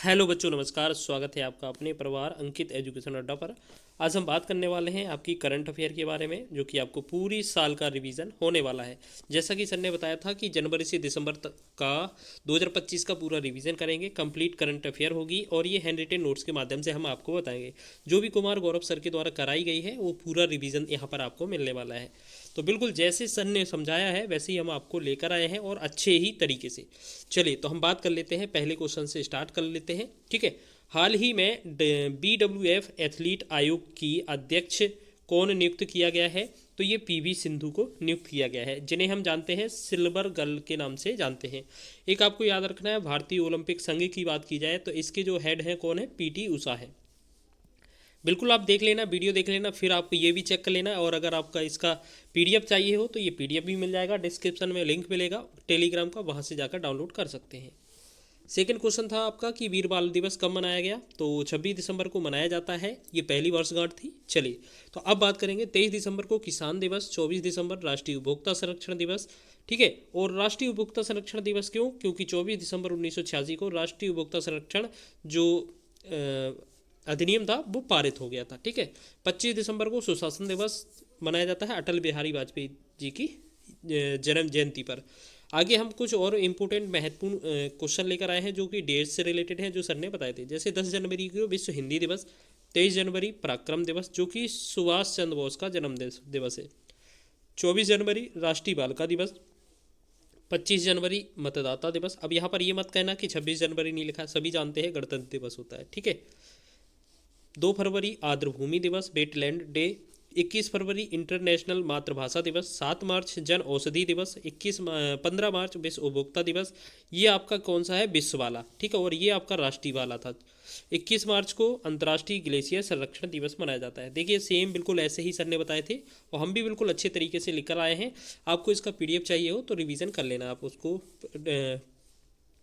Hello बच्चों, नमस्कार। स्वागत है आपका अपने परिवार अंकित एजुकेशन अड्डा पर। आज हम बात करने वाले हैं आपकी करंट अफेयर के बारे में, जो कि आपको पूरी साल का रिवीजन होने वाला है। जैसा कि सर ने बताया था कि जनवरी से दिसंबर तक का 2025 का पूरा रिवीजन करेंगे, कंप्लीट करंट अफेयर होगी और ये हैंड रिटेन नोट्स के माध्यम से हम आपको बताएंगे। जो भी कुमार गौरव सर के द्वारा कराई गई है वो पूरा रिवीजन यहाँ पर आपको मिलने वाला है। तो बिल्कुल जैसे सर ने समझाया है वैसे ही हम आपको लेकर आए हैं और अच्छे ही तरीके से। चलिए तो हम बात कर लेते हैं, पहले क्वेश्चन से स्टार्ट कर लेते हैं। ठीक है। हाल ही में BWF एथलीट आयोग की अध्यक्ष कौन नियुक्त किया गया है? तो ये PV सिंधु को नियुक्त किया गया है, जिन्हें हम जानते हैं सिल्वर गर्ल के नाम से जानते हैं। एक आपको याद रखना है, भारतीय ओलंपिक संघ की बात की जाए तो इसके जो हेड हैं कौन है? PT उषा है। बिल्कुल आप देख लेना, वीडियो देख लेना, फिर आपको ये भी चेक कर लेना। और अगर आपका इसका PDF चाहिए हो तो ये PDF भी मिल जाएगा, डिस्क्रिप्शन में लिंक मिलेगा टेलीग्राम का, वहाँ से जाकर डाउनलोड कर सकते हैं। सेकेंड क्वेश्चन था आपका कि वीर बाल दिवस कब मनाया गया? तो 26 दिसंबर को मनाया जाता है, ये पहली वर्षगांठ थी। चलिए तो अब बात करेंगे, 23 दिसंबर को किसान दिवस, 24 दिसंबर राष्ट्रीय उपभोक्ता संरक्षण दिवस। ठीक है। और राष्ट्रीय उपभोक्ता संरक्षण दिवस क्यों? क्योंकि 24 दिसंबर 1986 को राष्ट्रीय उपभोक्ता संरक्षण जो अधिनियम था वो पारित हो गया था। ठीक है। 25 दिसंबर को सुशासन दिवस मनाया जाता है, अटल बिहारी वाजपेयी जी की जन्म जयंती पर। आगे हम कुछ और इम्पोर्टेंट महत्वपूर्ण क्वेश्चन लेकर आए हैं जो कि डेट से रिलेटेड हैं, जो सर ने बताए थे। जैसे 10 जनवरी को विश्व हिंदी दिवस, 23 जनवरी पराक्रम दिवस जो कि सुभाष चंद्र बोस का जन्म दिवस है, 24 जनवरी राष्ट्रीय बालिका दिवस, 25 जनवरी मतदाता दिवस। अब यहाँ पर ये मत कहना कि 26 जनवरी नहीं लिखा, सभी जानते हैं गणतंत्र दिवस होता है। ठीक है। 2 फरवरी आर्द्रभूमि दिवस, वेटलैंड डे। 21 फरवरी इंटरनेशनल मातृभाषा दिवस। 7 मार्च जन औषधि दिवस। 15 मार्च विश्व उपभोक्ता दिवस। ये आपका कौन सा है? विश्व वाला। ठीक है। और ये आपका राष्ट्रीय वाला था। 21 मार्च को अंतर्राष्ट्रीय ग्लेशियर संरक्षण दिवस मनाया जाता है। देखिए सेम बिल्कुल ऐसे ही सर ने बताए थे और हम भी बिल्कुल अच्छे तरीके से लिखकर आए हैं। आपको इसका PDF चाहिए हो तो रिवीजन कर लेना आप उसको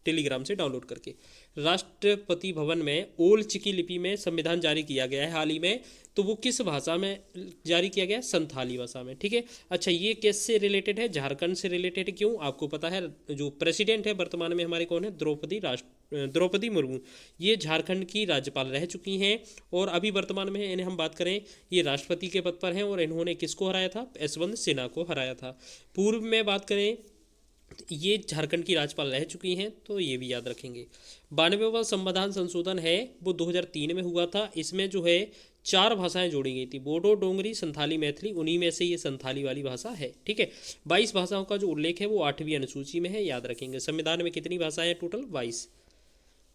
टेलीग्राम से डाउनलोड करके। राष्ट्रपति भवन में ओल चिकी लिपि में संविधान जारी किया गया है हाल ही में, तो वो किस भाषा में जारी किया गया? संथाली भाषा में। ठीक है। अच्छा, ये किससे रिलेटेड है? झारखंड से रिलेटेड है। क्यों? आपको पता है जो प्रेसिडेंट है वर्तमान में हमारे कौन है? द्रौपदी मुर्मू। ये झारखंड की राज्यपाल रह चुकी हैं और अभी वर्तमान में इन्हें हम बात करें, ये राष्ट्रपति के पद पर हैं और इन्होंने किसको हराया था? यशवंत सिन्हा को हराया था। पूर्व में बात करें, ये झारखंड की राज्यपाल रह चुकी हैं, तो ये भी याद रखेंगे। 92वां संविधान संशोधन है वो 2003 में हुआ था। इसमें जो है 4 भाषाएं जोड़ी गई थी, बोडो, डोंगरी, संथाली, मैथिली। उन्हीं में से ये संथाली वाली भाषा है। ठीक है। 22 भाषाओं का जो उल्लेख है वो 8वीं अनुसूची में है, याद रखेंगे। संविधान में कितनी भाषाएं हैं? टोटल 22।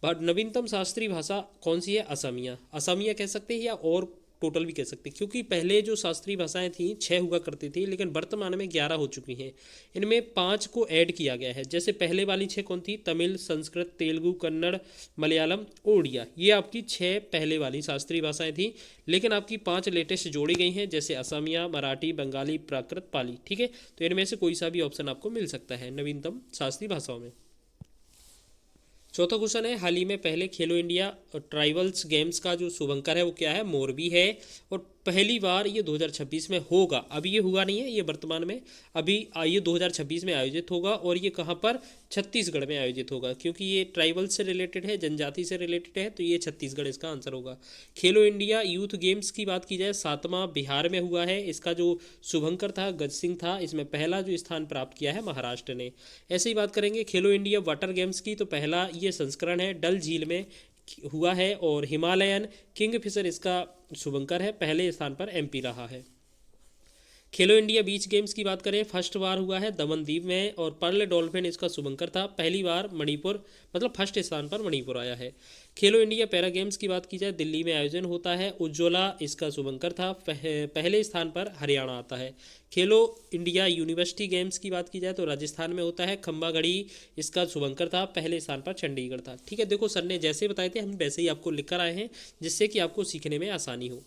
बट नवीनतम शास्त्रीय भाषा कौन सी है? असमिया। असमिया कह सकते हैं या और टोटल भी कह सकते हैं, क्योंकि पहले जो शास्त्रीय भाषाएं थी 6 हुआ करती थी, लेकिन वर्तमान में 11 हो चुकी हैं। इनमें 5 को ऐड किया गया है। जैसे पहले वाली 6 कौन थी? तमिल, संस्कृत, तेलुगु, कन्नड़, मलयालम, उड़िया। ये आपकी 6 पहले वाली शास्त्रीय भाषाएं थी, लेकिन आपकी 5 लेटेस्ट जोड़ी गई हैं, जैसे असमिया, मराठी, बंगाली, प्राकृत, पाली। ठीक है। तो इनमें से कोई सा भी ऑप्शन आपको मिल सकता है नवीनतम शास्त्रीय भाषाओं में। चौथा क्वेश्चन है, हाल ही में पहले खेलो इंडिया ट्राइबल्स गेम्स का जो शुभंकर है वो क्या है? मोरबी है। और पहली बार ये 2026 में होगा। अभी ये हुआ नहीं है, ये वर्तमान में अभी ये 2026 में आयोजित होगा। और ये कहाँ पर? छत्तीसगढ़ में आयोजित होगा, क्योंकि ये ट्राइबल से रिलेटेड है, जनजाति से रिलेटेड है, तो ये छत्तीसगढ़ इसका आंसर होगा। खेलो इंडिया यूथ गेम्स की बात की जाए, 7वां बिहार में हुआ है। इसका जो शुभंकर था गज सिंह था, इसमें पहला जो स्थान प्राप्त किया है महाराष्ट्र ने। ऐसे ही बात करेंगे खेलो इंडिया वाटर गेम्स की, तो पहला ये संस्करण है डल झील में हुआ है। और हिमालयन किंगफिशर इसका शुभंकर है, पहले स्थान पर MP रहा है। खेलो इंडिया बीच गेम्स की बात करें, फर्स्ट बार हुआ है दमनदीप में और पर्ल डॉल्फिन इसका शुभंकर था। पहली बार मणिपुर, मतलब फर्स्ट स्थान पर मणिपुर आया है। खेलो इंडिया पैरा गेम्स की बात की जाए, दिल्ली में आयोजन होता है। उज्ज्वला इसका शुभंकर था, पहले स्थान पर हरियाणा आता है। खेलो इंडिया यूनिवर्सिटी गेम्स की बात की जाए तो राजस्थान में होता है। खंबागढ़ी इसका शुभंकर था, पहले स्थान पर चंडीगढ़ था। ठीक है। देखो सर ने जैसे बताए थे हम वैसे ही आपको लिख कर आए हैं, जिससे कि आपको सीखने में आसानी हो।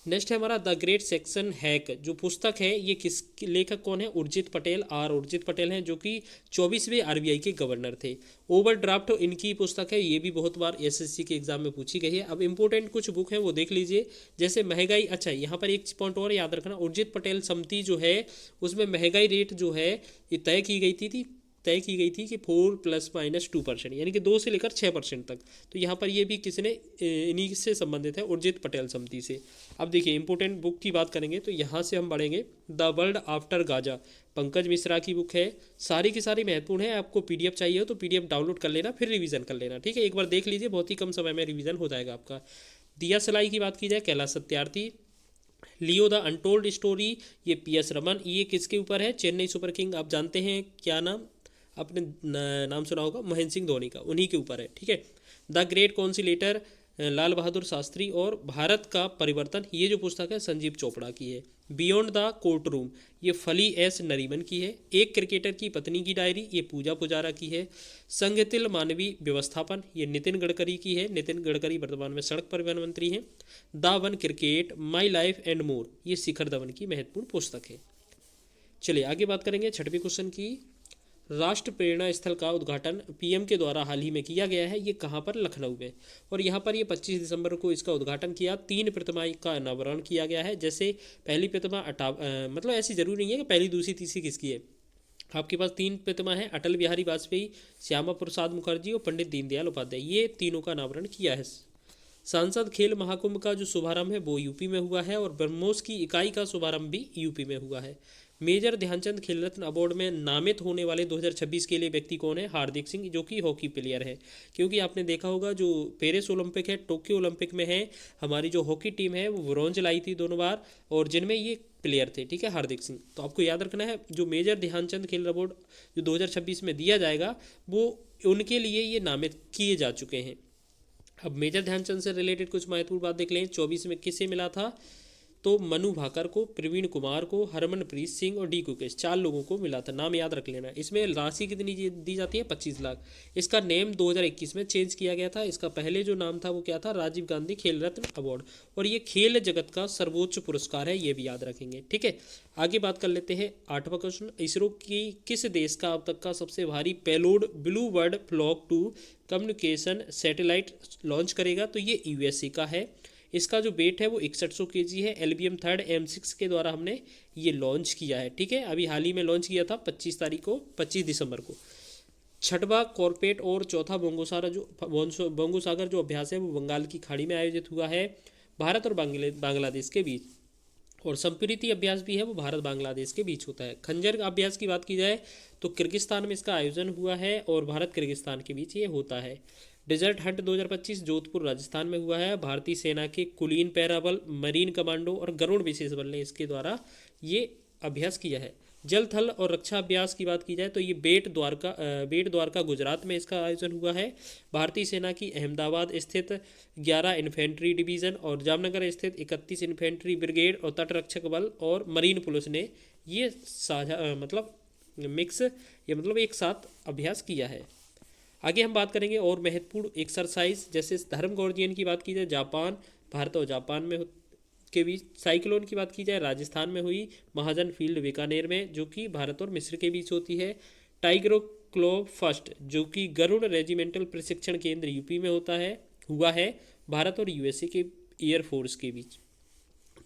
नेक्स्ट है हमारा द ग्रेट सेक्शन हैक। जो पुस्तक है ये किस लेखक कौन है? उर्जित पटेल। उर्जित पटेल हैं, जो कि 24वें RBI के गवर्नर थे। ओवरड्राफ्ट इनकी पुस्तक है, ये भी बहुत बार SSC के एग्जाम में पूछी गई है। अब इंपॉर्टेंट कुछ बुक हैं वो देख लीजिए, जैसे महंगाई। अच्छा, यहाँ पर एक पॉइंट और याद रखना, उर्जित पटेल समिति जो है उसमें महंगाई रेट जो है ये तय की गई थी तय की गई थी कि 4 ± 2%, यानी कि 2 से लेकर 6% तक। तो यहाँ पर ये भी किसने, इन्हीं से संबंधित है, उर्जित पटेल समिति से। अब देखिए इंपॉर्टेंट बुक की बात करेंगे तो यहाँ से हम बढ़ेंगे, the world after Gaza, Pankaj Mishra की बुक है। सारी की सारी महत्वपूर्ण है, आपको पीडीएफ चाहिए हो तो पीडीएफ डाउनलोड कर लेना, फिर रिवीजन कर लेना, ठीक है। एक बार देख लीजिए, बहुत ही कम समय में रिवीजन हो जाएगा आपका। दिया सलाई की बात की जाए, Kailash Satyarthi. Leo the untold story, ये पीएस रमन। ये किसके ऊपर है, चेन्नई सुपर किंग, आप जानते हैं क्या नाम, आपने नाम सुना होगा, महेंद्र सिंह धोनी का, उन्हीं के ऊपर है, ठीक है। The great कॉन्सिलेटर, Lal Bahadur Shastri. और भारत का परिवर्तन, ये जो पुस्तक है संजीव चोपड़ा की है। बियॉन्ड द कोर्ट रूम, ये फली एस नरीमन की है। एक क्रिकेटर की पत्नी की डायरी, ये पूजा पुजारा की है। संगतिल मानवीय व्यवस्थापन, ये नितिन गडकरी की है। नितिन गडकरी वर्तमान में सड़क परिवहन मंत्री हैं। The one cricket, my life and more, ये शिखर धवन की महत्वपूर्ण पुस्तक है। चलिए आगे बात करेंगे छठवें क्वेश्चन की। राष्ट्र प्रेरणा स्थल का उद्घाटन पीएम के द्वारा हाल ही में किया गया है, ये कहाँ पर, लखनऊ में। और यहाँ पर ये 25 दिसंबर को इसका उद्घाटन किया। 3 प्रतिमा का अनावरण किया गया है। जैसे पहली प्रतिमा मतलब ऐसी जरूरी नहीं है कि पहली दूसरी तीसरी किसकी है, आपके पास 3 प्रतिमा है, अटल बिहारी वाजपेयी, श्यामा प्रसाद मुखर्जी और पंडित दीनदयाल उपाध्याय, ये तीनों का अनावरण किया है। सांसद खेल महाकुंभ का जो शुभारंभ है वो यूपी में हुआ है, और ब्रह्मोस की इकाई का शुभारंभ भी यूपी में हुआ है। मेजर ध्यानचंद खेल रत्न अवार्ड में नामित होने वाले 2026 के लिए व्यक्ति कौन है, हार्दिक सिंह, जो कि हॉकी प्लेयर है। क्योंकि आपने देखा होगा जो पेरिस ओलंपिक है, टोक्यो ओलंपिक में है, हमारी जो हॉकी टीम है वो ब्रॉन्ज लाई थी दोनों बार, और जिनमें ये प्लेयर थे, ठीक है, हार्दिक सिंह। तो आपको याद रखना है, जो मेजर ध्यानचंद खेल अवार्ड जो 2026 में दिया जाएगा वो उनके लिए ये नामित किए जा चुके हैं। अब मेजर ध्यानचंद से रिलेटेड कुछ महत्वपूर्ण बात देख लें। 24 में किसे मिला था, तो मनु भाकर को, प्रवीण कुमार को, हरमनप्रीत सिंह और डी कुकेश, 4 लोगों को मिला था। नाम याद रख लेना। इसमें राशि कितनी दी जाती है, 25 लाख। इसका नेम 2021 में चेंज किया गया था। इसका पहले जो नाम था वो क्या था, राजीव गांधी खेल रत्न अवार्ड। और ये खेल जगत का सर्वोच्च पुरस्कार है, ये भी याद रखेंगे, ठीक है। आगे बात कर लेते हैं 8वां क्वेश्चन। इसरो की किस देश का अब तक का सबसे भारी payload blue bird flog 2 communication satellite launch करेगा, तो ये यूएसए का है। इसका जो वेट है वो 6100 kg है। LBM 3rd M6 के द्वारा हमने ये लॉन्च किया है, ठीक है। अभी हाल ही में लॉन्च किया था 25 दिसंबर को। छठवां कॉर्पेट और चौथा बंगोसागर जो अभ्यास है वो बंगाल की खाड़ी में आयोजित हुआ है, भारत और बांग्लादेश के बीच। और संप्रीति अभ्यास भी है, वो भारत बांग्लादेश के बीच होता है। खंजर अभ्यास की बात की जाए तो किर्गिस्तान में इसका आयोजन हुआ है, और भारत किर्गिस्तान के बीच ये होता है। डेजर्ट हंट 2025 जोधपुर राजस्थान में हुआ है। भारतीय सेना के कुलीन पैराबल, मरीन कमांडो और गरुड़ विशेष बल ने इसके द्वारा ये अभ्यास किया है। जल थल और रक्षा अभ्यास की बात की जाए तो ये बेट द्वारका गुजरात में इसका आयोजन हुआ है। भारतीय सेना की अहमदाबाद स्थित 11 इन्फेंट्री डिवीज़न और जामनगर स्थित 31 इन्फेंट्री ब्रिगेड और तटरक्षक बल और मरीन पुलिस ने ये साझा मतलब मिक्स ये मतलब एक साथ अभ्यास किया है। आगे हम बात करेंगे और महत्वपूर्ण एक्सरसाइज, जैसे धर्म गॉर्जियन की बात की जाए जापान, भारत और जापान में के बीच। साइक्लोन की बात की जाए राजस्थान में हुई, महाजन फील्ड बीकानेर में जो कि भारत और मिस्र के बीच होती है। टाइग्रो क्लो फर्स्ट जो कि गरुड़ रेजिमेंटल प्रशिक्षण केंद्र यूपी में हुआ है, भारत और यूएसए के एयरफोर्स के बीच।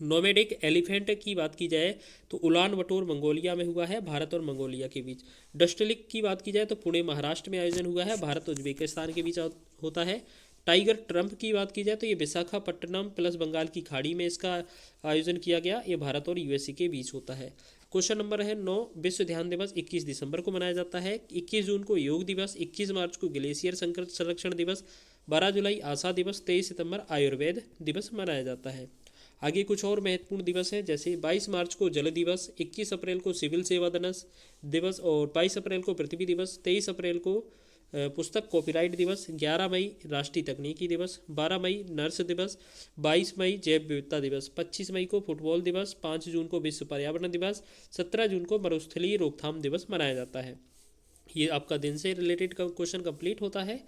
नोमेडिक एलिफेंट की बात की जाए तो उलान बटोर मंगोलिया में हुआ है, भारत और मंगोलिया के बीच। डस्टलिक की बात की जाए तो पुणे महाराष्ट्र में आयोजन हुआ है, भारत और उज्बेकिस्तान के बीच होता है। टाइगर ट्रंप की बात की जाए तो ये विशाखापट्टनम प्लस बंगाल की खाड़ी में इसका आयोजन किया गया, ये भारत और यूएसए के बीच होता है। क्वेश्चन नंबर है 9। विश्व ध्यान दिवस 21 दिसंबर को मनाया जाता है। 21 जून को योग दिवस, 21 मार्च को ग्लेशियर संरक्षण दिवस, 12 जुलाई आशा दिवस, 23 सितंबर आयुर्वेद दिवस मनाया जाता है। आगे कुछ और महत्वपूर्ण दिवस हैं, जैसे 22 मार्च को जल दिवस, 21 अप्रैल को सिविल सेवा दिवस और 22 अप्रैल को पृथ्वी दिवस, 23 अप्रैल को पुस्तक कॉपीराइट दिवस, 11 मई राष्ट्रीय तकनीकी दिवस, 12 मई नर्स दिवस, 22 मई जैव विविधता दिवस, 25 मई को फुटबॉल दिवस, 5 जून को विश्व पर्यावरण दिवस, 17 जून को मरुस्थलीय रोकथाम दिवस मनाया जाता है। ये आपका दिन से रिलेटेड क्वेश्चन कंप्लीट होता है।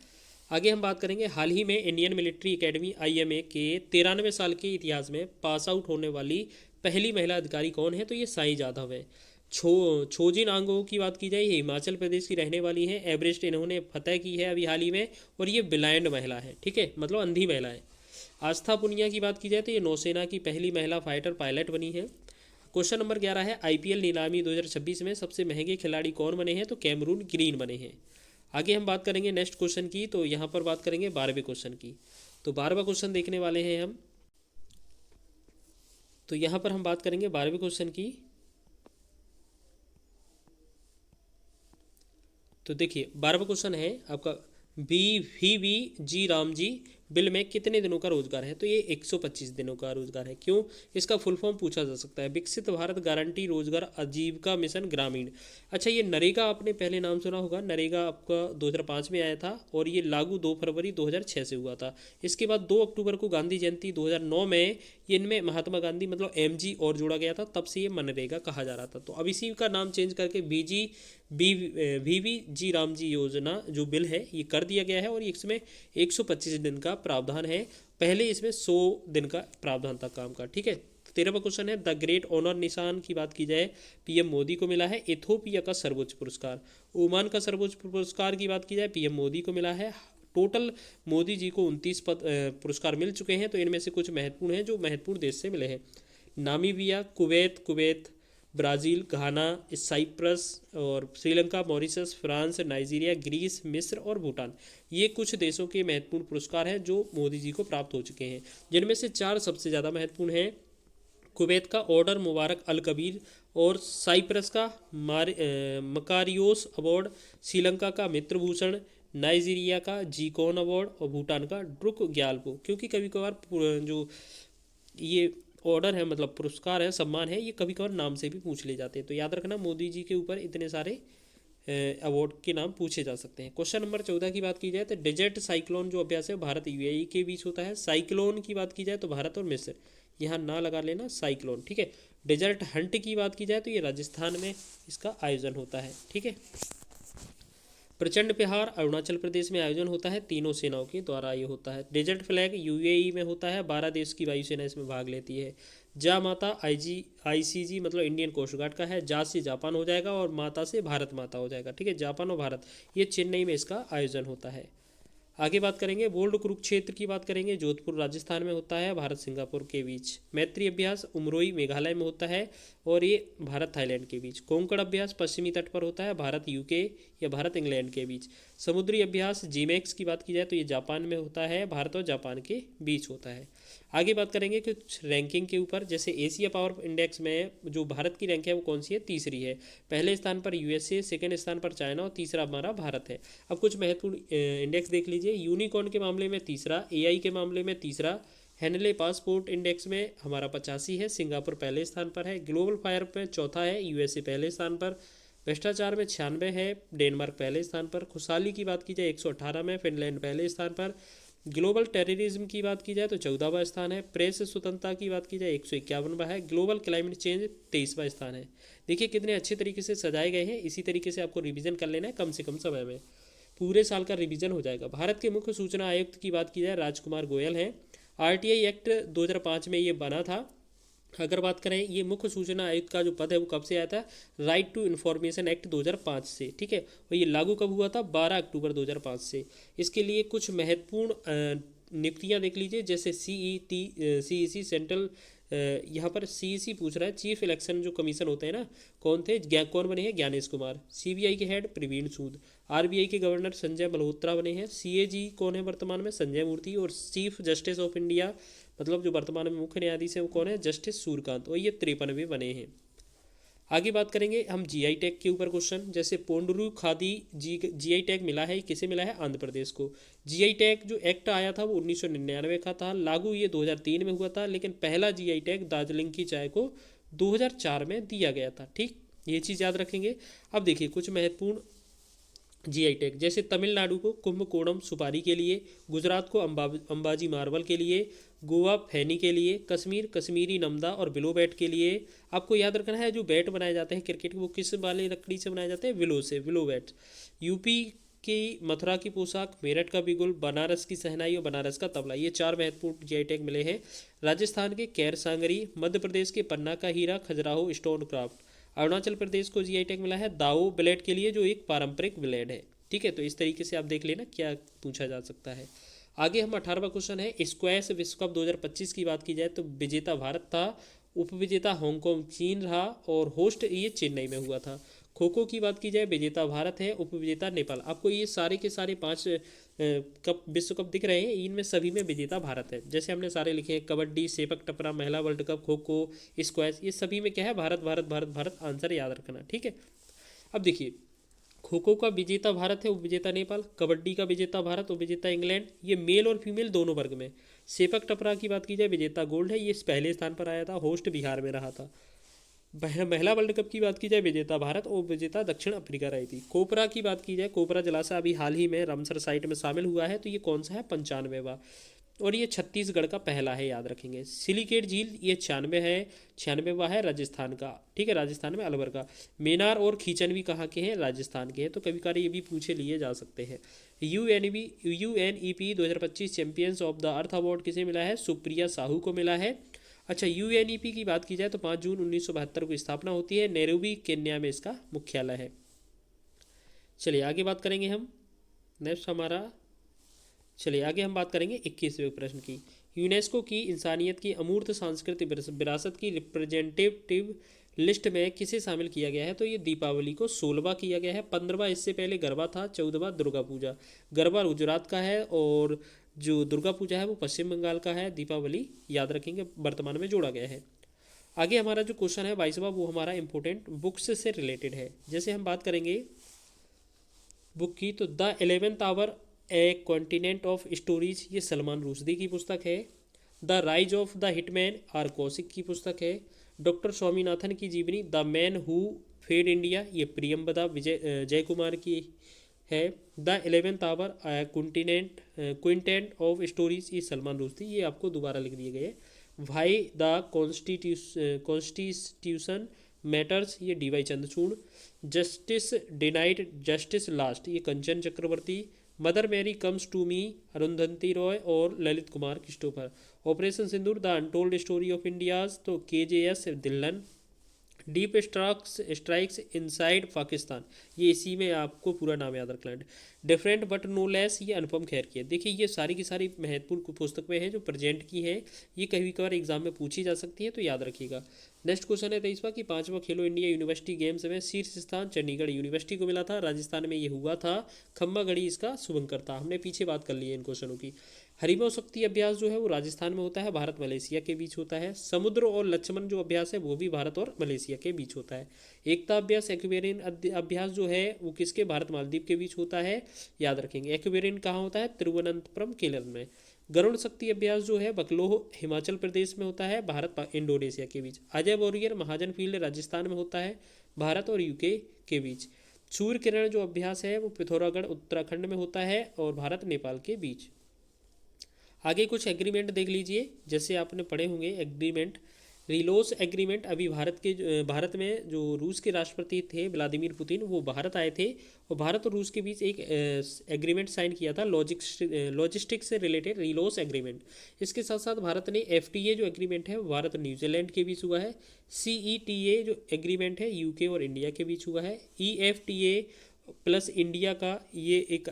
आगे हम बात करेंगे हाल ही में इंडियन मिलिट्री एकेडमी IMA के 93 साल के इतिहास में पास आउट होने वाली पहली महिला अधिकारी कौन है, तो ये साई जाधव है। छोजिन आंगो की बात की जाए, ये हिमाचल प्रदेश की रहने वाली हैं। एवरेस्ट इन्होंने फतह की है अभी हाल ही में, और ये ब्लाइंड महिला है, ठीक है, मतलब अंधी महिला है। आस्था पुनिया की बात की जाए तो ये नौसेना की पहली महिला फाइटर पायलट बनी है। क्वेश्चन नंबर 11 है आईपीएल नीलामी 2026 में सबसे महंगे खिलाड़ी कौन बने हैं? तो कैमरून ग्रीन बने हैं। आगे हम बात करेंगे नेक्स्ट क्वेश्चन की, तो यहाँ पर बात करेंगे 12वें क्वेश्चन की। तो 12वां क्वेश्चन देखने वाले हैं हम। तो यहाँ पर हम बात करेंगे 12वें क्वेश्चन की। तो देखिए 12वां क्वेश्चन है आपका, VVG राम जी बिल में कितने दिनों का रोजगार है? तो ये 125 दिनों का रोजगार है। क्यों? इसका फुल फॉर्म पूछा जा सकता है, विकसित भारत गारंटी रोजगार आजीविका मिशन ग्रामीण। अच्छा, ये नरेगा आपने पहले नाम सुना होगा, नरेगा आपका 2005 में आया था और ये लागू 2 फरवरी 2006 से हुआ था। इसके बाद 2 अक्टूबर को गांधी जयंती 2009 में इनमें महात्मा गांधी मतलब MG और जोड़ा गया था, तब से ये मनरेगा कहा जा रहा था। तो अब इसी का नाम चेंज करके VVG राम जी योजना जो बिल है ये कर दिया गया है और इसमें 125 दिन का प्रावधान है, पहले इसमें 100 दिन का प्रावधान था काम का। ठीक है। 13वां क्वेश्चन है द ग्रेट ऑनर निशान की बात की जाए, PM मोदी को मिला है। इथोपिया का सर्वोच्च पुरस्कार, ओमान का सर्वोच्च पुरस्कार की बात की जाए PM मोदी को मिला है। टोटल मोदी जी को 29 पुरस्कार मिल चुके हैं। तो इनमें से कुछ महत्वपूर्ण हैं जो महत्वपूर्ण देश से मिले हैं। Namibia, Kuwait, Brazil, Ghana, Cyprus और Sri Lanka, Mauritius, France, Nigeria, Greece, मिस्र और भूटान, ये कुछ देशों के महत्वपूर्ण पुरस्कार हैं जो मोदी जी को प्राप्त हो चुके हैं, जिनमें से 4 सबसे ज़्यादा महत्वपूर्ण हैं। कुवैत का ऑर्डर मुबारक अल कबीर और साइप्रस का मकारियोस अवार्ड, श्रीलंका का मित्र भूषण, नाइजीरिया का जीकोन अवार्ड और भूटान का ड्रुक ग्यालपो। क्योंकि कभी कभार जो ये ऑर्डर है मतलब पुरस्कार है, सम्मान है, ये कभी कभार नाम से भी पूछ ले जाते हैं। तो याद रखना मोदी जी के ऊपर इतने सारे अवार्ड के नाम पूछे जा सकते हैं। क्वेश्चन नंबर 14 की बात की जाए तो डेजर्ट साइक्लोन जो अभ्यास है भारत UAE के बीच होता है। साइक्लोन की बात की जाए तो भारत और मिस्र, यहाँ ना लगा लेना साइक्लोन। ठीक है। डेजर्ट हंट की बात की जाए तो ये राजस्थान में इसका आयोजन होता है। ठीक है। प्रचंड प्रहार अरुणाचल प्रदेश में आयोजन होता है, तीनों सेनाओं के द्वारा ये होता है। डेजर्ट फ्लैग UAE में होता है, 12 देश की वायुसेना इसमें भाग लेती है। जा माता ICG मतलब इंडियन कोस्ट गार्ड का है। जा से जापान हो जाएगा और माता से भारत माता हो जाएगा। ठीक है, जापान और भारत, ये चेन्नई में इसका आयोजन होता है। आगे बात करेंगे बोल्ड कुरुक्षेत्र की बात करेंगे, जोधपुर राजस्थान में होता है, भारत सिंगापुर के बीच। मैत्री अभ्यास उमरोई मेघालय में होता है और ये भारत थाईलैंड के बीच। कोंकण अभ्यास पश्चिमी तट पर होता है, भारत UK या भारत इंग्लैंड के बीच। समुद्री अभ्यास जीमैक्स की बात की जाए तो ये जापान में होता है, भारत और जापान के बीच होता है। आगे बात करेंगे कुछ रैंकिंग के ऊपर, जैसे एशिया पावर इंडेक्स में जो भारत की रैंक है वो कौन सी है? तीसरी है। पहले स्थान पर USA, सेकंड स्थान पर चाइना और तीसरा हमारा भारत है। अब कुछ महत्वपूर्ण इंडेक्स देख लीजिए। यूनिकॉर्न के मामले में तीसरा, AI के मामले में तीसरा, हेनले पासपोर्ट इंडेक्स में हमारा 85 है, सिंगापुर पहले स्थान पर है। ग्लोबल फायर में चौथा है, USA पहले स्थान पर। भ्रष्टाचार में 96 है, डेनमार्क पहले स्थान पर। खुशहाली की बात की जाए 118 में, फिनलैंड पहले स्थान पर। ग्लोबल टेररिज्म की बात की जाए तो 14वां स्थान है। प्रेस स्वतंत्रता की बात की जाए 151वां है। ग्लोबल क्लाइमेट चेंज 23वां स्थान है। देखिए कितने अच्छे तरीके से सजाए गए हैं। इसी तरीके से आपको रिवीजन कर लेना है, कम से कम समय में पूरे साल का रिवीजन हो जाएगा। भारत के मुख्य सूचना आयुक्त की बात की जाए राजकुमार गोयल हैं। RTI एक्ट 2005 में ये बना था। अगर बात करें ये मुख्य सूचना आयुक्त का जो पद है वो कब से आया था? राइट टू इन्फॉर्मेशन एक्ट 2005 से। ठीक है, और ये लागू कब हुआ था? 12 अक्टूबर 2005 से। इसके लिए कुछ महत्वपूर्ण नियुक्तियां देख लीजिए, जैसे CEC सेंट्रल, यहाँ पर CEC पूछ रहा है चीफ इलेक्शन जो कमीशन होते हैं ना, कौन थे? कौन बने हैं? ज्ञानेश कुमार। CBI के हेड प्रवीण सूद। RBI के गवर्नर संजय मल्होत्रा बने हैं। CAG कौन है वर्तमान में? संजय मूर्ति। और चीफ जस्टिस ऑफ इंडिया मतलब जो वर्तमान में मुख्य न्यायाधीश है वो कौन है? जस्टिस सूर्यकांत। और ये 53वें बने हैं। आगे बात करेंगे हम GI टैग के ऊपर क्वेश्चन, जैसे पोंडरू खादी GI टैग मिला है, किसे मिला है? आंध्र प्रदेश को। GI टैग जो एक्ट आया था वो 1999 का था, लागू ये 2003 में हुआ था, लेकिन पहला GI टैग दार्जिलिंग की चाय को 2004 में दिया गया था। ठीक, ये चीज़ याद रखेंगे। अब देखिए कुछ महत्वपूर्ण GI टैग, जैसे तमिलनाडु को कुंभकोणम सुपारी के लिए, गुजरात को अंबाजी मार्बल के लिए, गोवा फैनी के लिए, कश्मीर कश्मीरी नमदा और विलो बैट के लिए। आपको याद रखना है जो बैट बनाए जाते हैं क्रिकेट के वो किस वाले लकड़ी से बनाए जाते हैं? विलो से, विलो बैट। UP की मथुरा की पोशाक, मेरठ का बिगुल, बनारस की शहनाई और बनारस का तबला, ये 4 महत्वपूर्ण GI टैग मिले हैं। राजस्थान के कैर सांगरी, मध्य प्रदेश के पन्ना का हीरा खजुराहो स्टोन क्राफ्ट। अरुणाचल प्रदेश को GI टैग मिला है दाओ ब्लेड के लिए, जो एक पारंपरिक ब्लेड है। ठीक है, तो इस तरीके से आप देख लेना क्या पूछा जा सकता है। आगे हम 18वां क्वेश्चन है स्क्वैश विश्व कप 2025 की बात की जाए तो विजेता भारत था उपविजेता हांगकांग चीन रहा और होस्ट ये चेन्नई में हुआ था। खो खो की बात की जाए, विजेता भारत है, उपविजेता नेपाल। आपको ये सारे के सारे पांच कप, विश्व कप दिख रहे हैं, इनमें सभी में विजेता भारत है। जैसे हमने सारे लिखे हैं, कबड्डी, सेपक टकरा, महिला world cup, kho kho, squash, ये सभी में क्या है, भारत भारत भारत भारत, आंसर याद रखना, ठीक है। अब देखिए, खो खो का विजेता भारत है, उपविजेता नेपाल। कबड्डी का विजेता भारत, उपविजेता इंग्लैंड, ये मेल और फीमेल दोनों वर्ग में। सेपक टकरा की बात की जाए, विजेता गोल्ड है, ये पहले स्थान पर आया था, होस्ट बिहार में रहा था। महिला वर्ल्ड कप की बात की जाए, विजेता भारत और विजेता दक्षिण अफ्रीका रही थी। कोपरा की बात की जाए, कोपरा जलाशय अभी हाल ही में रामसर साइट में शामिल हुआ है, तो ये कौन सा है, 95वां, और ये छत्तीसगढ़ का पहला है, याद रखेंगे। सिलिकेट झील ये 96 है, 96वां है, राजस्थान का, ठीक है, राजस्थान में अलवर का। मेनार और खींचन भी कहाँ के हैं, राजस्थान के हैं, तो कभी कभी ये भी पूछे लिए जा सकते हैं। UNEP 2025 champions of the earth award किसे मिला है, सुप्रिया साहू को मिला है। अच्छा, यूएनईपी की बात की जाए तो 5 जून 1972 को स्थापना होती है, नैरोबी केन्या में इसका मुख्यालय है। चलिए आगे बात करेंगे हम, नेक्स्ट हमारा, चलिए आगे हम बात करेंगे 21वें प्रश्न की। यूनेस्को की इंसानियत की अमूर्त सांस्कृतिक विरासत की रिप्रेजेंटेटिव लिस्ट में किसे शामिल किया गया है, तो ये दीपावली को 16वां किया गया है। 15वां इससे पहले गरबा था, 14वां दुर्गा पूजा। गरबा गुजरात का है और जो दुर्गा पूजा है वो पश्चिम बंगाल का है। दीपावली याद रखेंगे वर्तमान में जोड़ा गया है। आगे हमारा जो क्वेश्चन है 22वां, वो हमारा इंपॉर्टेंट बुक्स से रिलेटेड है। जैसे हम बात करेंगे बुक की, तो the 11th hour a continent of stories, ये सलमान रुश्दी की पुस्तक है। The rise of the hitman R Kaushik की पुस्तक है। डॉक्टर स्वामीनाथन की जीवनी the man who fed India, ये प्रियंवदा विजय जयकुमार की है। The 11th hour continent of stories, ये सलमान रुश्दी, ये आपको दोबारा लिख दिए गए। वाई द कॉन्स्टिट्यूशन मैटर्स, ये D Y Chandrachud. Justice denied justice last, ये कंचन Chakravarti. Mother Mary comes to me, Arundhati Roy और Lalit Kumar Christopher. Operation Sindoor the untold story of India's, तो KJS Dhillon. Deep strikes inside Pakistan, ये इसी में आपको पूरा नाम याद रखना है। डिफरेंट बट नो लेस, ये अनुपम खेर की है। देखिए ये सारी की सारी महत्वपूर्ण पुस्तकें हैं जो प्रेजेंट की है, ये कभी कभार एग्जाम में पूछी जा सकती है, तो याद रखिएगा। नेक्स्ट क्वेश्चन है 23वां कि 5वां खेलो इंडिया यूनिवर्सिटी गेम्स में शीर्ष स्थान चंडीगढ़ यूनिवर्सिटी को मिला था, राजस्थान में ये हुआ था। खम्बा घड़ी इसका शुभंकर था। हमने पीछे बात कर ली है इन क्वेश्चनों की। हरिमो शक्ति अभ्यास जो है वो राजस्थान में होता है, भारत मलेशिया के बीच होता है। समुद्र और लक्ष्मण जो अभ्यास है वो भी भारत और मलेशिया के बीच होता है। एकता अभ्यास एक्वेरियन अभ्यास जो है वो किसके, भारत मालदीव के बीच होता है, याद रखेंगे। एक्वेरियन कहाँ होता है, तिरुवनंतपुरम केरल में। गरुड़ शक्ति अभ्यास जो है बकलोह हिमाचल प्रदेश में होता है, भारत इंडोनेशिया के बीच। अजय वॉरियर महाजन फील्ड राजस्थान में होता है, भारत और यूके के बीच। सूर्य किरण जो अभ्यास है वो पिथौरागढ़ उत्तराखंड में होता है और भारत नेपाल के बीच। आगे कुछ एग्रीमेंट देख लीजिए, जैसे आपने पढ़े होंगे एग्रीमेंट, रिलोस एग्रीमेंट। अभी भारत में जो रूस के राष्ट्रपति थे व्लादिमीर पुतिन, वो भारत आए थे और भारत और रूस के बीच एक एग्रीमेंट साइन किया था लॉजिस्टिक्स से रिलेटेड, रिलोस एग्रीमेंट। इसके साथ साथ भारत ने FTA जो एग्रीमेंट है भारत और न्यूजीलैंड के बीच हुआ है। CETA जो एग्रीमेंट है UK और इंडिया के बीच हुआ है। EFTA प्लस इंडिया का ये एक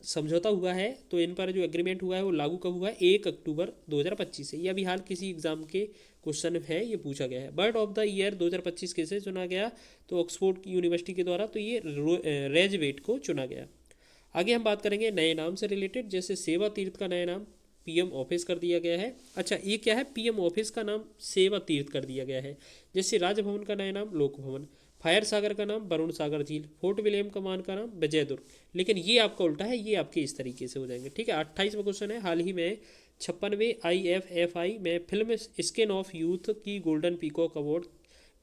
समझौता हुआ है, तो इन पर जो एग्रीमेंट हुआ है वो लागू कब हुआ है, 1 अक्टूबर 2025 से। ये अभी हाल किसी एग्जाम के क्वेश्चन है, ये पूछा गया है। बर्ड ऑफ द ईयर 2025 किसे चुना गया, तो ऑक्सफोर्ड यूनिवर्सिटी के द्वारा, तो ये रेजवेट को चुना गया। आगे हम बात करेंगे नए नाम से रिलेटेड, जैसे सेवा तीर्थ का नया नाम PM ऑफिस कर दिया गया है। अच्छा ये क्या है, PM ऑफिस का नाम सेवा तीर्थ कर दिया गया है। जैसे राजभवन का नया नाम लोक भवन, फायर सागर का नाम वरुण सागर झील, फोर्ट विलियम कमान का नाम विजय दुर्ग। लेकिन ये आपका उल्टा है, ये आपके इस तरीके से हो जाएंगे, ठीक है। 28वां क्वेश्चन है, हाल ही में 56वें IFFI में फिल्म स्किन ऑफ यूथ की गोल्डन पीकॉक अवार्ड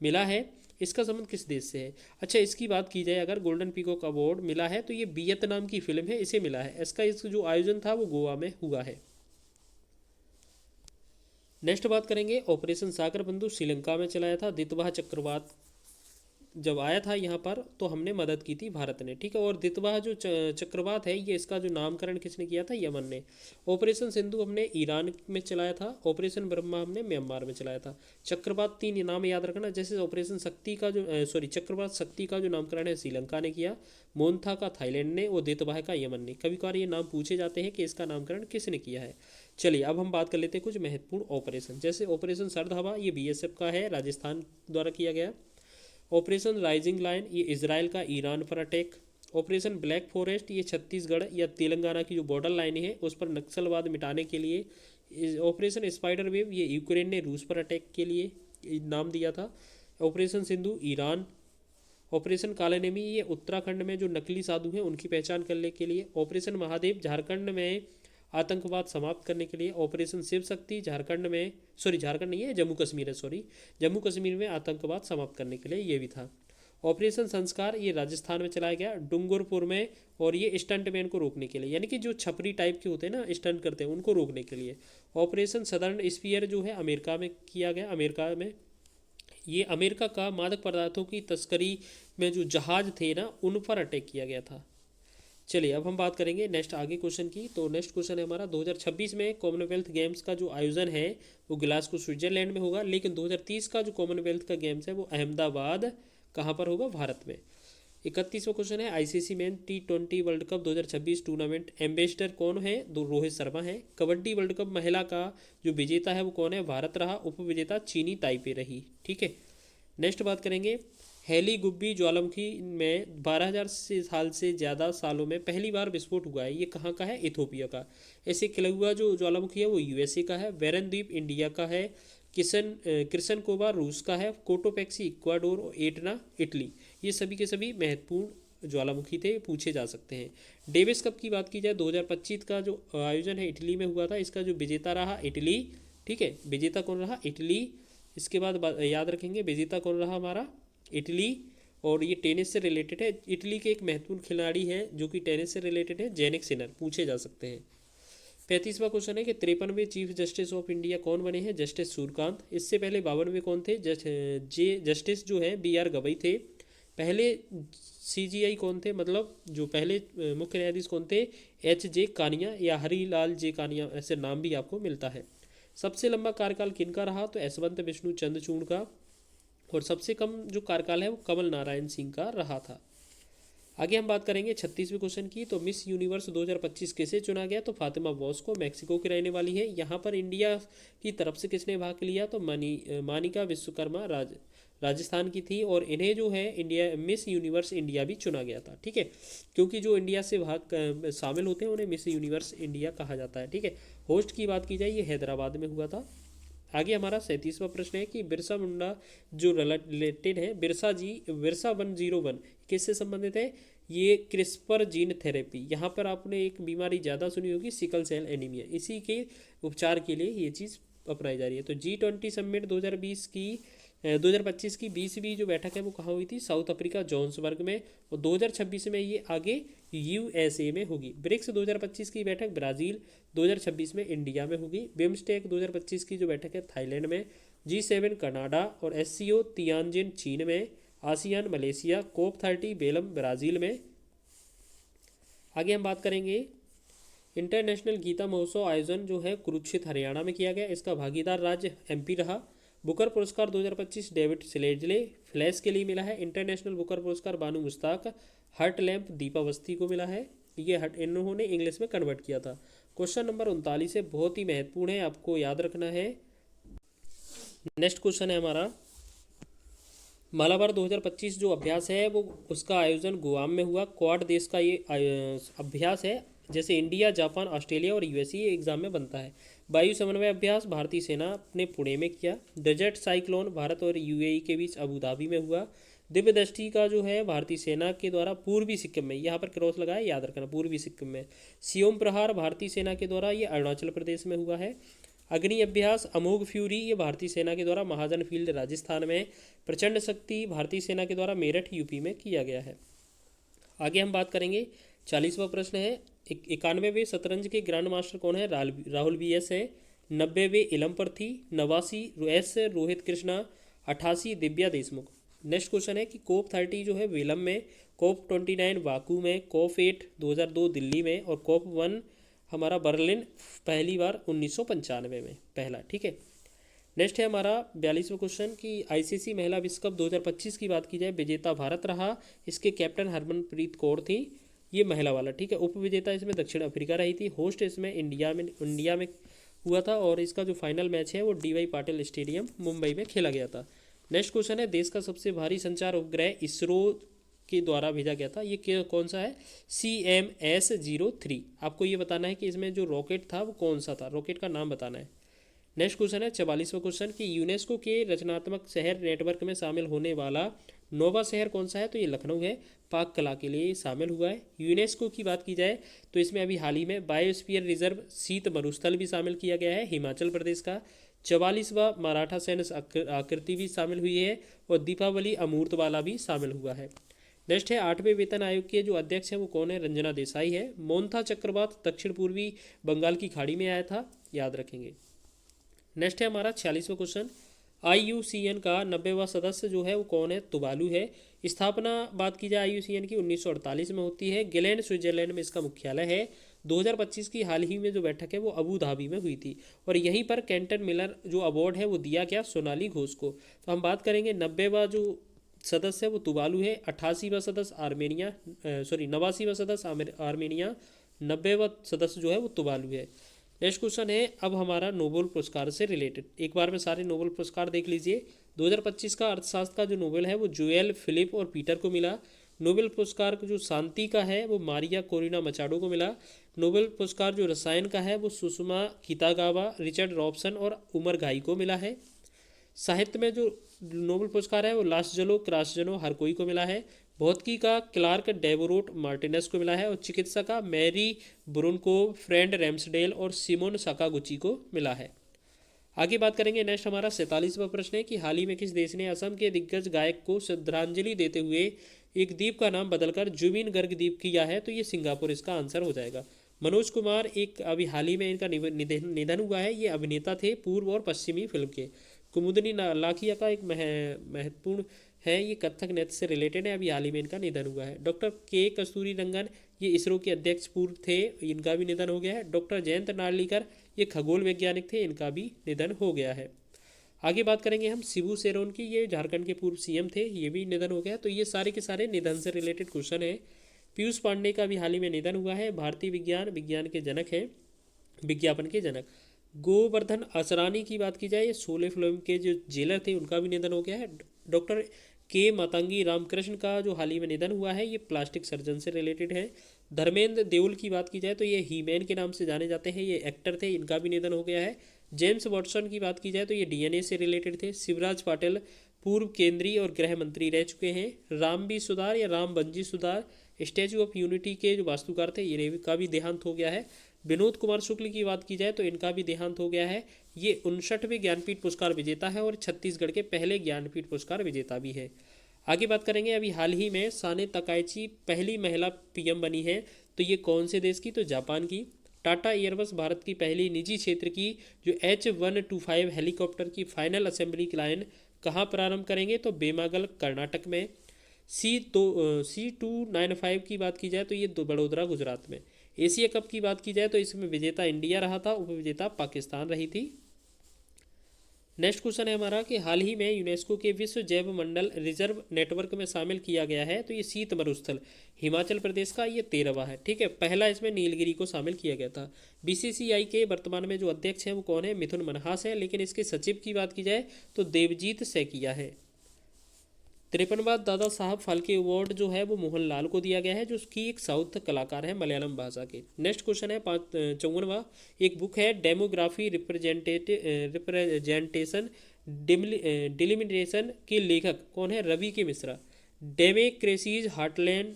मिला है, इसका संबंध किस देश से है। अच्छा इसकी बात की जाए, अगर गोल्डन पीकॉक अवार्ड मिला है तो ये वियतनाम की फिल्म है, इसे मिला है। इसका जो आयोजन था वो गोवा में हुआ है। नेक्स्ट बात करेंगे ऑपरेशन सागर बंधु, श्रीलंका में चलाया था। दितवाह चक्रवात जब आया था यहाँ पर तो हमने मदद की थी भारत ने, ठीक है। और दितवाह जो चक्रवात है ये इसका जो नामकरण किसने किया था, यमन ने। ऑपरेशन सिंधु हमने ईरान में चलाया था, ऑपरेशन ब्रह्मा हमने म्यांमार में चलाया था। चक्रवात 3 नाम याद रखना, जैसे ऑपरेशन शक्ति का जो चक्रवात शक्ति का जो नामकरण है श्रीलंका ने किया, मोन्था का थाईलैंड ने, और दितवाह का यमन ने। कभी कभार ये नाम पूछे जाते हैं कि इसका नामकरण किसने किया है। चलिए अब हम बात कर लेते हैं कुछ महत्वपूर्ण ऑपरेशन। जैसे ऑपरेशन सर्द हवा ये बीएसएफ का है, राजस्थान द्वारा किया गया। ऑपरेशन राइजिंग लाइन ये इजराइल का ईरान पर अटैक। ऑपरेशन ब्लैक फॉरेस्ट ये छत्तीसगढ़ या तेलंगाना की जो बॉर्डर लाइन है उस पर नक्सलवाद मिटाने के लिए। ऑपरेशन स्पाइडर वेव ये यूक्रेन ने रूस पर अटैक के लिए नाम दिया था। Operation Sindhu Iran. ऑपरेशन कालानेमी ये उत्तराखंड में जो नकली साधु हैं उनकी पहचान करने के लिए। ऑपरेशन महादेव झारखंड में आतंकवाद समाप्त करने के लिए। ऑपरेशन शिव शक्ति झारखंड में, झारखंड नहीं है, जम्मू कश्मीर है, जम्मू कश्मीर में आतंकवाद समाप्त करने के लिए ये भी था। ऑपरेशन संस्कार ये राजस्थान में चलाया गया, डूंगरपुर में, और ये स्टंटमैन को रोकने के लिए, यानी कि जो छपरी टाइप के होते हैं ना, स्टंट करते हैं, उनको रोकने के लिए। ऑपरेशन सदर्न स्फीयर जो है अमेरिका में किया गया, अमेरिका में। ये अमेरिका का मादक पदार्थों की तस्करी में जो जहाज थे ना उन पर अटैक किया गया था। चलिए अब हम बात करेंगे नेक्स्ट आगे क्वेश्चन की। तो नेक्स्ट क्वेश्चन है हमारा 2026 में कॉमनवेल्थ गेम्स का जो आयोजन है वो ग्लासगो स्विट्जरलैंड में होगा, लेकिन 2030 का जो कॉमनवेल्थ का गेम्स है वो अहमदाबाद कहाँ पर होगा, भारत में। 31वां क्वेश्चन है ICC main T20 world cup 2026 tournament ambassador कौन है, दो रोहित शर्मा है। कबड्डी वर्ल्ड कप महिला का जो विजेता है वो कौन है, भारत रहा। उप विजेता चीनी ताइपे रही, ठीक है। नेक्स्ट बात करेंगे हेली गुब्बी ज्वालामुखी में 12,000 साल से ज़्यादा सालों में पहली बार विस्फोट हुआ है, ये कहाँ का है, इथोपिया का। ऐसे किलुआ जो ज्वालामुखी है वो यूएसए का है। वेरन द्वीप इंडिया का है। कृष्ण कोबा रूस का है। कोटोपैक्सी इक्वाडोर और एटना इटली। ये सभी के सभी महत्वपूर्ण ज्वालामुखी थे, पूछे जा सकते हैं। डेविस कप की बात की जाए 2025 का जो आयोजन है इटली में हुआ था, इसका जो विजेता रहा इटली, ठीक है। विजेता कौन रहा, इटली। इसके बाद याद रखेंगे विजेता कौन रहा, हमारा इटली। और ये टेनिस से रिलेटेड है, इटली के एक महत्वपूर्ण खिलाड़ी हैं जो कि टेनिस से रिलेटेड है, जेनिक सिनर, पूछे जा सकते हैं। 35वां क्वेश्चन है कि 53वें चीफ जस्टिस ऑफ इंडिया कौन बने हैं, जस्टिस सूर्यकांत। इससे पहले 52वें कौन थे, जस्टिस जो है BR गवई थे। पहले CGI कौन थे, मतलब जो पहले मुख्य न्यायाधीश कौन थे, HJ कानिया या हरिलाल जे कानिया, ऐसे नाम भी आपको मिलता है। सबसे लंबा कार्यकाल किनका रहा, तो यशवंत विष्णु चंद्रचूड़ का। और सबसे कम जो कार्यकाल है वो कमल नारायण सिंह का रहा था। आगे हम बात करेंगे 36वें क्वेश्चन की। तो मिस यूनिवर्स 2025 किसे चुना गया, तो फातिमा बॉस्को, मैक्सिको की रहने वाली है। यहाँ पर इंडिया की तरफ से किसने भाग लिया, तो मानिका विश्वकर्मा राजस्थान की थी। और इन्हें जो है इंडिया मिस यूनिवर्स इंडिया भी चुना गया था, ठीक है। क्योंकि जो इंडिया से भाग शामिल होते हैं उन्हें मिस यूनिवर्स इंडिया कहा जाता है, ठीक है। होस्ट की बात की जाए ये हैदराबाद में हुआ था। आगे हमारा 37वां प्रश्न है कि बिरसा मुंडा जो रिलेटेड है, बिरसा 101 किससे संबंधित है, ये क्रिस्पर जीन थेरेपी। यहाँ पर आपने एक बीमारी ज़्यादा सुनी होगी, सिकल सेल एनीमिया, इसी के उपचार के लिए ये चीज़ अपनाई जा रही है। तो G20 समिट 2025 की 20वीं जो बैठक है वो कहाँ हुई थी, साउथ अफ्रीका जोहान्सबर्ग में। और 2026 में ये आगे USA में होगी। ब्रिक्स 2025 की बैठक ब्राज़ील, 2026 में इंडिया में होगी। बिम्स्टेक 2025 की जो बैठक है थाईलैंड में। G7 कनाडा और SCO तियानजिन चीन में। ASEAN Malaysia. COP30 Belum Brazil में। आगे हम बात करेंगे इंटरनेशनल गीता महोत्सव आयोजन जो है कुरुक्षेत्र हरियाणा में किया गया, इसका भागीदार राज्य MP रहा। बुकर पुरस्कार 2025 डेविड सिलेजले फ्लैश के लिए मिला है। इंटरनेशनल बुकर पुरस्कार बानू मुश्ताक हर्ट लैम्प दीपा अवस्थी को मिला है, ये इन्होंने इंग्लिश में कन्वर्ट किया था। क्वेश्चन नंबर 39 है, बहुत ही महत्वपूर्ण है, आपको याद रखना है। नेक्स्ट क्वेश्चन है हमारा मालाबार 2025 जो अभ्यास है वो उसका आयोजन गुआम में हुआ। क्वाड देश का ये अभ्यास है, जैसे इंडिया, जापान, ऑस्ट्रेलिया और USA एग्जाम में बनता है। वायु समन्वय अभ्यास भारतीय सेना ने पुणे में किया। डेजर्ट साइक्लोन भारत और UAE के बीच अबू धाबी में हुआ। दिव्य दृष्टि का जो है भारतीय सेना के द्वारा पूर्वी सिक्किम में, यहाँ पर क्रॉस लगाए, याद रखना, पूर्वी सिक्किम में। सियोम प्रहार भारतीय सेना के द्वारा ये अरुणाचल प्रदेश में हुआ है। अग्नि अभ्यास अमोघ फ्यूरी ये भारतीय सेना के द्वारा महाजन फील्ड राजस्थान में। प्रचंड शक्ति भारतीय सेना के द्वारा मेरठ UP में किया गया है। आगे हम बात करेंगे 40वां प्रश्न है 91वें शतरंज के ग्रैंड मास्टर कौन है, राहुल BS है। 90वें इलम पर थी। 89 S Rohit Krishna. 88 Divya Deshmukh. Next question है कि कोप 30 जो है विलम में, कोप 29 बाकू में, कोप 8 2002 दिल्ली में, और कोप 1 हमारा बर्लिन पहली बार 1995 में पहला, ठीक है। नेक्स्ट है हमारा 42वां क्वेश्चन कि आईसीसी महिला विश्व कप 2025 की बात की जाए, विजेता भारत रहा, इसके कैप्टन हरमनप्रीत कौर थी, ये महिला वाला, ठीक है। उप विजेता इसमें दक्षिण अफ्रीका रही थी, होस्ट इसमें इंडिया में हुआ था, और इसका जो फाइनल मैच है वो डीवाई पाटिल स्टेडियम मुंबई में खेला गया था। नेक्स्ट क्वेश्चन है देश का सबसे भारी संचार उपग्रह इसरो के द्वारा भेजा गया था, ये कौन सा है, CMS-03। आपको ये बताना है कि इसमें जो रॉकेट था वो कौन सा था, रॉकेट का नाम बताना है। नेक्स्ट क्वेश्चन है 44वां क्वेश्चन कि यूनेस्को के रचनात्मक शहर नेटवर्क में शामिल होने वाला नोवा शहर कौन सा है, तो ये लखनऊ है, पाक कला के लिए शामिल हुआ है। यूनेस्को की बात की जाए तो इसमें अभी हाल ही में बायोस्फीयर रिजर्व शीत मरुस्थल भी शामिल किया गया है हिमाचल प्रदेश का। 44वां मराठा सैन्य आकृति भी शामिल हुई है, और दीपावली अमूर्त वाला भी शामिल हुआ है। नेक्स्ट है 8वें वेतन आयोग के जो अध्यक्ष हैं वो कौन है, रंजना देसाई है। मोन्था चक्रवात दक्षिण पूर्वी बंगाल की खाड़ी में आया था, याद रखेंगे। नेक्स्ट है हमारा 46वां क्वेश्चन, IUCN का 90वां सदस्य जो है वो कौन है, तुवालू है। स्थापना बात की जाए IUCN की 1948 में होती है, गिलेन स्विट्जरलैंड में इसका मुख्यालय है। 2025 की हाल ही में जो बैठक है वो अबू धाबी में हुई थी, और यहीं पर कैंटन मिलर जो अवार्ड है वो दिया गया सोनाली घोष को। तो हम बात करेंगे 90वां जो सदस्य है वो तुवालू है, 88वां सदस्य आर्मेनिया, 89वां सदस्य आर्मेनिया, 90वां सदस्य जो है वो तुवालू है। नेक्स्ट क्वेश्चन है अब हमारा नोबेल पुरस्कार से रिलेटेड, एक बार में सारे नोबेल पुरस्कार देख लीजिए। 2025 का अर्थशास्त्र का जो नोबेल है वो जोएल फिलिप और पीटर को मिला। नोबेल पुरस्कार जो शांति का है वो मारिया कोरिना मचाडो को मिला। नोबेल पुरस्कार जो रसायन का है वो सुषमा कितागावा, रिचर्ड रॉबसन और उमर घाई को मिला है। साहित्य में जो नोबेल पुरस्कार है वो लास्जलो क्रासजनो हर कोई को मिला है। भौतिकी का क्लार्क डेवोरोट मार्टिनेस को मिला है, और चिकित्सा का मैरी ब्रुनकोव, फ्रेंड रैम्सडेल और सिमोन साकागुची को मिला है। आगे बात करेंगे। नेक्स्ट हमारा 47वां प्रश्न है कि हाल ही में किस देश ने असम के दिग्गज गायक को श्रद्धांजलि देते हुए एक द्वीप का नाम बदलकर जुबिन गर्ग द्वीप किया है, तो ये सिंगापुर इसका आंसर हो जाएगा। मनोज कुमार एक अभी हाल ही में इनका निधन हुआ है, ये अभिनेता थे पूर्व और पश्चिमी फिल्म के। कुमुदनी लाखिया का एक महत्वपूर्ण है, ये कथक नृत्य से रिलेटेड है, अभी हाल ही में इनका निधन हुआ है। डॉक्टर के कस्तूरी रंगन ये इसरो के अध्यक्ष पूर्व थे, इनका भी निधन हो गया है। डॉक्टर जयंत नार्लिकर ये खगोल वैज्ञानिक थे, इनका भी निधन हो गया है। आगे बात करेंगे हम शिबू सोरेन की, ये झारखंड के पूर्व CM थे, ये भी निधन हो गया। तो ये सारे के सारे निधन से रिलेटेड क्वेश्चन है। पीयूष पांडे का भी हाल ही में निधन हुआ है, भारतीय विज्ञान के जनक हैं, विज्ञापन के जनक। गोवर्धन असरानी की बात की जाए, ये शोले फिल्म के जो जेलर थे उनका भी निधन हो गया है। डॉक्टर के मातंगी रामकृष्ण का जो हाल ही में निधन हुआ है, ये प्लास्टिक सर्जन से रिलेटेड है। धर्मेंद्र देओल की बात की जाए तो ये हीमैन के नाम से जाने जाते हैं, ये एक्टर थे, इनका भी निधन हो गया है। जेम्स वॉटसन की बात की जाए तो ये DNA से रिलेटेड थे। शिवराज पाटिल पूर्व केंद्रीय और गृह मंत्री रह चुके हैं। रामबी सुधार या राम बंजी सुधार स्टैचू ऑफ यूनिटी के जो वास्तुकार थे, ये का भी देहांत हो गया है। विनोद कुमार शुक्ल की बात की जाए तो इनका भी देहांत हो गया है, ये 59वें ज्ञानपीठ पुरस्कार विजेता है और छत्तीसगढ़ के पहले ज्ञानपीठ पुरस्कार विजेता भी है। आगे बात करेंगे, अभी हाल ही में साने तकाइची पहली महिला PM बनी है, तो ये कौन से देश की, तो जापान की। टाटा एयरबस भारत की पहली निजी क्षेत्र की जो H125 हेलीकॉप्टर की फाइनल असेंबली लाइन कहाँ प्रारंभ करेंगे, तो बेमागल कर्नाटक में। C295 की बात की जाए तो ये बड़ोदरा गुजरात में। एशिया कप की बात की जाए तो इसमें विजेता इंडिया रहा था, उपविजेता पाकिस्तान रही थी। नेक्स्ट क्वेश्चन है हमारा कि हाल ही में यूनेस्को के विश्व जैव मंडल रिजर्व नेटवर्क में शामिल किया गया है, तो ये शीत मरुस्थल हिमाचल प्रदेश का ये 13वां है, ठीक है। पहला इसमें नीलगिरी को शामिल किया गया था। BCCI के वर्तमान में जो अध्यक्ष हैं वो कौन है, मिथुन मनहास है, लेकिन इसके सचिव की बात की जाए तो देवजीत सैकिया है। 53वां दादा साहब फाल्के अवार्ड जो है वो मोहनलाल को दिया गया है, जो उसकी एक साउथ कलाकार है मलयालम भाषा के। नेक्स्ट क्वेश्चन है 54वां, एक बुक है डेमोग्राफी रिप्रेजेंटेशन डिलिमिटेशन के लेखक कौन है, Ravi K Mishra. Democracy's heartland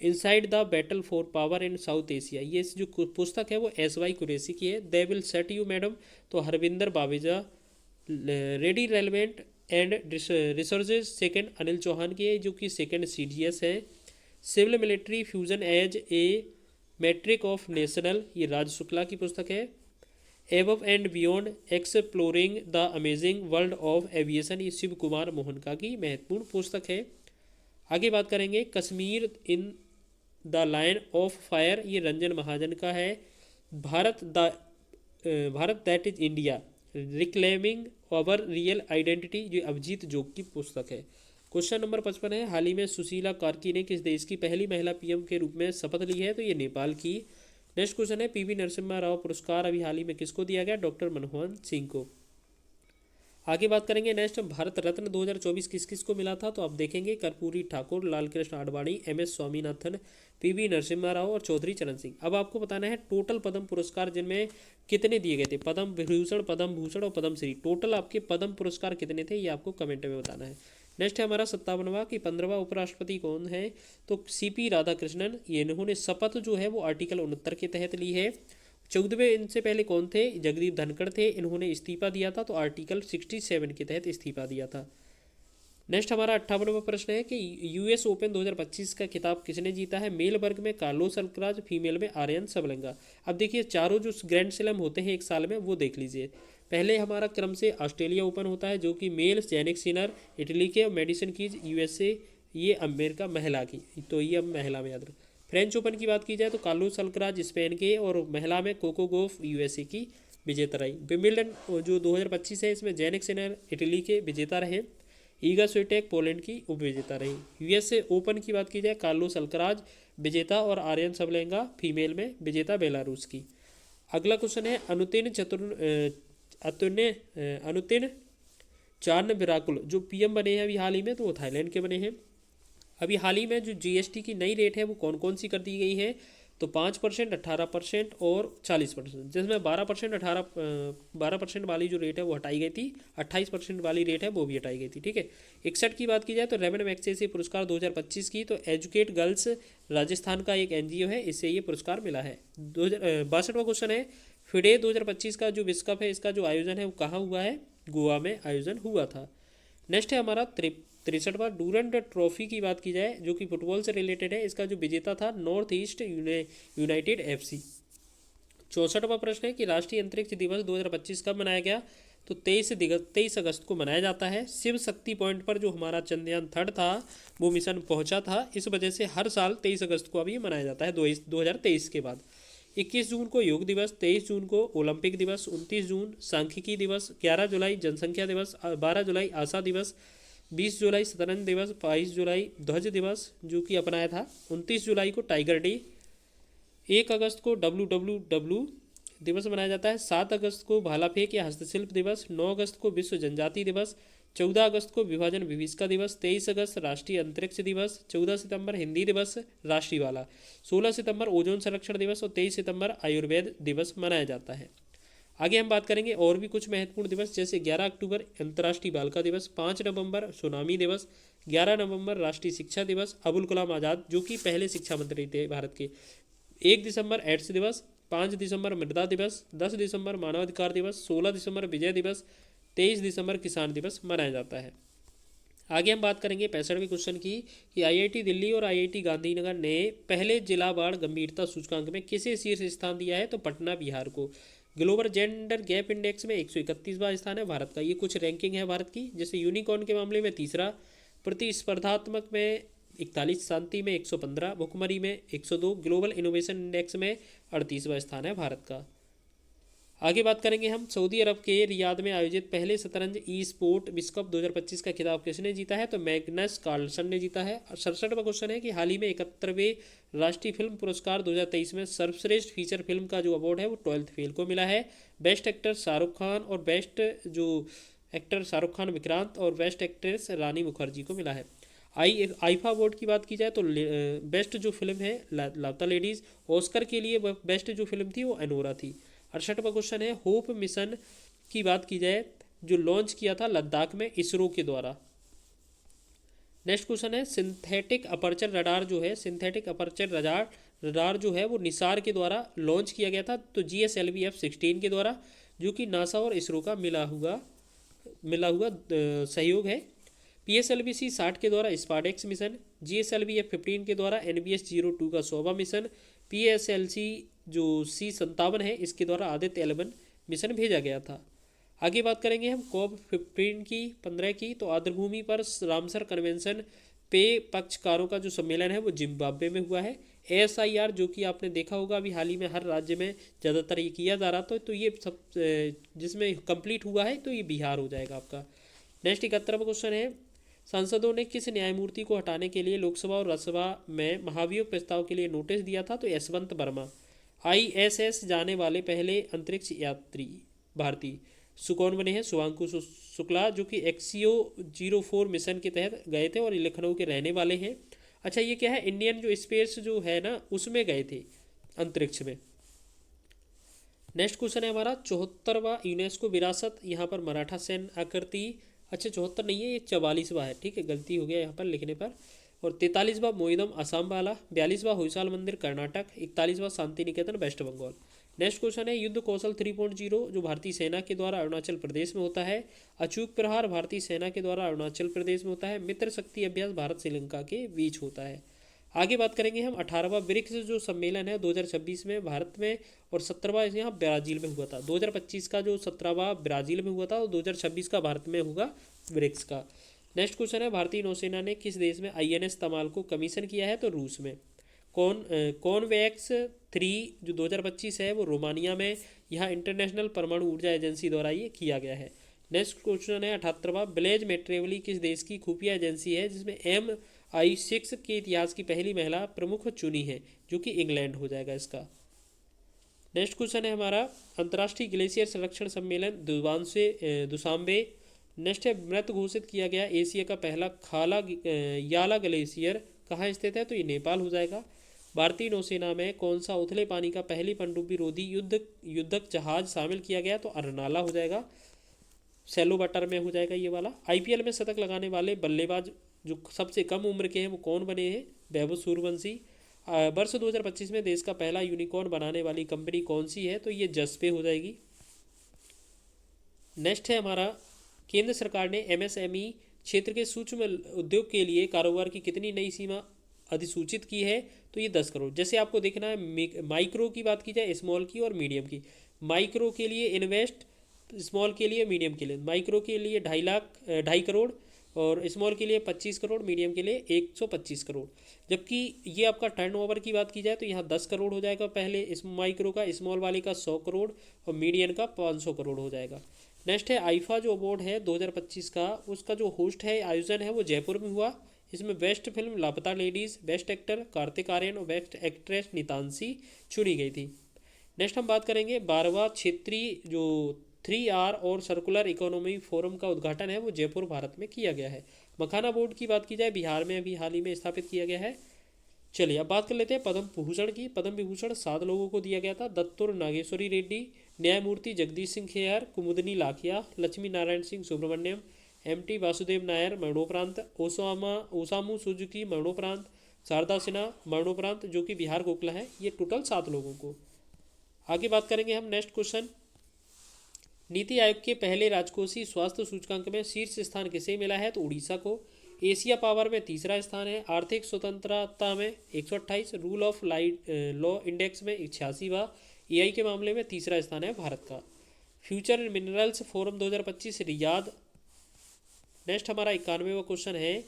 inside the battle for power in South Asia, ये जो पुस्तक है वो SY कुरैशी की है। They will set you madam तो Harinder Baweja. Ready relevant and resources second Anil Chauhan की है, जो कि सेकंड CDS है। Civil military fusion as a metric of national, ये राज शुक्ला की पुस्तक है। Above and beyond exploring the amazing world of aviation, ये शिव कुमार मोहनका की महत्वपूर्ण पुस्तक है। आगे बात करेंगे Kashmir in the line of fire, ये रंजन महाजन का है। Bharat that is India reclaiming our real identity, ये अभिजीत जोग की पुस्तक है। क्वेश्चन नंबर 55 है, हाल ही में सुशीला कार्की ने किस देश की पहली महिला पीएम के रूप में शपथ ली है? तो ये नेपाल की। नेक्स्ट क्वेश्चन है, पीवी नरसिम्हा राव पुरस्कार अभी हाल ही में किसको दिया गया? डॉक्टर मनमोहन सिंह को। आगे बात करेंगे नेक्स्ट, भारत रत्न 2024 किस किस को मिला था? तो आप देखेंगे कर्पूरी ठाकुर, लालकृष्ण आडवाणी, MS स्वामीनाथन, पीवी नरसिम्हा राव और चौधरी चरण सिंह। अब आपको बताना है टोटल पद्म पुरस्कार जिनमें कितने दिए गए थे, पद्म विभूषण, पद्म भूषण और पद्म श्री, टोटल आपके पद्म पुरस्कार कितने थे ये आपको कमेंट में बताना है। नेक्स्ट है हमारा 57वां कि 15वां उपराष्ट्रपति कौन है? तो CP राधाकृष्णन, ये इन्होंने शपथ जो है वो आर्टिकल 69 के तहत ली है। 14वें इनसे पहले कौन थे? जगदीप धनखड़ थे, इन्होंने इस्तीफा दिया था तो आर्टिकल 67 के तहत इस्तीफा दिया था। नेक्स्ट हमारा 58वां प्रश्न है कि US ओपन 2025 का खिताब किसने जीता है? मेल वर्ग में कार्लोस अल्कराज, फीमेल में आर्यन सबलंगा। अब देखिए चारों जो ग्रैंड स्लैम होते हैं एक साल में वो देख लीजिए। पहले हमारा क्रम से ऑस्ट्रेलिया ओपन होता है जो कि मेल जैनिक सिनर इटली के, मेडिसन कीज USA, ये अमेरिका महिला की, तो ये अब महिला में याद रखें। फ्रेंच ओपन की बात की जाए तो कार्लोस अल्कराज स्पेन के और महिला में कोको गोफ USA की विजेता रही। विंबलडन जो 2025 है इसमें जैनिक सिनर इटली के विजेता रहे। ईगा स्विटेक पोलैंड की उपविजेता रही। USA ओपन की बात की जाए कार्लोस अल्कराज विजेता और आर्यन सबलेंगा फीमेल में विजेता बेलारूस की। अगला क्वेश्चन है अनुतिन चार्न विराकुल जो PM बने हैं अभी हाल ही में, तो वो थाईलैंड के बने हैं। अभी हाल ही में जो GST की नई रेट है वो कौन कौन सी कर दी गई है? तो 5%, 18% और 40%, जिसमें 12% वाली जो रेट है वो हटाई गई थी, 28% वाली रेट है वो भी हटाई गई थी। ठीक है। 61 की बात की जाए तो रेवन मैग्सेसे पुरस्कार 2025 की, तो एजुकेट गर्ल्स राजस्थान का एक NGO है, इससे ये पुरस्कार मिला है। 62वां क्वेश्चन है, FIDE 2025 का जो विश्व कप है इसका जो आयोजन है वो कहाँ हुआ है? गोवा में आयोजन हुआ था। नेक्स्ट है हमारा 63वां डूरंड ट्रॉफी की बात की जाए जो कि फुटबॉल से रिलेटेड है, इसका जो विजेता था नॉर्थ ईस्ट यूनाइटेड FC। 64वां प्रश्न है कि राष्ट्रीय अंतरिक्ष दिवस 2025 कब मनाया गया? तो 23 अगस्त को मनाया जाता है। शिव शक्ति पॉइंट पर जो हमारा चंद्रयान 3 था वो मिशन पहुंचा था, इस वजह से हर साल 23 अगस्त को अभी मनाया जाता है 2023 के बाद। 21 जून को योग दिवस, 23 जून को ओलंपिक दिवस, 29 जून सांख्यिकी दिवस, 11 जुलाई जनसंख्या दिवस, 12 जुलाई आशा दिवस, 20 जुलाई शतरंज दिवस, 22 जुलाई ध्वज दिवस जो कि अपनाया था, 29 जुलाई को टाइगर डे, 1 अगस्त को WWW दिवस मनाया जाता है, 7 अगस्त को भाला फेंक या हस्तशिल्प दिवस, 9 अगस्त को विश्व जनजाति दिवस, 14 अगस्त को विभाजन विभीषिका दिवस, 23 अगस्त राष्ट्रीय अंतरिक्ष दिवस, 14 सितंबर हिंदी दिवस राष्ट्रीय वाला, 16 सितंबर ओजोन संरक्षण दिवस और 23 सितंबर आयुर्वेद दिवस मनाया जाता है। आगे हम बात करेंगे और भी कुछ महत्वपूर्ण दिवस, जैसे 11 अक्टूबर अंतर्राष्ट्रीय बालिका दिवस, 5 नवंबर सुनामी दिवस, 11 नवंबर राष्ट्रीय शिक्षा दिवस, अबुल कलाम आज़ाद जो कि पहले शिक्षा मंत्री थे भारत के, 1 दिसंबर एड्स दिवस, 5 दिसंबर मृदा दिवस, 10 दिसंबर मानवाधिकार दिवस, 16 दिसंबर विजय दिवस, 23 दिसंबर किसान दिवस मनाया जाता है। आगे हम बात करेंगे 65वें क्वेश्चन की कि IIT दिल्ली और IIT गांधीनगर ने पहले जिला वार गंभीरता सूचकांक में किसे शीर्ष स्थान दिया है? तो पटना बिहार को। ग्लोबल जेंडर गैप इंडेक्स में 131वां स्थान है भारत का। ये कुछ रैंकिंग है भारत की, जैसे यूनिकॉर्न के मामले में तीसरा, प्रतिस्पर्धात्मक में 41, शांति में 115, भुखमरी में 102, ग्लोबल इनोवेशन इंडेक्स में 38वां स्थान है भारत का। आगे बात करेंगे हम सऊदी अरब के रियाद में आयोजित पहले शतरंज स्पोर्ट विश्व कप 2025 का खिताब किसने जीता है? तो मैग्नस कार्लसन ने जीता है। 67वां क्वेश्चन है कि हाल ही में 71वें राष्ट्रीय फिल्म पुरस्कार 2023 में सर्वश्रेष्ठ फीचर फिल्म का जो अवार्ड है वो 12th फेल को मिला है। बेस्ट एक्टर शाहरुख खान और बेस्ट जो एक्टर शाहरुख खान विक्रांत और बेस्ट एक्ट्रेस रानी मुखर्जी को मिला है। आईफा अवार्ड की बात की जाए तो बेस्ट जो फिल्म है लापता लेडीज़, ऑस्कर के लिए बेस्ट जो फिल्म थी वो अनोरा थी। 68वां क्वेश्चन है होप मिशन की बात की जाए जो लॉन्च किया था लद्दाख में इसरो के द्वारा। नेक्स्ट क्वेश्चन है सिंथेटिक अपर्चर रडार जो है, सिंथेटिक अपर्चर रडार जो है वो निसार के द्वारा लॉन्च किया गया था, तो GSLV F-16 के द्वारा, जो कि नासा और इसरो का मिला हुआ सहयोग है। PSLV C-60 के द्वारा स्पार्डेक्स मिशन, GSLV F-15 के द्वारा NBS-02 का 100वां मिशन, PSLC जो C-57 है इसके द्वारा आदित्य 11 मिशन भेजा गया था। आगे बात करेंगे हम COP15 की 15 की। तो आर्द्रभूमि पर रामसर कन्वेंशन पे पक्षकारों का जो सम्मेलन है वो जिम्बाब्वे में हुआ है। ASIR जो कि आपने देखा होगा अभी हाल ही में हर राज्य में ज़्यादातर ये किया जा रहा था, तो ये सब जिसमें कंप्लीट हुआ है तो ये बिहार हो जाएगा आपका। नेक्स्ट 71वां क्वेश्चन है, सांसदों ने किस न्यायमूर्ति को हटाने के लिए लोकसभा और राज्यसभा में महाभियोग प्रस्ताव के लिए नोटिस दिया था? तो यशवंत वर्मा। ISS जाने वाले पहले अंतरिक्ष यात्री भारतीय कौन बने हैं? शुभांशु शुक्ला, जो कि एक्सियो 04 मिशन के तहत गए थे और लखनऊ के रहने वाले हैं। अच्छा, ये क्या है? इंडियन जो स्पेस जो है ना उसमें गए थे, अंतरिक्ष में। नेक्स्ट क्वेश्चन है हमारा 74वां यूनेस्को विरासत, यहाँ पर मराठा सैन्य आकृति। अच्छा 74 नहीं है, ये 44वां है, ठीक है, गलती हो गया यहाँ पर लिखने पर। और 43वां मोइदम असम वाला, 42वां होयसाल मंदिर Karnataka, 41वां Shanti Niketan waste Bengal. Next question है युद्ध कौशल 3.0 जो भारतीय सेना के द्वारा अरुणाचल प्रदेश में होता है। अचूक प्रहार भारतीय सेना के द्वारा अरुणाचल प्रदेश में होता है। मित्र शक्ति अभ्यास भारत श्रीलंका के बीच होता है। आगे बात करेंगे हम 18वां ब्रिक्स जो सम्मेलन है 2026 में भारत में, और 17वां यहाँ ब्राज़ील में हुआ था। 2025 का जो 17वां ब्राज़ील में हुआ था और 2026 का भारत में होगा ब्रिक्स का। नेक्स्ट क्वेश्चन है भारतीय नौसेना ने किस देश में INS तमाल को कमीशन किया है? तो रूस में। कॉनवैक्स 3 जो 2025 है वो रोमानिया में, यहाँ इंटरनेशनल परमाणु ऊर्जा एजेंसी द्वारा ये किया गया है। नेक्स्ट क्वेश्चन है 78वां ब्लेज मेट्रेवली किस देश की खुफिया एजेंसी है जिसमें MI6 के इतिहास की पहली महिला प्रमुख चुनी है, जो कि इंग्लैंड हो जाएगा इसका। नेक्स्ट क्वेश्चन है हमारा अंतर्राष्ट्रीय ग्लेशियर संरक्षण सम्मेलन दुशांबे। नेक्स्ट है मृत घोषित किया गया एशिया का पहला याला ग्लेशियर कहाँ स्थित है? तो ये नेपाल हो जाएगा। भारतीय नौसेना में कौन सा उथले पानी का पहली पनडुब्बी रोधी युद्धक जहाज शामिल किया गया? तो अरनाला हो जाएगा, सेलो बटर में हो जाएगा ये वाला। IPL में शतक लगाने वाले बल्लेबाज जो सबसे कम उम्र के हैं वो कौन बने हैं? वैभव सूर्यवंशी। वर्ष 2025 में देश का पहला यूनिकॉर्न बनाने वाली कंपनी कौन सी है? तो ये जसपे हो जाएगी। नेक्स्ट है हमारा केंद्र सरकार ने MSME क्षेत्र के सूक्ष्म उद्योग के लिए कारोबार की कितनी नई सीमा अधिसूचित की है? तो ये 10 करोड़। जैसे आपको देखना है माइक्रो की बात की जाए, स्मॉल की और मीडियम की। माइक्रो के लिए इन्वेस्ट, स्मॉल के लिए, मीडियम के लिए। माइक्रो के लिए 2.5 करोड़ और स्मॉल के लिए 25 करोड़, मीडियम के लिए 125 करोड़। जबकि ये आपका टर्नओवर की बात की जाए तो यहाँ 10 करोड़ हो जाएगा पहले इस माइक्रो का, स्मॉल वाले का 100 करोड़ और मीडियम का 500 करोड़ हो जाएगा। नेक्स्ट है आईफा जो अवार्ड है 2025 का, उसका जो होस्ट है आयोजन है वो जयपुर में हुआ। इसमें best film Laapataa ladies, best actor Kartik Aaryan और बेस्ट एक्ट्रेस नितांशी चुनी गई थी। नेक्स्ट हम बात करेंगे 12वां क्षेत्रीय जो 3R और सर्कुलर इकोनॉमी फोरम का उद्घाटन है वो जयपुर भारत में किया गया है। मखाना बोर्ड की बात की जाए बिहार में अभी हाल ही में स्थापित किया गया है। चलिए अब बात कर लेते हैं पद्म भूषण की। पद्म विभूषण 7 लोगों को दिया गया था। दत्तुर नागेश्वरी रेड्डी, न्यायमूर्ति जगदीश सिंह खेयर, कुमुदनी लाखिया, लक्ष्मी नारायण सिंह सुब्रमण्यम, MT वासुदेव नायर मरणोपरांत, ओसामू सुजुकी मरणोपरांत, शारदा सिन्हा मरणोपरांत, जो कि बिहार गोखला है। ये टोटल 7 लोगों को। आगे बात करेंगे हम नेक्स्ट क्वेश्चन, नीति आयोग के पहले राजकोषीय स्वास्थ्य सूचकांक में शीर्ष स्थान किसे मिला है? तो उड़ीसा को। एशिया पावर में तीसरा स्थान है। आर्थिक स्वतंत्रता में 128, रूल ऑफ लॉ इंडेक्स में 86वां, AI के मामले में तीसरा स्थान है भारत का। Future and minerals forum 2025 Riyadh. Next हमारा 91वां क्वेश्चन है,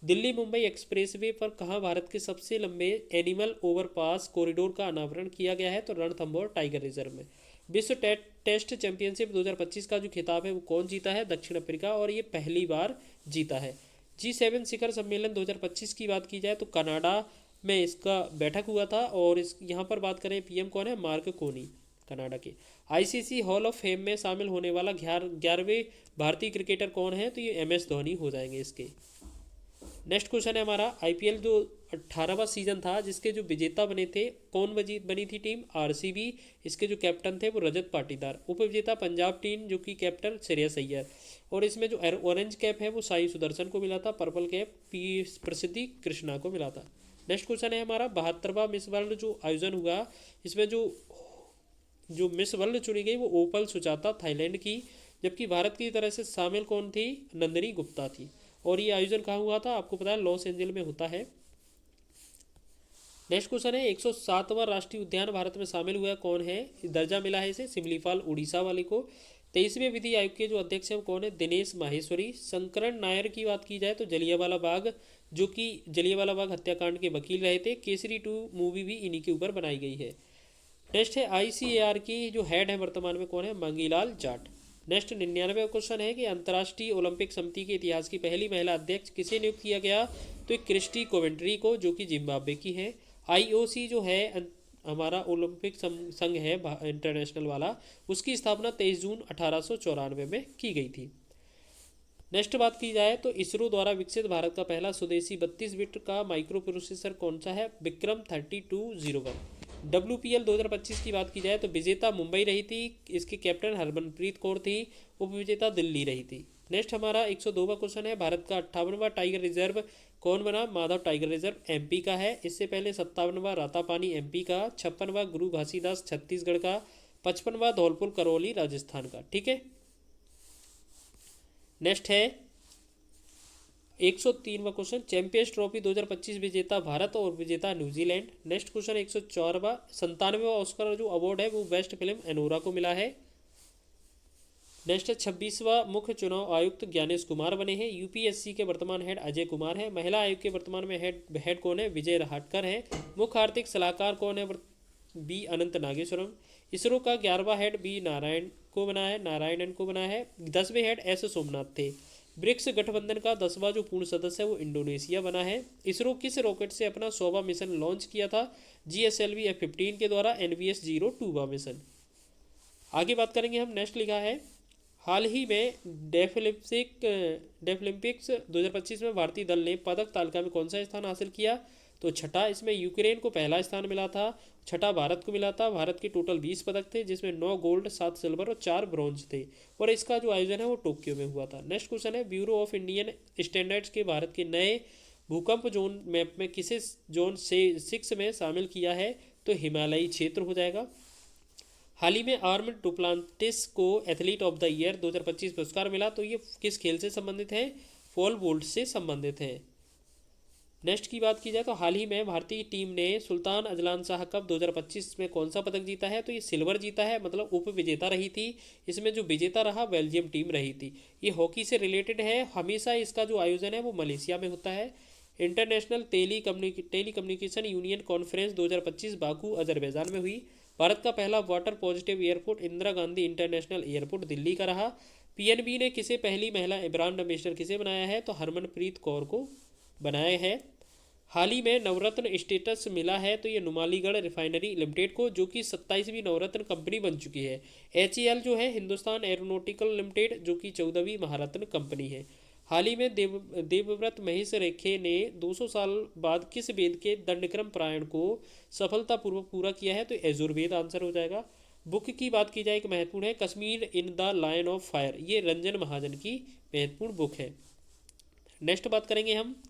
दिल्ली मुंबई एक्सप्रेसवे पर कहाँ भारत के सबसे लंबे एनिमल ओवरपास कॉरिडोर का अनावरण किया गया है? तो रणथंभौर टाइगर रिजर्व में। विश्व टेस्ट चैंपियनशिप 2025 का जो खिताब है वो कौन जीता है? दक्षिण अफ्रीका, और ये पहली बार जीता है। G7 शिखर सम्मेलन 2025 की बात की जाए तो कनाडा में इसका बैठक हुआ था, और इस यहाँ पर बात करें PM कौन है? मार्क कोनी, कनाडा के। ICC हॉल ऑफ फेम में शामिल होने वाला 11वें भारतीय क्रिकेटर कौन है? तो ये MS धोनी हो जाएंगे इसके। नेक्स्ट क्वेश्चन है हमारा IPL जो 18वां सीजन था जिसके जो विजेता बने थे, कौन बनी थी टीम? RCB। इसके जो कैप्टन थे वो रजत पाटीदार। उपविजेता पंजाब टीम, जो कि कैप्टन श्रेयस अय्यर। और इसमें जो ऑरेंज कैप है वो साई सुदर्शन को मिला था। पर्पल कैप प्रसिद्धि कृष्णा को मिला था। नेक्स्ट क्वेश्चन है हमारा 72वां मिस वर्ल्ड जो आयोजन हुआ, इसमें जो मिस वर्ल्ड चुनी गई वो ओपल सुचाता थाईलैंड की, जबकि भारत की तरह से शामिल कौन थी? नंदिनी गुप्ता थी। और ये आयोजन कहाँ हुआ था? आपको पता है लॉस एंजल में होता है। नेक्स्ट क्वेश्चन है 107वां राष्ट्रीय उद्यान भारत में शामिल हुआ कौन है, दर्जा मिला है इसे सिमलीपाल उड़ीसा वाले को। 23वें विधि आयोग के जो अध्यक्ष हैं वो कौन है, दिनेश माहेश्वरी। शंकरन नायर की बात की जाए तो जलियांवाला बाग, जो कि जलियांवाला बाग हत्याकांड के वकील रहे थे। केसरी 2 मूवी भी इन्हीं के ऊपर बनाई गई है। नेक्स्ट है आईसीएआर की जो हेड है वर्तमान में कौन है, मंगीलाल जाट। नेक्स्ट 99वां क्वेश्चन है कि अंतर्राष्ट्रीय ओलंपिक समिति के इतिहास की पहली महिला अध्यक्ष किसे नियुक्त किया गया, तो क्रिस्टी कोवेंट्री को, जो कि जिम्बाब्वे की है। आईओसी जो है हमारा ओलंपिक संघ है इंटरनेशनल वाला, उसकी स्थापना 23 जून 1894 में की गई थी। नेक्स्ट बात की जाए तो इसरो द्वारा विकसित भारत का पहला स्वदेशी 32 बिट का माइक्रो प्रोसेसर कौन सा है, विक्रम 3201। WPL 2025 की बात की जाए तो विजेता मुंबई रही थी, इसके कैप्टन हरमनप्रीत कौर थी, उपविजेता दिल्ली रही थी। नेक्स्ट हमारा 102वां क्वेश्चन है, भारत का 58वां टाइगर रिजर्व कौन बना, माधव टाइगर रिजर्व एमपी का है। इससे पहले 57वां रातापानी एमपी का, 56वां गुरु घासीदास छत्तीसगढ़ का, 55वां धौलपुर करौली राजस्थान का। ठीक है। नेक्स्ट है 103वां क्वेश्चन, चैंपियंस ट्रॉफी 2025 विजेता भारत और विजेता न्यूजीलैंड। नेक्स्ट क्वेश्चन 104वां, 97वां ऑस्कर जो अवार्ड है वो बेस्ट फिल्म एनोरा को मिला है। नेक्स्ट है 26वां मुख्य चुनाव आयुक्त ज्ञानेश कुमार बने हैं। यूपीएससी के वर्तमान हेड अजय कुमार हैं। महिला आयोग के वर्तमान में हेड कौन है, विजय रहाटकर हैं। मुख्य आर्थिक सलाहकार कौन है, बी अनंत नागेश्वरम। इसरो का 11वां हेड बी नारायणन को बना है। 10वें हेड एस सोमनाथ थे। ब्रिक्स गठबंधन का 10वां जो पूर्ण सदस्य है वो इंडोनेशिया बना है। इसरो किस रॉकेट से अपना 100वां मिशन लॉन्च किया था, GSLV F-15 के द्वारा NVS-02वां मिशन। आगे बात करेंगे हम। नेक्स्ट लिखा है हाल ही में डेफलिम्पिक्स 2025 में भारतीय दल ने पदक तालिका में कौन सा स्थान हासिल किया, तो छठा। इसमें यूक्रेन को पहला स्थान मिला था, छठा भारत को मिला था। भारत के टोटल 20 पदक थे, जिसमें 9 गोल्ड, 7 सिल्वर और 4 ब्रॉन्ज थे, और इसका जो आयोजन है वो टोक्यो में हुआ था। नेक्स्ट क्वेश्चन है ब्यूरो ऑफ इंडियन स्टैंडर्ड्स के भारत के नए भूकंप जोन मैप में किसे जोन से 6 में शामिल किया है, तो हिमालयी क्षेत्र हो जाएगा। हाल ही में आर्म डुप्लांटिस को एथलीट ऑफ द ईयर 2025 पुरस्कार मिला, तो ये किस खेल से संबंधित है, पोल वोल्ट से संबंधित है। नेक्स्ट की बात की जाए तो हाल ही में भारतीय टीम ने सुल्तान अजलान शाह कप 2025 में कौन सा पदक जीता है, तो ये सिल्वर जीता है, मतलब उप विजेता रही थी। इसमें जो विजेता रहा बेल्जियम टीम रही थी। ये हॉकी से रिलेटेड है, हमेशा इसका जो आयोजन है वो मलेशिया में होता है। International telecommunication union conference 2025 Baku Azerbaijan में हुई। भारत का पहला water positive airport Indira Gandhi international airport Delhi का रहा। PNB ने किसे पहली महिला ब्रांड एम्बेसडर किसे बनाया है, तो हरमनप्रीत कौर को बनाया है। हाल ही में नवरत्न स्टेटस मिला है, तो ये नुमालीगढ़ रिफाइनरी लिमिटेड को, जो कि 27वीं नवरत्न कंपनी बन चुकी है। HAL जो है हिंदुस्तान एरोनॉटिकल लिमिटेड, जो कि 14वीं महारत्न कंपनी है। हाल ही में देवव्रत महेश रेखे ने 200 साल बाद किस वेद के दंडक्रम पारायण को सफलतापूर्वक पूरा किया है, तो यजुर्वेद आंसर हो जाएगा। बुक की बात की जाए, एक महत्वपूर्ण है Kashmir in the line of fire, ये रंजन महाजन की महत्वपूर्ण बुक है। नेक्स्ट बात करेंगे हम,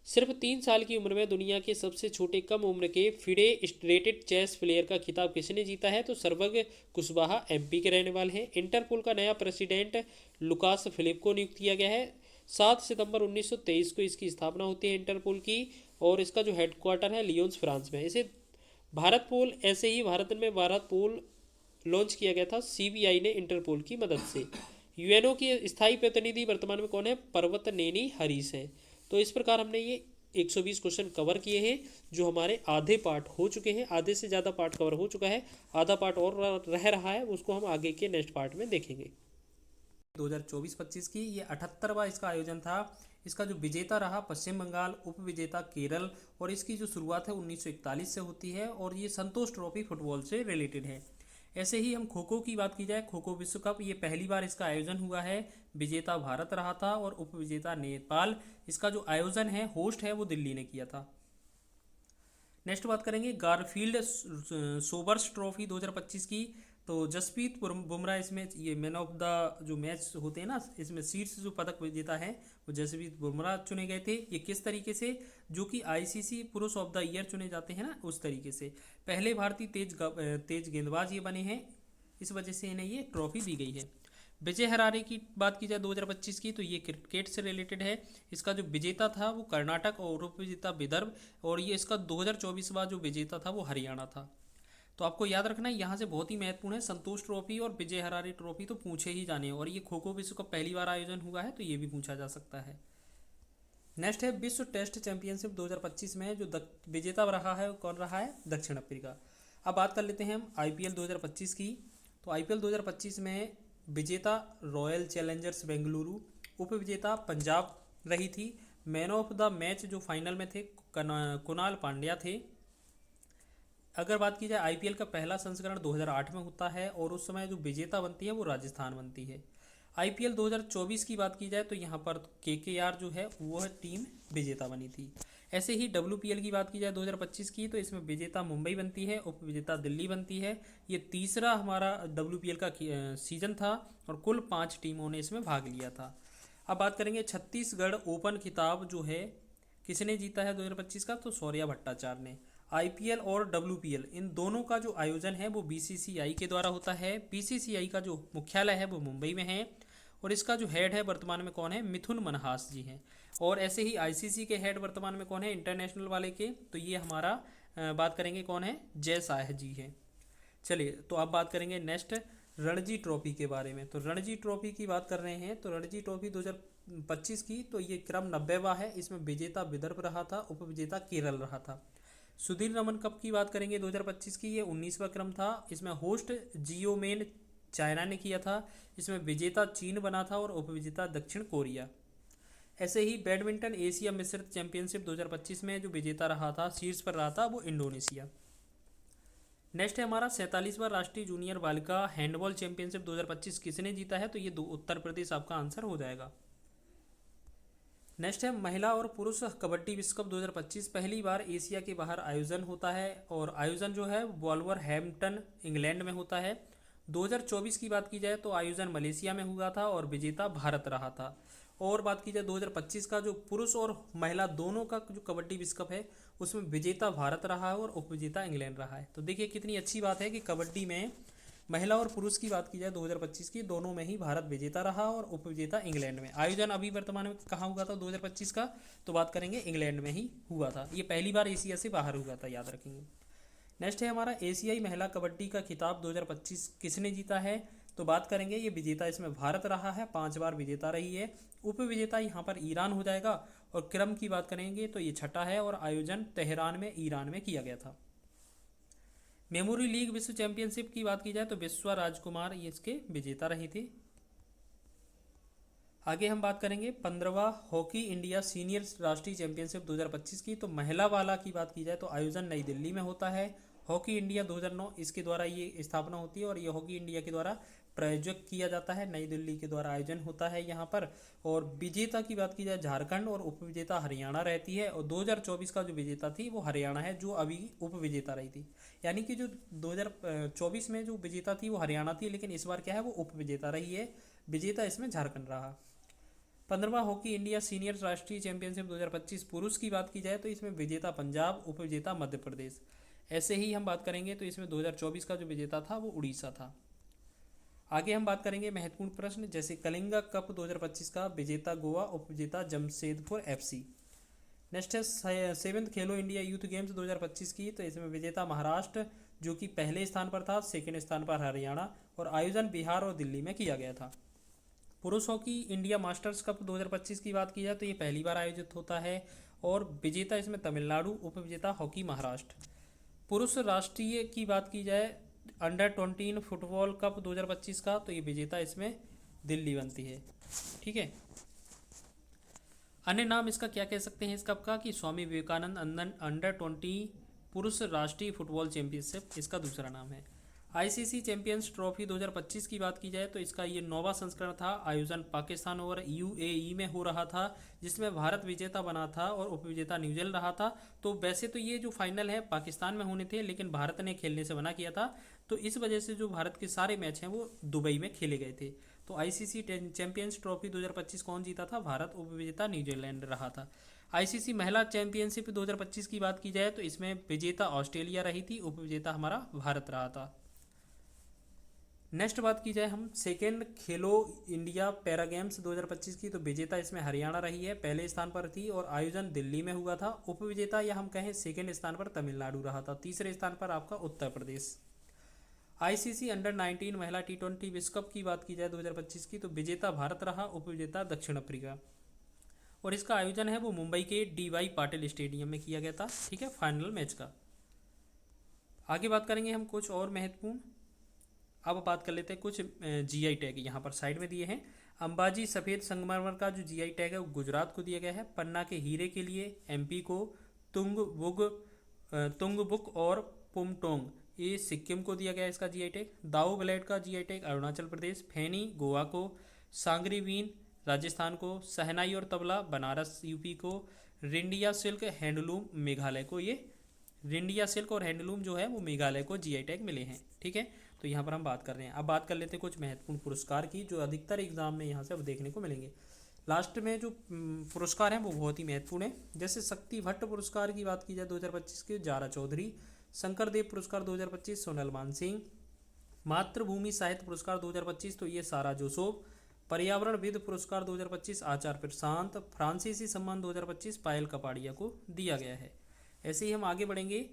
सिर्फ 3 साल की उम्र में दुनिया के सबसे छोटे कम उम्र के फिडे रेटेड चेस प्लेयर का खिताब किसने जीता है, तो सर्वग कुशवाहा MP के रहने वाले हैं। इंटरपोल का नया प्रेसिडेंट लुकास फिलिप को नियुक्त किया गया है। 7 सितंबर 1923 को इसकी स्थापना होती है इंटरपोल की, और इसका जो हेडक्वार्टर है लियोन्स फ्रांस में। इसे भारत पोल, ऐसे ही भारत में भारत पोल लॉन्च किया गया था CBI ने इंटरपोल की मदद से। UNO की स्थायी प्रतिनिधि वर्तमान में कौन है, पर्वतनेनी हरीश है। तो इस प्रकार हमने ये 120 क्वेश्चन कवर किए हैं, जो हमारे आधे पार्ट हो चुके हैं, आधे से ज़्यादा पार्ट कवर हो चुका है, आधा पार्ट और रह रहा है, उसको हम आगे के नेक्स्ट पार्ट में देखेंगे। 2024-25 की ये 78वां इसका आयोजन था। इसका जो विजेता रहा पश्चिम बंगाल, उप विजेता केरल, और इसकी जो शुरुआत है 1941 से होती है, और ये संतोष ट्रॉफी फुटबॉल से रिलेटेड है। ऐसे ही हम खो खो की बात की जाए, खो खो विश्व कप ये पहली बार इसका आयोजन हुआ है। विजेता भारत रहा था और उप विजेता नेपाल। इसका जो आयोजन है, होस्ट है, वो दिल्ली ने किया था। नेक्स्ट बात करेंगे गारफील्ड सोबर्स ट्रॉफी 2025 की। तो जसप्रीत बुमराह इसमें ये मैन ऑफ द जो मैच होते हैं ना, इसमें शीर्ष जो पदक विजेता है वो जसप्रीत बुमराह चुने गए थे। ये किस तरीके से, जो कि ICC पुरुष ऑफ द ईयर चुने जाते हैं ना, उस तरीके से। पहले भारतीय तेज गेंदबाज ये बने हैं, इस वजह से इन्हें ये ट्रॉफी दी गई है। विजय हरारे की बात की जाए 2025 की, तो ये क्रिकेट से रिलेटेड है। इसका जो विजेता था वो कर्नाटक और उप विजेता विदर्भ, और ये इसका 2024वां जो विजेता था वो हरियाणा था। तो आपको याद रखना है, यहाँ से बहुत ही महत्वपूर्ण है, संतोष ट्रॉफी और विजय हरारे ट्रॉफी तो पूछे ही जाने हैं, और ये खो खो विश्व कप पहली बार आयोजन हुआ है, तो ये भी पूछा जा सकता है। नेक्स्ट है विश्व टेस्ट चैंपियनशिप 2025 में जो विजेता रहा है वो कौन रहा है, दक्षिण अफ्रीका। अब बात कर लेते हैं हम आईपीएल 2025 की। तो आईपीएल 2025 में विजेता रॉयल चैलेंजर्स बेंगलुरु, उप विजेता पंजाब रही थी। मैन ऑफ द मैच जो फाइनल में थे कुणाल पांड्या थे। अगर बात की जाए आईपीएल का पहला संस्करण 2008 में होता है, और उस समय जो विजेता बनती है वो राजस्थान बनती है। आईपीएल 2024 की बात की जाए तो यहाँ पर केकेआर जो है वो टीम विजेता बनी थी। ऐसे ही डब्ल्यूपीएल की बात की जाए 2025 की, तो इसमें विजेता मुंबई बनती है, उप विजेता दिल्ली बनती है। ये तीसरा हमारा डब्ल्यूपीएल का सीजन था, और कुल 5 टीमों ने इसमें भाग लिया था। अब बात करेंगे छत्तीसगढ़ ओपन खिताब जो है किसने जीता है 2025 का, तो शौर्या भट्टाचार्य ने। आईपीएल और डब्ल्यूपीएल इन दोनों का जो आयोजन है वो बीसीसीआई के द्वारा होता है। बीसीसीआई का जो मुख्यालय है वो मुंबई में है, और इसका जो हेड है वर्तमान में कौन है, मिथुन मनहास जी हैं। और ऐसे ही आईसीसी के हेड वर्तमान में कौन है, इंटरनेशनल वाले के, तो ये हमारा बात करेंगे कौन है, जय शाह जी हैं। चलिए, तो अब बात करेंगे नेक्स्ट रणजी ट्रॉफी के बारे में। तो रणजी ट्रॉफी की बात कर रहे हैं, तो रणजी ट्रॉफी 2025 की, तो ये क्रम 90वां है। इसमें विजेता विदर्भ रहा था, उप विजेता केरल रहा था। सुधीर रमन कप की बात करेंगे 2025 की, ये 19वां क्रम था। इसमें होस्ट जियोमेन चाइना ने किया था। इसमें विजेता चीन बना था, और उप विजेता दक्षिण कोरिया। ऐसे ही बैडमिंटन एशिया मिश्रित चैंपियनशिप 2025 में जो विजेता रहा था, शीर्ष पर रहा था, वो इंडोनेशिया। नेक्स्ट है हमारा 47वां राष्ट्रीय जूनियर बालिका हैंडबॉल चैंपियनशिप 2025 किसने जीता है, तो ये उत्तर प्रदेश आपका आंसर हो जाएगा। नेक्स्ट है महिला और पुरुष कबड्डी विश्व कप 2025 पहली बार एशिया के बाहर आयोजन होता है, और आयोजन जो है वॉल्वरहैम्पटन इंग्लैंड में होता है। 2024 की बात की जाए तो आयोजन मलेशिया में हुआ था, और विजेता भारत रहा था। और बात की जाए 2025 का जो पुरुष और महिला दोनों का जो कबड्डी विश्व कप है उसमें विजेता भारत रहा है, और उपविजेता इंग्लैंड रहा है। तो देखिए कितनी अच्छी बात है कि कबड्डी में महिला और पुरुष की बात की जाए 2025 की, दोनों में ही भारत विजेता रहा, और उपविजेता इंग्लैंड में। आयोजन अभी वर्तमान में कहाँ हुआ था 2025 का, तो बात करेंगे इंग्लैंड में ही हुआ था। ये पहली बार एशिया से बाहर हुआ था, याद रखेंगे। नेक्स्ट है हमारा एशियाई महिला कबड्डी का खिताब 2025 किसने जीता है, तो बात करेंगे ये विजेता इसमें भारत रहा है, 5 बार विजेता रही है। उप विजेता यहाँ पर ईरान हो जाएगा, और क्रम की बात करेंगे तो ये छठा है, और आयोजन तेहरान में ईरान में किया गया था। मेमोरी लीग विश्व चैंपियनशिप की बात की जाए तो विश्वा राजकुमार ये इसके विजेता रही थी। आगे हम बात करेंगे 15वां हॉकी इंडिया सीनियर राष्ट्रीय चैंपियनशिप 2025 की। तो महिला वाला की बात की जाए तो आयोजन नई दिल्ली में होता है। हॉकी इंडिया 2009 इसके द्वारा ये स्थापना होती है, और ये हॉकी इंडिया के द्वारा प्रायोजक किया जाता है, नई दिल्ली के द्वारा आयोजन होता है यहाँ पर। और विजेता की बात की जाए झारखंड, और उप विजेता हरियाणा रहती है। और 2024 का जो विजेता थी वो हरियाणा है, जो अभी उप विजेता रही थी। यानी कि जो 2024 में जो विजेता थी वो हरियाणा थी, लेकिन इस बार क्या है वो उप विजेता रही है। विजेता इसमें झारखंड रहा। 15वां हॉकी इंडिया सीनियर राष्ट्रीय चैंपियनशिप 2025 पुरुष की बात की जाए तो इसमें विजेता पंजाब, उप विजेता मध्य प्रदेश। ऐसे ही हम बात करेंगे तो इसमें 2024 का जो विजेता था वो उड़ीसा था। आगे हम बात करेंगे महत्वपूर्ण प्रश्न, जैसे कलिंगा कप 2025 का विजेता गोवा, उप विजेता जमशेदपुर एफसी। नेक्स्ट है 7th खेलो इंडिया यूथ गेम्स 2025 की, तो इसमें विजेता महाराष्ट्र जो कि पहले स्थान पर था, सेकेंड स्थान पर हरियाणा, और आयोजन बिहार और दिल्ली में किया गया था। पुरुष हॉकी इंडिया मास्टर्स कप 2025 की बात की जाए तो ये पहली बार आयोजित होता है, और विजेता इसमें तमिलनाडु, उप विजेता हॉकी महाराष्ट्र। पुरुष राष्ट्रीय की बात की जाए अंडर-20 फुटबॉल कप 2025 का, तो ये विजेता इसमें दिल्ली बनती है। ठीक है, अन्य नाम इसका क्या कह सकते हैं इस कप का, कि स्वामी विवेकानंद अंडर-20 पुरुष राष्ट्रीय फुटबॉल चैंपियनशिप इसका दूसरा नाम है। आईसीसी चैंपियंस ट्रॉफी 2025 की बात की जाए तो इसका ये 9वां संस्करण था। आयोजन पाकिस्तान और यूएई में हो रहा था, जिसमें भारत विजेता बना था और उपविजेता न्यूजीलैंड रहा था। तो वैसे तो ये जो फाइनल है पाकिस्तान में होने थे, लेकिन भारत ने खेलने से मना किया था, तो इस वजह से जो भारत के सारे मैच हैं वो दुबई में खेले गए थे। तो आईसीसी चैंपियंस ट्रॉफी 2025 कौन जीता था, भारत, उपविजेता न्यूजीलैंड रहा था। आईसीसी महिला चैंपियनशिप 2025 की बात की जाए तो इसमें विजेता ऑस्ट्रेलिया रही थी, उपविजेता हमारा भारत रहा था। नेक्स्ट बात की जाए हम सेकेंड खेलो इंडिया पैरा गेम्स 2025 की, तो विजेता इसमें हरियाणा रही है, पहले स्थान पर थी और आयोजन दिल्ली में हुआ था। उपविजेता या हम कहें सेकेंड स्थान पर तमिलनाडु रहा था, तीसरे स्थान पर आपका उत्तर प्रदेश। आईसीसी अंडर 19 महिला T20 विश्व कप की बात की जाए 2025 की, तो विजेता भारत रहा, उपविजेता दक्षिण अफ्रीका। और इसका आयोजन है वो मुंबई के DY पाटिल स्टेडियम में किया गया था, ठीक है, फाइनल मैच का। आगे बात करेंगे हम कुछ और महत्वपूर्ण, अब बात कर लेते हैं कुछ GI टैग यहाँ पर साइड में दिए हैं। अंबाजी सफ़ेद संगमरमर का जो GI टैग है वो गुजरात को दिया गया है। पन्ना के हीरे के लिए MP को, तुंगबुक और पुमटोंग ये सिक्किम को दिया गया है इसका GI टैग। दाऊ ब्लेड का GI टैग अरुणाचल प्रदेश, फैनी गोवा को, सांगरी बीन राजस्थान को, शहनाई और तबला बनारस UP को, रिंडिया सिल्क हैंडलूम मेघालय को, ये रिंडिया सिल्क और हैंडलूम जो है वो मेघालय को GI टैग मिले हैं, ठीक है। तो यहाँ पर हम बात कर रहे हैं। अब बात कर लेते हैं कुछ महत्वपूर्ण पुरस्कार की जो अधिकतर एग्जाम में यहाँ से अब देखने को मिलेंगे। लास्ट में जो पुरस्कार हैं वो बहुत ही महत्वपूर्ण है। जैसे शक्ति भट्ट पुरस्कार की बात की जाए 2025 के जारा चौधरी, शंकर देव पुरस्कार 2025 सोनल मानसिंह, मातृभूमि साहित्य पुरस्कार 2025 तो ये सारा जोसोफ, पर्यावरणविद पुरस्कार 2025 आचार्य प्रशांत, फ्रांसीसी सम्मान 2025 पायल कपाड़िया को दिया गया है। ऐसे ही हम आगे बढ़ेंगे।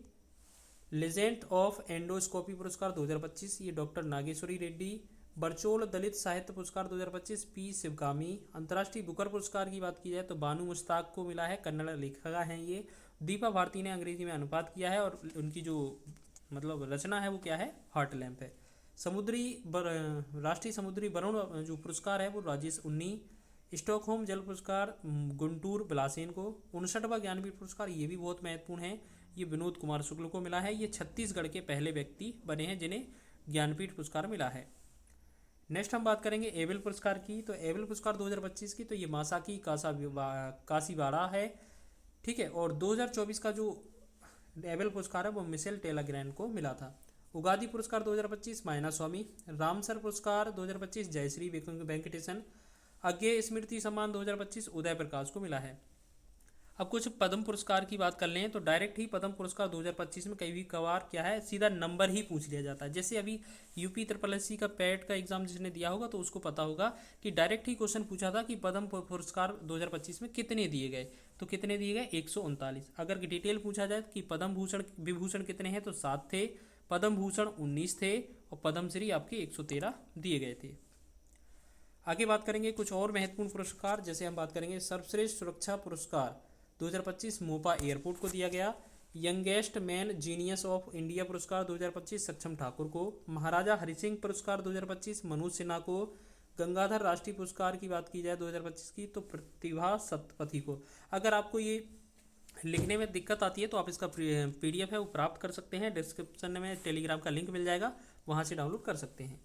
लेजेंड ऑफ एंडोस्कोपी पुरस्कार 2025 ये डॉक्टर नागेश्वरी रेड्डी, बरचोल दलित साहित्य पुरस्कार 2025 P शिवकामी। अंतर्राष्ट्रीय बुकर पुरस्कार की बात की जाए तो बानू मुश्ताक को मिला है, कन्नड़ लेखिका हैं ये। दीपा भारती ने अंग्रेजी में अनुवाद किया है और उनकी जो मतलब रचना है वो क्या है, हार्ट लैम्प है। राष्ट्रीय समुद्री वरुण जो पुरस्कार है वो राजेश उन्नी। स्टॉकहोम जल पुरस्कार गुंटूर बिलासेन को। 59वां ज्ञानपीठ पुरस्कार ये भी बहुत महत्वपूर्ण है, ये विनोद कुमार शुक्ल को मिला है। ये छत्तीसगढ़ के पहले व्यक्ति बने हैं जिन्हें ज्ञानपीठ पुरस्कार मिला है। नेक्स्ट हम बात करेंगे एबेल पुरस्कार की, तो एबेल पुरस्कार 2025 की तो ये मासाकी कासीवाड़ा है, ठीक है। और 2024 का जो एबेल पुरस्कार है वो मिशेल टेलाग्रैंड को मिला था। उगादी पुरस्कार 2025 मायना स्वामी। रामसर पुरस्कार 2025 जयश्री वेंकटेशन। अज्ञेय स्मृति सम्मान 2025 उदय प्रकाश को मिला है। अब कुछ पद्म पुरस्कार की बात कर लें तो डायरेक्ट ही पद्म पुरस्कार 2025 में कई भी कभार क्या है, सीधा नंबर ही पूछ लिया जाता है। जैसे अभी UP SSC का पैट का एग्जाम जिसने दिया होगा तो उसको पता होगा कि डायरेक्ट ही क्वेश्चन पूछा था कि पद्म पुरस्कार 2025 में कितने दिए गए, तो कितने दिए गए 139। अगर डिटेल पूछा जाए कि पद्म भूषण विभूषण कितने हैं तो 7 थे, पद्म भूषण 19 थे और पद्मश्री आपके 113 दिए गए थे। आगे बात करेंगे कुछ और महत्वपूर्ण पुरस्कार, जैसे हम बात करेंगे सर्वश्रेष्ठ सुरक्षा पुरस्कार 2025 मोपा एयरपोर्ट को दिया गया। Youngest man genius of India पुरस्कार 2025 सक्षम ठाकुर को। महाराजा हरि सिंह पुरस्कार 2025 मनोज सिन्हा को। गंगाधर राष्ट्रीय पुरस्कार की बात की जाए 2025 की तो प्रतिभा सतपथी को। अगर आपको ये लिखने में दिक्कत आती है तो आप इसका PDF है वो प्राप्त कर सकते हैं, डिस्क्रिप्शन में टेलीग्राम का लिंक मिल जाएगा, वहाँ से डाउनलोड कर सकते हैं।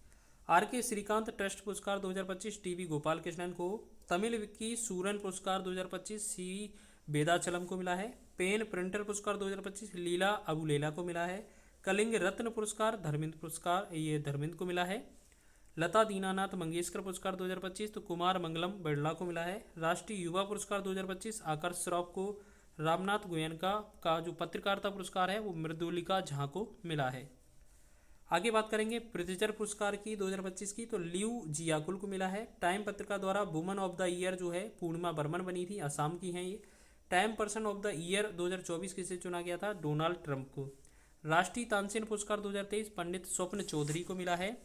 RK श्रीकांत ट्रस्ट पुरस्कार 2025 TB गोपाल कृष्णन को। तमिल विक्की सूरन पुरस्कार 2025 C वेदाचलम को मिला है। पेन प्रिंटर पुरस्कार 2025 लीला अबुलेला को मिला है। कलिंग रत्न पुरस्कार धर्मेंद्र पुरस्कार ये धर्मेंद्र को मिला है। लता दीनानाथ मंगेशकर पुरस्कार 2025 तो कुमार मंगलम बिरला को मिला है। राष्ट्रीय युवा पुरस्कार 2025 आकर्ष श्रॉफ को। रामनाथ गोयनका का जो पत्रकारिता पुरस्कार है वो मृदुलिका झा को मिला है। आगे बात करेंगे प्रिजर पुरस्कार की 2025 की, तो लियू जियाकुल को मिला है। टाइम पत्रिका द्वारा वुमन ऑफ द ईयर जो है पूर्णिमा बर्मन बनी थी, असम की हैं ये। Time person of the year 2024 किसे चुना गया था, डोनाल्ड ट्रंप को। राष्ट्रीय तानसेन पुरस्कार 2023 पंडित स्वप्न चौधरी को मिला है।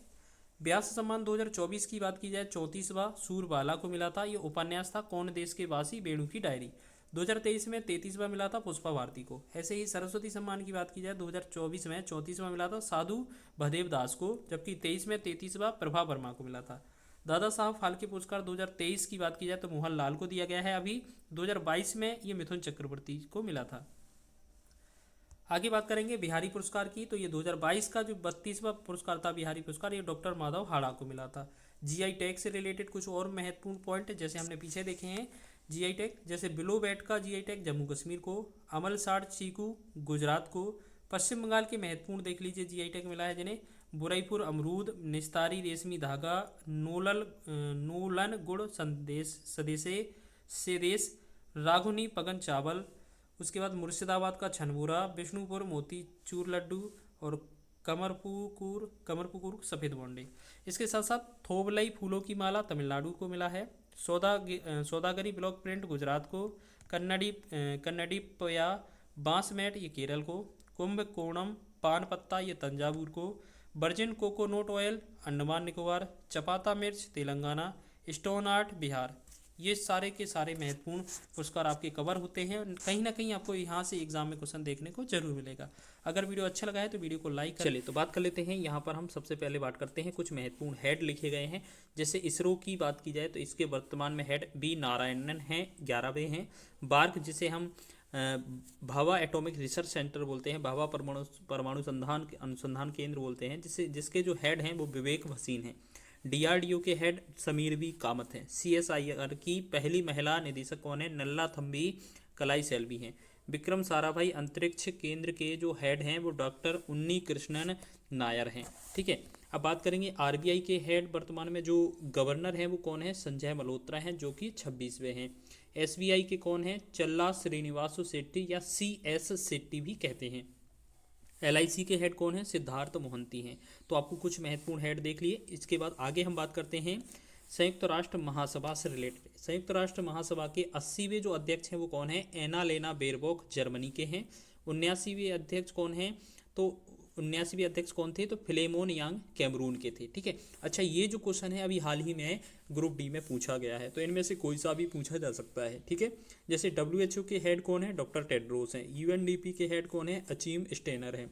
व्यास सम्मान 2024 की बात की जाए 34वां सूरबाला को मिला था, ये उपन्यास था कौन देश के वासी बेणु की डायरी। 2023 में 33वां मिला था पुष्पा भारती को। ऐसे ही सरस्वती सम्मान की बात की जाए 2024 में 34वां मिला था साधु भदेव दास को, जबकि 23 में 33वां प्रभा वर्मा को मिला था। दादा साहब फाल्के पुरस्कार 2023 की बात की जाए तो मोहन लाल को दिया गया है। अभी 2022 में ये मिथुन चक्रवर्ती को मिला था। आगे बात करेंगे बिहारी पुरस्कार की, तो ये 2022 का जो 32वां पुरस्कार था बिहारी पुरस्कार, ये डॉक्टर माधव हाड़ा को मिला था। GI टैग से रिलेटेड कुछ और महत्वपूर्ण पॉइंट जैसे हमने पीछे देखे हैं। GI टैग जैसे बिलो बैट का GI टैग जम्मू कश्मीर को। अमल साठ चीकू गुजरात को। पश्चिम बंगाल के महत्वपूर्ण देख लीजिए GI टैग मिला है जिन्हें बुरईपुर अमरूद, निस्तारी रेशमी धागा, नूलन गुड़ सदेश, राघुनी पगन चावल। उसके बाद मुर्शिदाबाद का छनबूरा, विष्णुपुर मोतीचूर लड्डू और कमरपुकुर सफ़ेद बोंडे। इसके साथ साथ थोबलई फूलों की माला तमिलनाडु को मिला है। सौदागरी ब्लॉक प्रिंट गुजरात को। कन्नड़ी पया बांस मैट ये केरल को। कुंभकोणम पान पत्ता ये तंजावुर को। Virgin coconut oil Andaman Nicobar. Chapata मिर्च तेलंगाना। Stone art Bihar. ये सारे के सारे महत्वपूर्ण पुरस्कार आपके कवर होते हैं। कहीं ना कहीं आपको यहाँ से एग्जाम में क्वेश्चन देखने को जरूर मिलेगा। अगर वीडियो अच्छा लगा है तो वीडियो को लाइक कर। चलिए तो बात कर लेते हैं। यहाँ पर हम सबसे पहले बात करते हैं कुछ महत्वपूर्ण हेड लिखे गए हैं। जैसे इसरो की बात की जाए तो इसके वर्तमान में हेड बी नारायणन हैं, 11वें हैं। बार्क जिसे हम भाभा एटॉमिक रिसर्च सेंटर बोलते हैं, भाभा परमाणु अनुसंधान केंद्र बोलते हैं, जिसके जो हेड हैं वो विवेक भसीन हैं। डीआरडीओ के हेड समीर बी कामत हैं। सीएसआईआर की पहली महिला निदेशक कौन है? नल्ला थम्बी कलाई सेल्वी हैं। विक्रम साराभाई अंतरिक्ष केंद्र के जो हेड हैं वो डॉक्टर उन्नी कृष्णन नायर हैं। ठीक है, अब बात करेंगे आरबीआई के हेड वर्तमान में जो गवर्नर हैं वो कौन है? संजय मल्होत्रा हैं, जो कि 26वें हैं। एसबीआई के कौन है? चल्ला श्रीनिवासु शेट्टी या सीएस शेट्टी भी कहते हैं। एलआईसी के हेड कौन है? सिद्धार्थ मोहंती हैं। तो आपको कुछ महत्वपूर्ण हेड देख लिए। इसके बाद आगे हम बात करते हैं संयुक्त राष्ट्र महासभा से रिलेटेड। संयुक्त राष्ट्र महासभा के 80वें जो अध्यक्ष हैं वो कौन है? एना लेना बेरबॉक जर्मनी के हैं। 79वें अध्यक्ष कौन है? तो 79वें अध्यक्ष कौन थे? तो फिलेमोन यांग कैमरून के थे। ठीक है, अच्छा ये जो क्वेश्चन है अभी हाल ही में ग्रुप डी में पूछा गया है, तो इनमें से कोई सा भी पूछा जा सकता है। ठीक है, जैसे WHO के हेड कौन है? डॉक्टर टेड्रोस हैं। यूएनडीपी के हेड कौन है? अचीम स्टेनर हैं।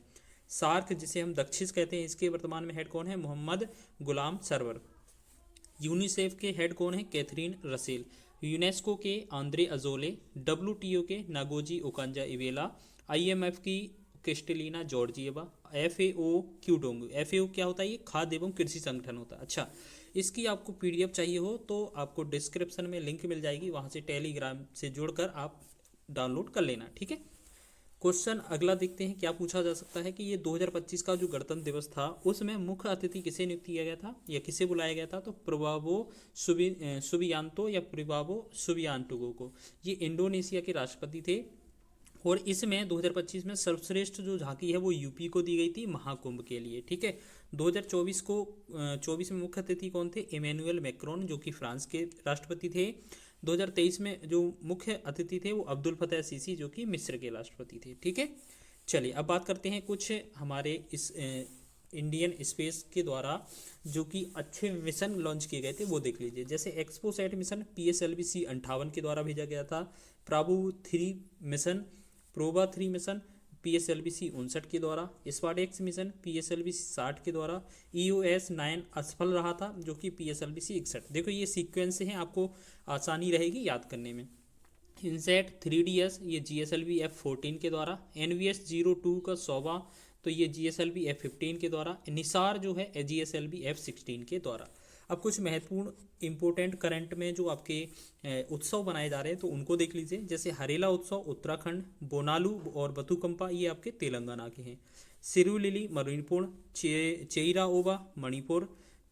सार्क जिसे हम दक्षिण कहते हैं, इसके वर्तमान में हेड कौन है? मोहम्मद गुलाम सरवर। यूनिसेफ के हेड कौन है? Catherine Russell. यूनेस्को के आंद्रे अजोले। WTO के नागोजी ओकांजा इवेला। IMF की Kristalina Georgieva. FAO Qu Dongyu. FAO क्या होता है? ये खाद्य एवं कृषि संगठन होता है। अच्छा, इसकी आपको PDF चाहिए हो तो आपको डिस्क्रिप्शन में लिंक मिल जाएगी, वहाँ से टेलीग्राम से जुड़कर आप डाउनलोड कर लेना। ठीक है, क्वेश्चन अगला देखते हैं क्या पूछा जा सकता है कि ये 2025 का जो गणतंत्र दिवस था उसमें मुख्य अतिथि किसे नियुक्त किया गया था या किसे बुलाया गया था? तो प्रभावो सुबियांतो या प्रभावो सुबियांटोगो को। ये इंडोनेशिया के राष्ट्रपति थे। और इसमें 2025 में सर्वश्रेष्ठ जो झांकी है वो यूपी को दी गई थी महाकुंभ के लिए। ठीक है, 2024 में मुख्य अतिथि कौन थे? इमैनुअल मैक्रोन, जो कि फ्रांस के राष्ट्रपति थे। 2023 में जो मुख्य अतिथि थे वो अब्दुल फतेह सीसी, जो कि मिस्र के राष्ट्रपति थे। ठीक है, चलिए अब बात करते हैं कुछ हमारे इस इंडियन स्पेस के द्वारा जो कि अच्छे मिशन लॉन्च किए गए थे वो देख लीजिए। जैसे एक्सपोसैट मिशन PSLV C-58 के द्वारा भेजा गया था। प्रोबा 3 मिशन PSLV C-59 के द्वारा। स्पार्टेक्स मिशन PSLV C-60 के द्वारा। EOS 9 असफल रहा था, जो कि PSLV C-61। देखो ये सीक्वेंस हैं, आपको आसानी रहेगी याद करने में। इनसेट 3DS ये GSLV F-14 के द्वारा। NVS 02 का सौवा तो ये GSLV F-15 के द्वारा। निसार जो है GSLV F-16 के द्वारा। अब कुछ महत्वपूर्ण इंपोर्टेंट करंट में जो आपके उत्सव बनाए जा रहे हैं तो उनको देख लीजिए। जैसे हरेला उत्सव उत्तराखंड, बोनालू और बथुकंपा ये आपके तेलंगाना के हैं। सिरुलिली मणिपुर, चेइराओबा मणिपुर,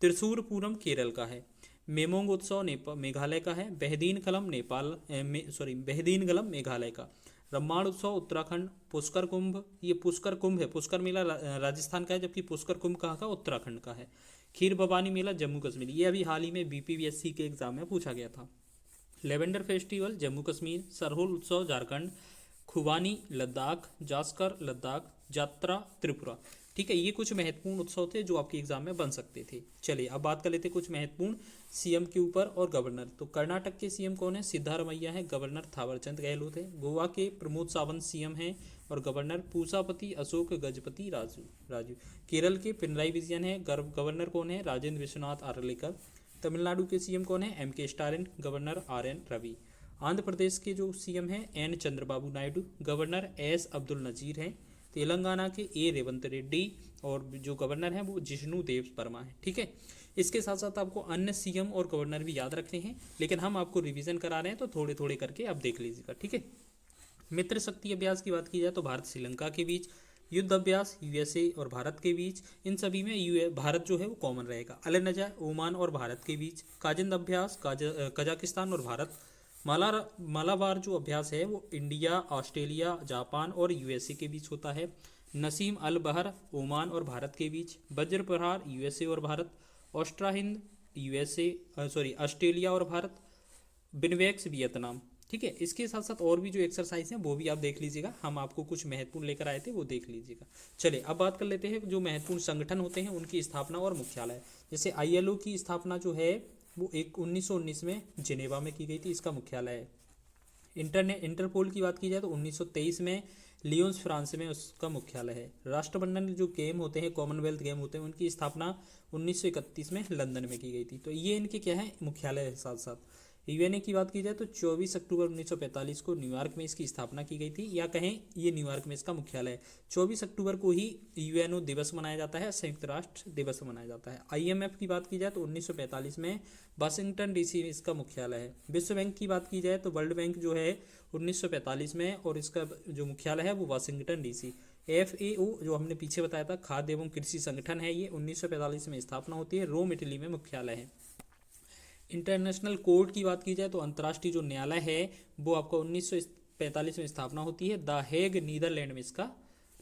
त्रिशूर पूरम केरल का है। मेमोंग उत्सव मेघालय का है। बेहदीन गलम मेघालय का। रम्माण उत्सव उत्तराखंड। पुष्कर कुंभ ये पुष्कर कुंभ है, पुष्कर मेला राजस्थान का है, जबकि पुष्कर कुंभ कहाँ का? उत्तराखंड का है। खीर भवानी मेला जम्मू कश्मीर, ये अभी हाल ही में BPSC के एग्जाम में पूछा गया था। Lavender festival Jammu Kashmir. सरहुल उत्सव झारखंड। खुबानी लद्दाख। जास्कर लद्दाख। यात्रा त्रिपुरा। ठीक है, ये कुछ महत्वपूर्ण उत्सव थे जो आपके एग्जाम में बन सकते थे। चलिए अब बात कर लेते हैं कुछ महत्वपूर्ण CM के ऊपर और गवर्नर। तो कर्नाटक के CM कौन है? सिद्धारमैया है। गवर्नर थावरचंद गहलोत है। गोवा के प्रमोद सावंत CM हैं और गवर्नर पूसापति अशोक गजपति राजू। केरल के पिनराई विजयन है। गवर्नर कौन है? राजेंद्र विश्वनाथ आर्लेकर। तमिलनाडु के CM कौन है? MK Stalin. Governor RN Ravi. Andhra Pradesh के जो CM हैं N Chandrababu Naidu. Governor S Abdul Nazeer हैं। तेलंगाना के A रेवंत रेड्डी और जो गवर्नर हैं वो जिष्णु देव वर्मा है। ठीक है, इसके साथ साथ आपको अन्य CM और गवर्नर भी याद रखने हैं, लेकिन हम आपको रिवीजन करा रहे हैं तो थोड़े थोड़े करके आप देख लीजिएगा। ठीक है, मित्र शक्ति अभ्यास की बात की जाए तो भारत श्रीलंका के बीच। युद्ध अभ्यास USA और भारत के बीच, इन सभी में भारत जो है वो कॉमन रहेगा। अलनजा ओमान और भारत के बीच। काजिंद अभ्यास कजाकिस्तान और भारत। मालाबार जो अभ्यास है वो इंडिया, ऑस्ट्रेलिया, जापान और USA के बीच होता है। नसीम अल बहर ओमान और भारत के बीच, वज्र प्रहार यूएसए और Bharat, Austra Hind USA sorry Australia और भारत, बिनवेक्स वियतनाम। ठीक है, इसके साथ साथ और भी जो एक्सरसाइज हैं वो भी आप देख लीजिएगा, हम आपको कुछ महत्वपूर्ण लेकर आए थे वो देख लीजिएगा। चलिए अब बात कर लेते हैं जो महत्वपूर्ण संगठन होते हैं उनकी स्थापना और मुख्यालय। जैसे आईएलओ की स्थापना जो है वो 1919 में जिनेवा में की गई थी, इसका मुख्यालय है। इंटरपोल की बात की जाए तो 1923 में लियोन्स फ्रांस में उसका मुख्यालय है। राष्ट्रमंडल जो गेम होते हैं, कॉमनवेल्थ गेम होते हैं, उनकी स्थापना 1931 में लंदन में की गई थी। तो ये इनके क्या है, मुख्यालय है साथ साथ। यूएनए की बात की जाए तो 24 अक्टूबर 1945 को न्यूयॉर्क में इसकी स्थापना की गई थी, या कहें ये न्यूयॉर्क में इसका मुख्यालय है। 24 अक्टूबर को ही यूएनओ दिवस मनाया जाता है, संयुक्त राष्ट्र दिवस मनाया जाता है। आईएमएफ की बात की जाए तो 1945 में वाशिंगटन डीसी में इसका मुख्यालय है। विश्व बैंक की बात की जाए तो वर्ल्ड बैंक जो है 1945 में, और इसका जो मुख्यालय है वो वाशिंगटन डीसी। एफएओ जो हमने पीछे बताया था, खाद्य एवं कृषि संगठन है, ये 1945 में स्थापना होती है, रोम इटली में मुख्यालय है। इंटरनेशनल कोर्ट की बात की जाए तो अंतर्राष्ट्रीय जो न्यायालय है वो आपको 1945 में स्थापना होती है, द हेग नीदरलैंड में इसका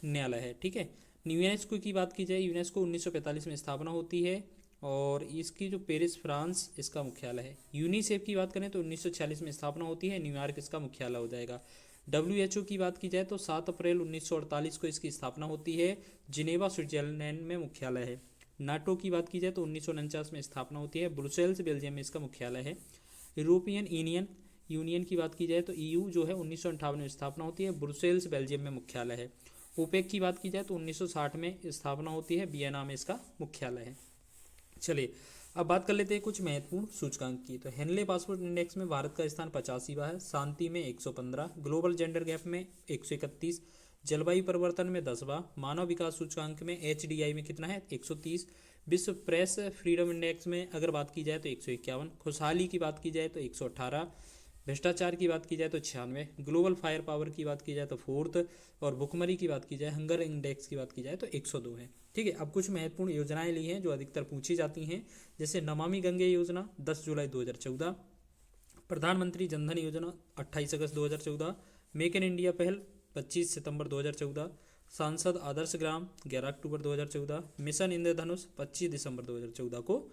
न्यायालय है। ठीक है, यूनेस्को की बात की जाए, यूनेस्को 1945 में स्थापना होती है, और इसकी जो पेरिस फ्रांस इसका मुख्यालय है। यूनिसेफ की बात करें तो 1946 में स्थापना होती है, न्यूयॉर्क इसका मुख्यालय हो जाएगा। WHO की बात की जाए तो 7 अप्रैल 1948 को इसकी स्थापना होती है, जिनेवा स्विट्जरलैंड में मुख्यालय है। नाटो की बात की जाए तो 1949 में स्थापना होती है, ब्रुसेल्स बेल्जियम में इसका मुख्यालय है। यूरोपियन यूनियन की बात की जाए तो EU जो है 1958 में स्थापना होती है, ब्रुसेल्स बेल्जियम में मुख्यालय है। ओपेक की बात की जाए तो 1960 में स्थापना होती है, वियना में इसका मुख्यालय है। चलिए अब बात कर लेते हैं कुछ महत्वपूर्ण सूचकांक की। तो हेनले पासपोर्ट इंडेक्स में भारत का स्थान 85वां है, शांति में 115, ग्लोबल जेंडर गैप में 131, जलवायु परिवर्तन में 10वां, मानव विकास सूचकांक में HDI में कितना है 130, विश्व प्रेस फ्रीडम इंडेक्स में अगर बात की जाए तो 151, खुशहाली की बात की जाए तो 118, भ्रष्टाचार की बात की जाए तो 96, ग्लोबल फायर पावर की बात की जाए तो 4th, और भुखमरी की बात की जाए, हंगर इंडेक्स की बात की जाए तो 102 है। ठीक है, अब कुछ महत्वपूर्ण योजनाएं ली हैं जो अधिकतर पूछी जाती हैं, जैसे नमामि गंगे योजना 10 जुलाई 2014, प्रधानमंत्री जनधन योजना 28 अगस्त 2014, मेक इन इंडिया पहल 25 सितंबर 2014, सांसद आदर्श ग्राम 11 अक्टूबर 2014, मिशन इंद्रधनुष 25 दिसंबर 2014 को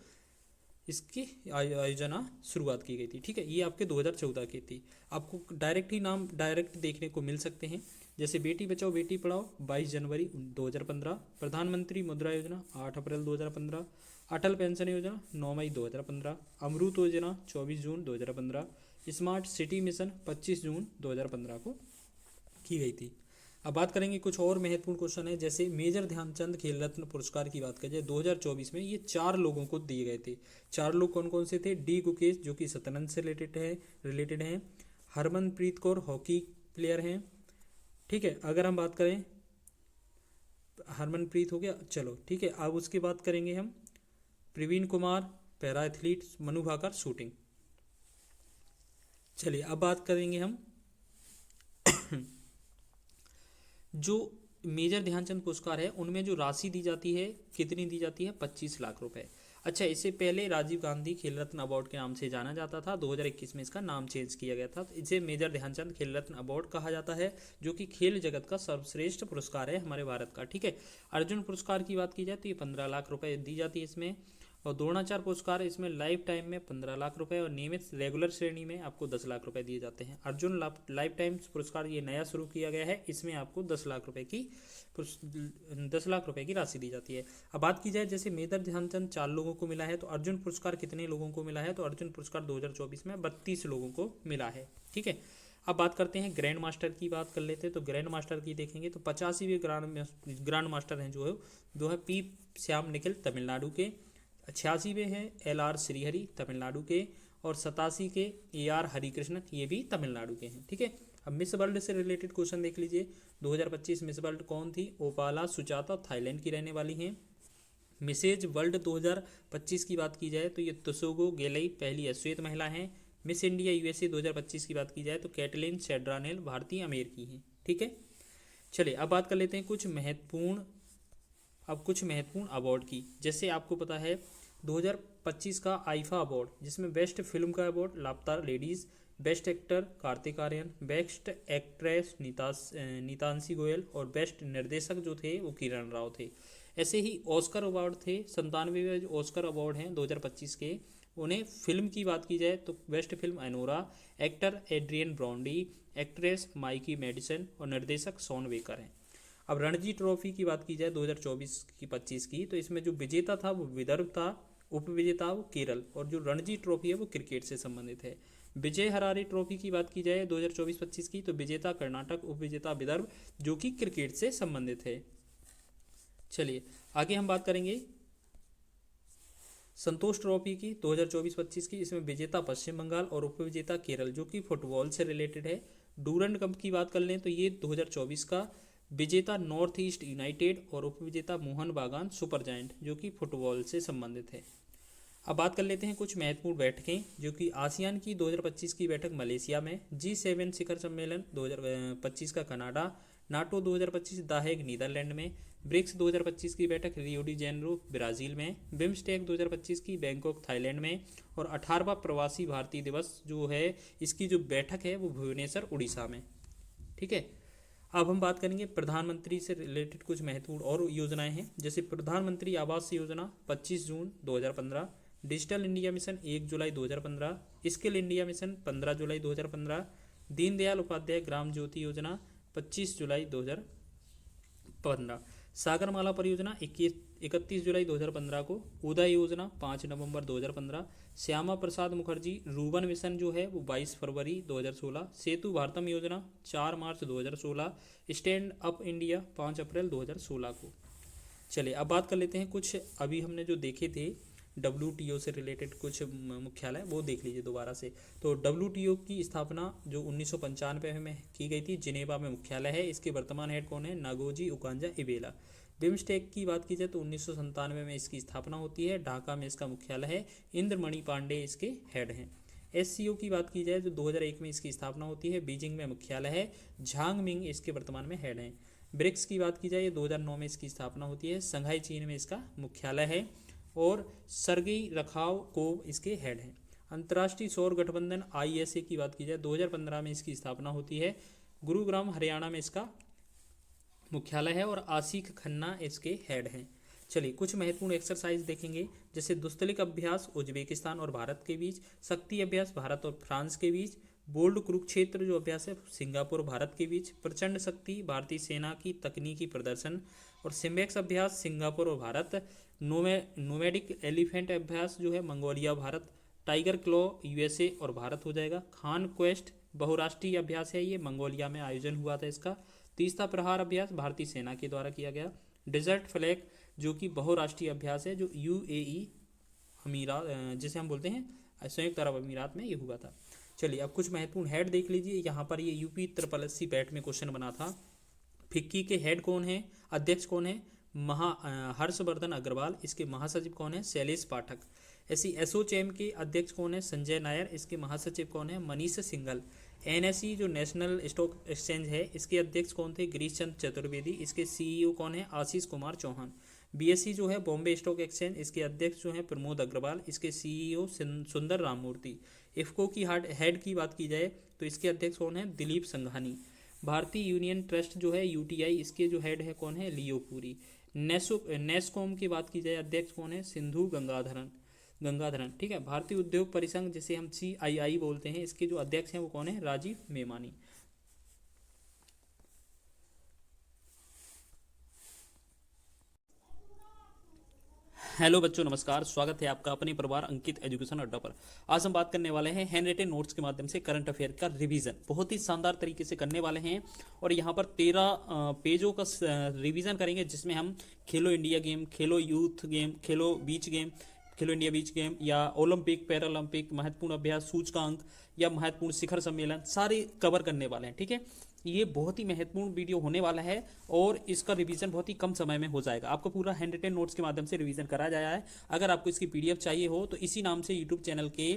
इसकी आयोजना शुरुआत की गई थी। ठीक है, ये आपके 2014 की थी। आपको डायरेक्ट ही नाम डायरेक्ट देखने को मिल सकते हैं, जैसे बेटी बचाओ बेटी पढ़ाओ 22 जनवरी 2015, प्रधानमंत्री मुद्रा योजना 8 अप्रैल 2015, अटल पेंशन योजना 9 मई 2015, अमृत योजना 24 जून 2015, स्मार्ट सिटी मिशन 25 जून 2015 को की गई थी। अब बात करेंगे कुछ और महत्वपूर्ण क्वेश्चन है, जैसे मेजर ध्यानचंद खेल रत्न पुरस्कार की बात करें 2024 में ये 4 लोगों को दिए गए थे। 4 लोग कौन कौन से थे, डी गुकेश जो कि शतरंज से रिलेटेड हैं, हरमनप्रीत कौर हॉकी प्लेयर हैं। ठीक है, अगर हम बात करें हरमनप्रीत हो गया, चलो ठीक है। अब उसके बात करेंगे हम Praveen Kumar para athlete, Manu Bhaker shooting. चलिए अब बात करेंगे हम जो मेजर ध्यानचंद पुरस्कार है उनमें जो राशि दी जाती है कितनी दी जाती है, 25 लाख रुपए। अच्छा, इससे पहले राजीव गांधी खेल रत्न अवार्ड के नाम से जाना जाता था, 2021 में इसका नाम चेंज किया गया था। इसे मेजर ध्यानचंद खेल रत्न अवार्ड कहा जाता है, जो कि खेल जगत का सर्वश्रेष्ठ पुरस्कार है हमारे भारत का। ठीक है, अर्जुन पुरस्कार की बात की जाए तो ये 15 लाख रुपए दी जाती है इसमें, और द्रोणाचार्य पुरस्कार इसमें लाइफ टाइम में 15 लाख रुपए, और नियमित रेगुलर श्रेणी में आपको 10 लाख रुपए दिए जाते हैं। अर्जुन लाइफ टाइम पुरस्कार ये नया शुरू किया गया है, इसमें आपको 10 लाख रुपए की राशि दी जाती है। अब बात की जाए जैसे मेजर ध्यानचंद 4 लोगों को मिला है, तो अर्जुन पुरस्कार कितने लोगों को मिला है, तो अर्जुन पुरस्कार 2024 में 32 लोगों को मिला है। ठीक है, अब बात करते हैं ग्रैंड मास्टर की, बात कर लेते हैं। तो ग्रैंड मास्टर की देखेंगे तो 85वें ग्रैंड मास्टर हैं जो है पी श्याम निखिल तमिलनाडु के, 86वें हैं LR श्रीहरि तमिलनाडु के, और 87 के AR हरिकृष्णन ये भी तमिलनाडु के हैं। ठीक है, अब मिस वर्ल्ड से रिलेटेड क्वेश्चन देख लीजिए। 2025 मिस वर्ल्ड कौन थी, ओपाला सुजाता थाईलैंड की रहने वाली हैं। मिसेज वर्ल्ड 2025 की बात की जाए तो ये तुसोगो गेलई पहली अश्वेत महिला हैं। मिस इंडिया USA 2025 की बात की जाए तो कैटलिन सेड्रानेल भारतीय अमेरिकी हैं। ठीक है, चलिए अब बात कर लेते हैं कुछ महत्वपूर्ण अवार्ड की। जैसे आपको पता है 2025 का आईफा अवार्ड, जिसमें बेस्ट फिल्म का award Laapataa ladies, best actor Kartik Aaryan, best actress Nitanshi Goel और बेस्ट निर्देशक जो थे वो किरण राव थे। ऐसे ही ऑस्कर अवार्ड थे 97 जो ऑस्कर अवार्ड हैं 2025 के। उन्हें फिल्म की बात की जाए तो best film Anora, actor Adrien Brody, actress Mikey Madison और निर्देशक शॉन बेकर हैं। अब रणजी ट्रॉफी की बात की जाए 2024 की 25 की, तो इसमें जो विजेता था वो विदर्भ था, उपविजेता वो केरल, और जो रणजी ट्रॉफी है वो क्रिकेट से संबंधित है। विजय हरारे ट्रॉफी की बात की जाए 2024-25 की, तो विजेता कर्नाटक, उपविजेता विदर्भ, जो कि क्रिकेट से संबंधित है। चलिए आगे हम बात करेंगे संतोष ट्रॉफी की 2024-25 की। इसमें विजेता पश्चिम बंगाल और उपविजेता केरल, जो कि फुटबॉल से रिलेटेड है। डूरंड कप की बात कर लें तो ये 2024 का, विजेता नॉर्थ ईस्ट यूनाइटेड और उपविजेता मोहन बागान सुपर जायंट, जो कि फुटबॉल से संबंधित है। अब बात कर लेते हैं कुछ महत्वपूर्ण बैठकें, जो कि आसियान की 2025 की बैठक मलेशिया में, G7 शिखर सम्मेलन 2025 का Canada, NATO 2025 the Hague Netherlands में, ब्रिक्स 2025 की बैठक रियो डी जेनेरो ब्राज़ील में, बिम्स्टेक 2025 की बैंकॉक थाईलैंड में, और 18वां प्रवासी भारतीय दिवस जो है इसकी जो बैठक है वो भुवनेश्वर उड़ीसा में। ठीक है, अब हम बात करेंगे प्रधानमंत्री से रिलेटेड कुछ महत्वपूर्ण और योजनाएं हैं, जैसे प्रधानमंत्री आवास योजना 25 जून 2015, डिजिटल इंडिया मिशन 1 जुलाई 2015, स्किल इंडिया मिशन 15 जुलाई 2015, दीनदयाल उपाध्याय ग्राम ज्योति योजना 25 जुलाई 2015, सागरमाला परियोजना 31 जुलाई 2015 को, उदय योजना 5 नवंबर 2015, श्यामा प्रसाद मुखर्जी रूबन मिशन जो है वो 22 फरवरी 2016, सेतु भारतम योजना 4 मार्च 2016, स्टैंड अप इंडिया 5 अप्रैल 2016 को। चलिए अब बात कर लेते हैं कुछ अभी हमने जो देखे थे WTO से रिलेटेड कुछ मुख्यालय, वो देख लीजिए दोबारा से। तो WTO की स्थापना जो 1995 में की गई थी, जिनेवा में मुख्यालय है। इसके वर्तमान हेड कौन है? नागोजी उकांजा इबेला। बिम्स्टेक की बात की जाए तो 1997 में इसकी स्थापना होती है, ढाका में इसका मुख्यालय है, इंद्रमणि पांडे इसके हेड हैं। SCO की बात की जाए तो 2001 में इसकी स्थापना होती है, बीजिंग में मुख्यालय है, झांग मिंग इसके वर्तमान में हेड हैं। ब्रिक्स की बात की जाए 2009 में इसकी स्थापना होती है, संघाई चीन में इसका मुख्यालय है, और सरगेई रखाव कोव इसके हेड हैं। अंतर्राष्ट्रीय सौर गठबंधन ISA की बात की जाए 2015 में इसकी स्थापना होती है, गुरुग्राम हरियाणा में इसका मुख्यालय है, और आसिक खन्ना इसके हेड हैं। चलिए कुछ महत्वपूर्ण एक्सरसाइज देखेंगे, जैसे दुस्तलिक अभ्यास उज्बेकिस्तान और भारत के बीच, शक्ति अभ्यास भारत और फ्रांस के बीच, बोल्ड कुरुक्षेत्र जो अभ्यास है सिंगापुर भारत के बीच, प्रचंड शक्ति भारतीय सेना की तकनीकी प्रदर्शन, और सिम्बेक्स अभ्यास सिंगापुर और भारत, नोमैडिक एलिफेंट अभ्यास जो है Mongolia Bharat, tiger claw USA और भारत हो जाएगा। खान क्वेस्ट बहुराष्ट्रीय अभ्यास है, ये मंगोलिया में आयोजन हुआ था इसका। तीसरा प्रहार अभ्यास भारतीय सेना के द्वारा किया गया। डेजर्ट फ्लैग जो कि बहुराष्ट्रीय अभ्यास है, जो UAE अमीरात जिसे हम बोलते हैं संयुक्त अरब अमीरात में ये हुआ था। चलिए अब कुछ महत्वपूर्ण हेड देख लीजिए, यहाँ पर ये UP बैट में क्वेश्चन बना था। फिक्की के हेड कौन है, अध्यक्ष कौन है? हर्षवर्धन अग्रवाल। इसके महासचिव कौन है? शैलेश पाठक। ऐसी एसोचैम के अध्यक्ष कौन है? संजय नायर। इसके महासचिव कौन है? मनीष सिंघल। NSE जो नेशनल स्टॉक एक्सचेंज है, इसके अध्यक्ष कौन थे? गिरीश चंद्र चतुर्वेदी। इसके CEO कौन है? आशीष कुमार चौहान। BSE जो है बॉम्बे स्टॉक एक्सचेंज, इसके अध्यक्ष जो है प्रमोद अग्रवाल। इसके CEO सुंदर राममूर्ति। इफ्को की हेड की बात की जाए तो इसके अध्यक्ष कौन है? दिलीप संघानी। भारतीय यूनियन ट्रस्ट जो है UTI, इसके जो हेड है कौन है? लियो पुरी। नेस्कॉम की बात की जाए अध्यक्ष कौन है? सिंधु गंगाधरन। ठीक है। भारतीय उद्योग परिसंघ जिसे हम CII बोलते हैं, इसके जो अध्यक्ष हैं वो कौन है? राजीव मेमानी। हेलो बच्चों, नमस्कार। स्वागत है आपका अपने परिवार अंकित एजुकेशन अड्डा पर। आज हम बात करने वाले हैं हैंड रिटन नोट्स के माध्यम से करंट अफेयर का रिवीजन बहुत ही शानदार तरीके से करने वाले हैं। और यहाँ पर 13 पेजों का रिवीजन करेंगे, जिसमें हम खेलो इंडिया गेम, खेलो यूथ गेम, खेलो इंडिया बीच गेम या ओलंपिक पैरालंपिक महत्वपूर्ण अभ्यास सूचकांक या महत्वपूर्ण शिखर सम्मेलन सारे कवर करने वाले हैं। ठीक है, ये बहुत ही महत्वपूर्ण वीडियो होने वाला है और इसका रिवीजन बहुत ही कम समय में हो जाएगा। आपको पूरा हैंड रिटन नोट्स के माध्यम से रिवीजन कराया जाया है। अगर आपको इसकी PDF चाहिए हो तो इसी नाम से यूट्यूब चैनल के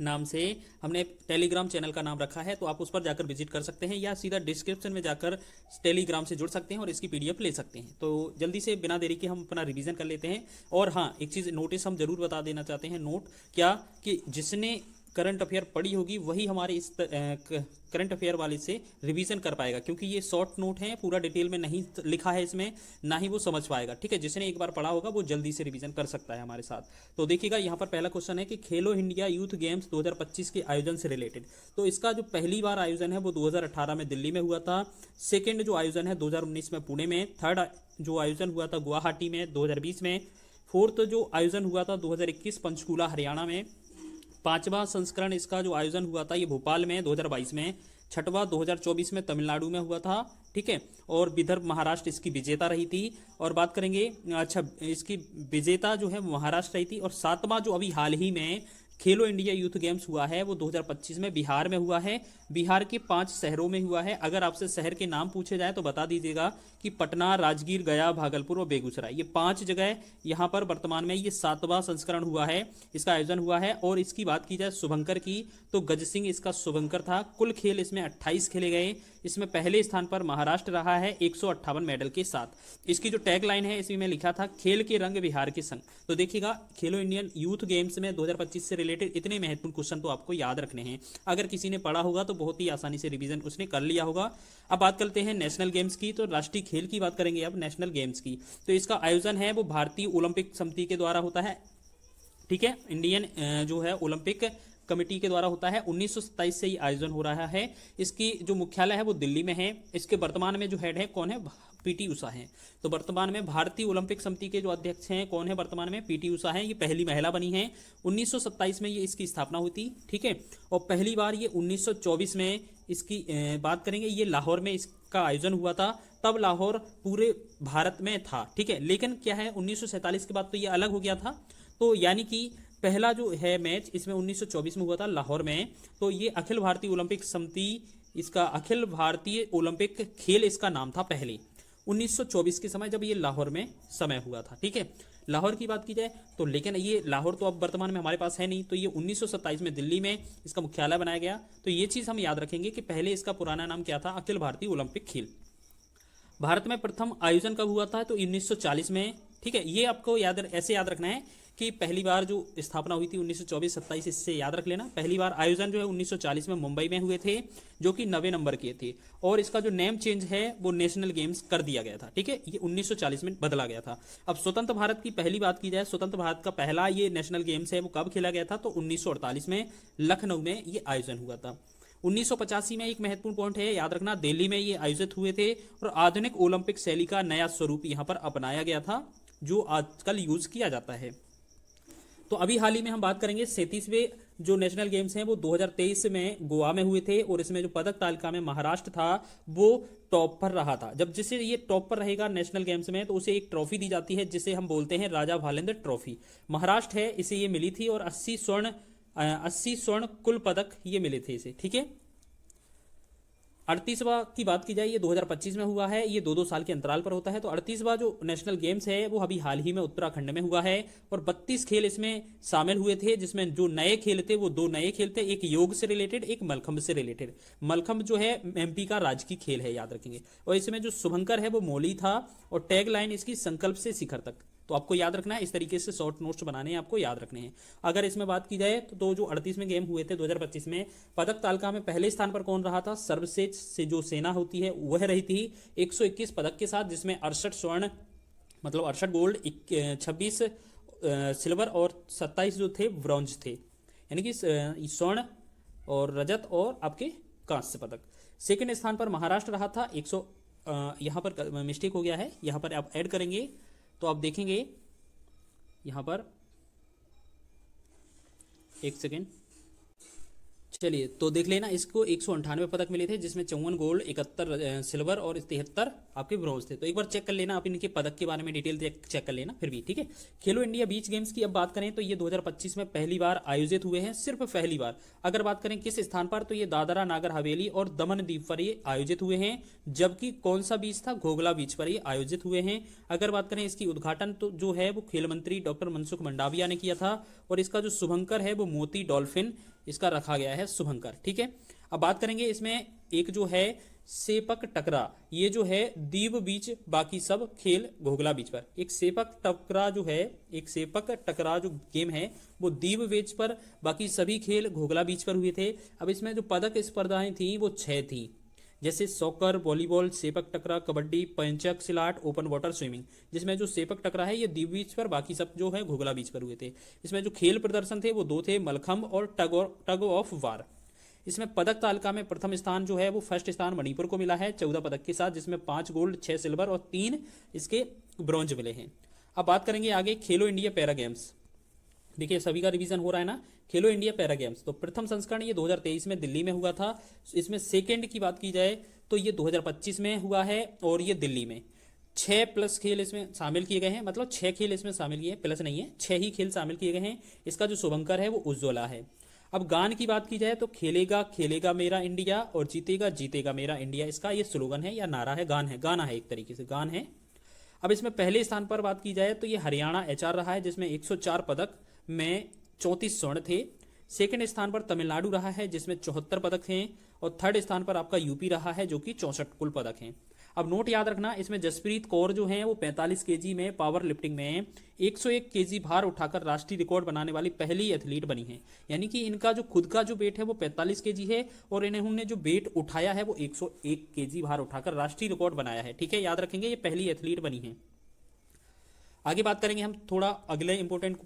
नाम से हमने टेलीग्राम चैनल का नाम रखा है, तो आप उस पर जाकर विजिट कर सकते हैं या सीधा डिस्क्रिप्शन में जाकर टेलीग्राम से जुड़ सकते हैं और इसकी PDF ले सकते हैं। तो जल्दी से बिना देरी के हम अपना रिवीजन कर लेते हैं। और हाँ, एक चीज़ नोटिस हम जरूर बता देना चाहते हैं, नोट क्या कि जिसने करंट अफेयर पढ़ी होगी वही हमारे इस करंट अफेयर वाले से रिवीजन कर पाएगा, क्योंकि ये शॉर्ट नोट है, पूरा डिटेल में नहीं लिखा है इसमें, ना ही वो समझ पाएगा। ठीक है, जिसने एक बार पढ़ा होगा वो जल्दी से रिवीजन कर सकता है हमारे साथ। तो देखिएगा यहाँ पर पहला क्वेश्चन है कि खेलो इंडिया यूथ गेम्स 2025 के आयोजन से रिलेटेड। तो इसका जो पहली बार आयोजन है वो 2018 में दिल्ली में हुआ था, सेकेंड जो आयोजन है 2019 में पुणे में, थर्ड जो आयोजन हुआ था गुवाहाटी में 2020 में, फोर्थ जो आयोजन हुआ था 2021 पंचकूला हरियाणा में, पांचवा संस्करण इसका जो आयोजन हुआ था ये भोपाल में 2022 में, छठवां 2024 में तमिलनाडु में हुआ था। ठीक है, और विदर्भ महाराष्ट्र इसकी विजेता रही थी। और बात करेंगे, अच्छा इसकी विजेता जो है महाराष्ट्र रही थी। और सातवां जो अभी हाल ही में खेलो इंडिया यूथ गेम्स हुआ है वो 2025 में बिहार में हुआ है। बिहार के 5 शहरों में हुआ है। अगर आपसे शहर के नाम पूछे जाए तो बता दीजिएगा कि पटना, राजगीर, गया, भागलपुर और बेगूसराय, ये 5 जगह यहाँ पर वर्तमान में ये 7वां संस्करण हुआ है, इसका आयोजन हुआ है। और इसकी बात की जाए शुभंकर की तो गज सिंह इसका शुभंकर था। कुल खेल इसमें 28 खेले गए। इसमें पहले स्थान पर महाराष्ट्र रहा है 158 मेडल के साथ। इसकी जो टैग लाइन है इसमें लिखा था खेल के रंग बिहार के संग। तो देखिएगा खेलो इंडियन यूथ गेम्स में 2025 से रिलेटेड इतने महत्वपूर्ण क्वेश्चन तो आपको याद रखने हैं। अगर किसी ने पढ़ा होगा तो बहुत ही आसानी से रिवीजन उसने कर लिया होगा। अब बात करते हैं नेशनल गेम्स की। तो राष्ट्रीय खेल की बात करेंगे अब नेशनल गेम्स की। तो इसका आयोजन है वो भारतीय ओलंपिक समिति के द्वारा होता है। ठीक है, इंडियन जो है ओलंपिक कमेटी के द्वारा होता है। 1927 से ये आयोजन हो रहा है। इसकी जो मुख्यालय है वो दिल्ली में है। इसके वर्तमान में जो हेड है कौन है, पीटी उषा है। तो वर्तमान में भारतीय ओलंपिक समिति के जो अध्यक्ष हैं कौन है वर्तमान में, पीटी उषा है। ये पहली महिला बनी है। 1927 में ये इसकी स्थापना हुई थी। ठीक है, और पहली बार ये 1924 में इसकी बात करेंगे, ये लाहौर में इसका आयोजन हुआ था। तब लाहौर पूरे भारत में था। ठीक है, लेकिन क्या है 1947 के बाद तो ये अलग हो गया था। तो यानी कि पहला जो है मैच इसमें 1924 में हुआ था लाहौर में। तो ये अखिल भारतीय ओलंपिक समिति, इसका अखिल भारतीय ओलंपिक खेल इसका नाम था पहले 1924 के समय जब ये लाहौर में समय हुआ था। ठीक है, लाहौर की बात की जाए तो, लेकिन ये लाहौर तो अब वर्तमान में हमारे पास है नहीं। तो ये 1927 में दिल्ली में इसका मुख्यालय बनाया गया। तो ये चीज़ हम याद रखेंगे कि पहले इसका पुराना नाम क्या था, अखिल भारतीय ओलंपिक खेल। भारत में प्रथम आयोजन कब हुआ था, तो 1940 में। ठीक है, ये आपको ऐसे याद रखना है कि पहली बार जो स्थापना हुई थी 1924-27, इससे याद रख लेना। पहली बार आयोजन जो है 1940 में मुंबई में हुए थे, जो कि 90 नंबर के थे। और इसका जो नेम चेंज है वो नेशनल गेम्स कर दिया गया था। ठीक है, ये 1940 में बदला गया था। अब स्वतंत्र भारत की पहली बात की जाए, स्वतंत्र भारत का पहला ये नेशनल गेम्स है वो कब खेला गया था, तो 1948 में लखनऊ में ये आयोजन हुआ था। 1985 में एक महत्वपूर्ण पॉइंट है याद रखना, दिल्ली में ये आयोजित हुए थे। और आधुनिक ओलंपिक शैली का नया स्वरूप यहाँ पर अपनाया गया था, जो आजकल यूज किया जाता है। तो अभी हाल ही में हम बात करेंगे 37वें जो नेशनल गेम्स हैं वो 2023 में गोवा में हुए थे। और इसमें जो पदक तालिका में महाराष्ट्र था वो टॉप पर रहा था। जब जिसे ये टॉप पर रहेगा नेशनल गेम्स में तो उसे एक ट्रॉफी दी जाती है जिसे हम बोलते हैं राजा भालेंद्र ट्रॉफी। महाराष्ट्र है, इसे ये मिली थी। और 80 स्वर्ण कुल पदक ये मिले थे इसे। ठीक है, 38वां की बात की जाए ये 2025 में हुआ है। ये 2-2 साल के अंतराल पर होता है। तो 38वां जो नेशनल गेम्स है वो अभी हाल ही में उत्तराखंड में हुआ है। और 32 खेल इसमें शामिल हुए थे, जिसमें जो नए खेल थे वो 2 नए खेल थे, एक योग से रिलेटेड, एक मलखंभ से रिलेटेड। मलखंभ जो है एमपी का राजकीय खेल है, याद रखेंगे। और इसमें जो शुभंकर है वो मौली था। और टैग लाइन इसकी संकल्प से शिखर तक। तो आपको याद रखना है, इस तरीके से शॉर्ट नोट्स बनाने हैं, आपको याद रखने हैं। अगर इसमें बात की जाए तो जो 38 में गेम हुए थे 2025 में, पदक तालिका में पहले स्थान पर कौन रहा था, सर्वश्रेष्ठ से जो सेना होती है वह रही थी 121 पदक के साथ, जिसमें 68 स्वर्ण मतलब 68 गोल्ड, 26 सिल्वर और 27 जो थे ब्रॉन्ज थे, यानी कि स्वर्ण और रजत और आपके कांस्य पदक। सेकेंड स्थान पर महाराष्ट्र रहा था 100, यहाँ पर मिस्टेक हो गया है, यहाँ पर आप ऐड करेंगे तो आप देखेंगे यहां पर, एक सेकेंड, चलिए तो देख लेना। इसको 198 पदक मिले थे, जिसमें 54 गोल्ड, 71 सिल्वर और 73 आपके ब्रॉन्ज थे। तो एक बार चेक कर लेना आप इनके पदक के बारे में, डिटेल चेक कर लेना फिर भी। ठीक है, खेलो इंडिया बीच गेम्स की अब बात करें तो ये 2025 में पहली बार आयोजित हुए हैं, सिर्फ पहली बार। अगर बात करें किस स्थान पर, तो ये दादरा नागर हवेली और दमन द्वीप पर ये आयोजित हुए हैं। जबकि कौन सा बीच था, घोघला बीच पर ये आयोजित हुए हैं। अगर बात करें इसकी उद्घाटन तो जो है वो खेल मंत्री डॉक्टर मनसुख मंडाविया ने किया था। और इसका जो शुभंकर है वो मोती डॉल्फिन इसका रखा गया है, शुभंकर। ठीक है, अब बात करेंगे इसमें एक जो है सेपक टकरा, ये जो है दीव बीच, बाकी सब खेल घोघला बीच पर। एक सेपक टकरा जो है, एक सेपक टकरा जो गेम है वो दीव बीच पर, बाकी सभी खेल घोघला बीच पर हुए थे। अब इसमें जो पदक स्पर्धाएं थी वो 6 थी, जैसे सॉकर, वॉलीबॉल, सेपक टकरा, कबड्डी, पंचक सिलाट, ओपन वाटर स्विमिंग। जिसमें जो सेपक टकरा है ये दीव बीच पर, बाकी सब जो है घोघला बीच पर हुए थे। इसमें जो खेल प्रदर्शन थे वो 2 थे, मलखम्ब और टग ऑफ वार। इसमें पदक तालिका में प्रथम स्थान जो है वो फर्स्ट स्थान मणिपुर को मिला है 14 पदक के साथ, जिसमें 5 गोल्ड, 6 सिल्वर और 3 इसके ब्रॉन्ज मिले हैं। अब बात करेंगे आगे खेलो इंडिया पैरा गेम्स। देखिए सभी का रिवीजन हो रहा है ना। खेलो इंडिया पैरा गेम्स तो प्रथम संस्करण ये 2023 में दिल्ली में हुआ था। इसमें सेकेंड की बात की जाए तो ये 2025 में हुआ है और ये दिल्ली में। 6+ खेल इसमें शामिल किए गए हैं, मतलब 6 खेल इसमें शामिल किए, प्लस नहीं है, 6 ही खेल शामिल किए गए हैं। इसका जो शुभंकर है वो उज्ज्वला है। अब गान की बात की जाए तो खेलेगा खेलेगा मेरा इंडिया और जीतेगा जीतेगा मेरा इंडिया, इसका ये स्लोगन है या नारा है, गान है, गाना है, एक तरीके से गान है। अब इसमें पहले स्थान पर बात की जाए तो ये हरियाणा HR रहा है, जिसमें 104 पदक में 34 स्वर्ण थे। सेकंड स्थान पर तमिलनाडु रहा है, जिसमें 74 पदक हैं। और थर्ड स्थान पर आपका यूपी रहा है, जो कि 64 कुल पदक हैं। अब नोट याद रखना, इसमें जसप्रीत कौर जो हैं वो 45 kg में पावर लिफ्टिंग में 101 kg भार उठाकर राष्ट्रीय रिकॉर्ड बनाने वाली पहली एथलीट बनी है। यानी कि इनका जो खुद का जो वेट है वो 45 kg है और इन्होंने जो वेट उठाया है वो 101 kg भार उठाकर राष्ट्रीय रिकॉर्ड बनाया है। ठीक है, याद रखेंगे, ये पहली एथलीट बनी है। आगे बात करेंगे हम थोड़ा अगले इंपॉर्टेंट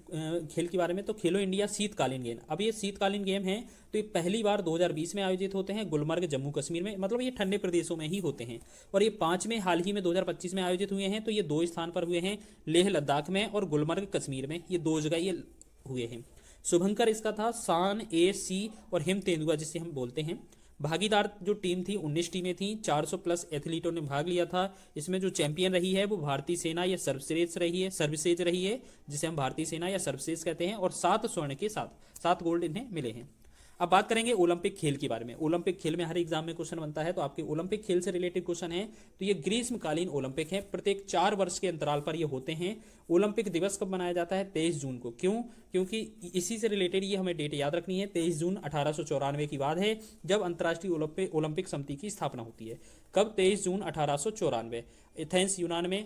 खेल के बारे में, तो खेलो इंडिया शीतकालीन गेम। अब ये शीतकालीन गेम है तो ये पहली बार 2020 में आयोजित होते हैं गुलमर्ग जम्मू कश्मीर में, मतलब ये ठंडे प्रदेशों में ही होते हैं। और ये 5 में हाल ही में 2025 में आयोजित हुए हैं, तो ये 2 स्थान पर हुए हैं, लेह लद्दाख में और गुलमर्ग कश्मीर में, ये 2 जगह ये हुए हैं। शुभंकर इसका था सान AC और हिम तेंदुआ जिसे हम बोलते हैं। भागीदार जो टीम थी 19 टीमें थी, 400+ एथलीटों ने भाग लिया था। इसमें जो चैंपियन रही है वो भारतीय सेना या सर्विसेज रही है, जिसे हम भारतीय सेना या सर्विसेज कहते हैं। और 7 स्वर्ण के साथ 7 गोल्ड इन्हें मिले हैं। अब बात करेंगे ओलंपिक खेल के बारे में। ओलंपिक खेल में हर एग्जाम में क्वेश्चन बनता है, तो आपके ओलंपिक खेल से रिलेटेड क्वेश्चन है। तो ये ग्रीष्मकालीन ओलंपिक है, प्रत्येक 4 वर्ष के अंतराल पर ये होते हैं। ओलंपिक दिवस कब मनाया जाता है? 23 जून को। क्यों? क्योंकि इसी से रिलेटेड ये हमें डेट याद रखनी है। 23 जून 1894 की बात है, जब अंतर्राष्ट्रीय ओलंपिक समिति की स्थापना होती है। कब? 23 जून 1894, एथेंस यूनान में।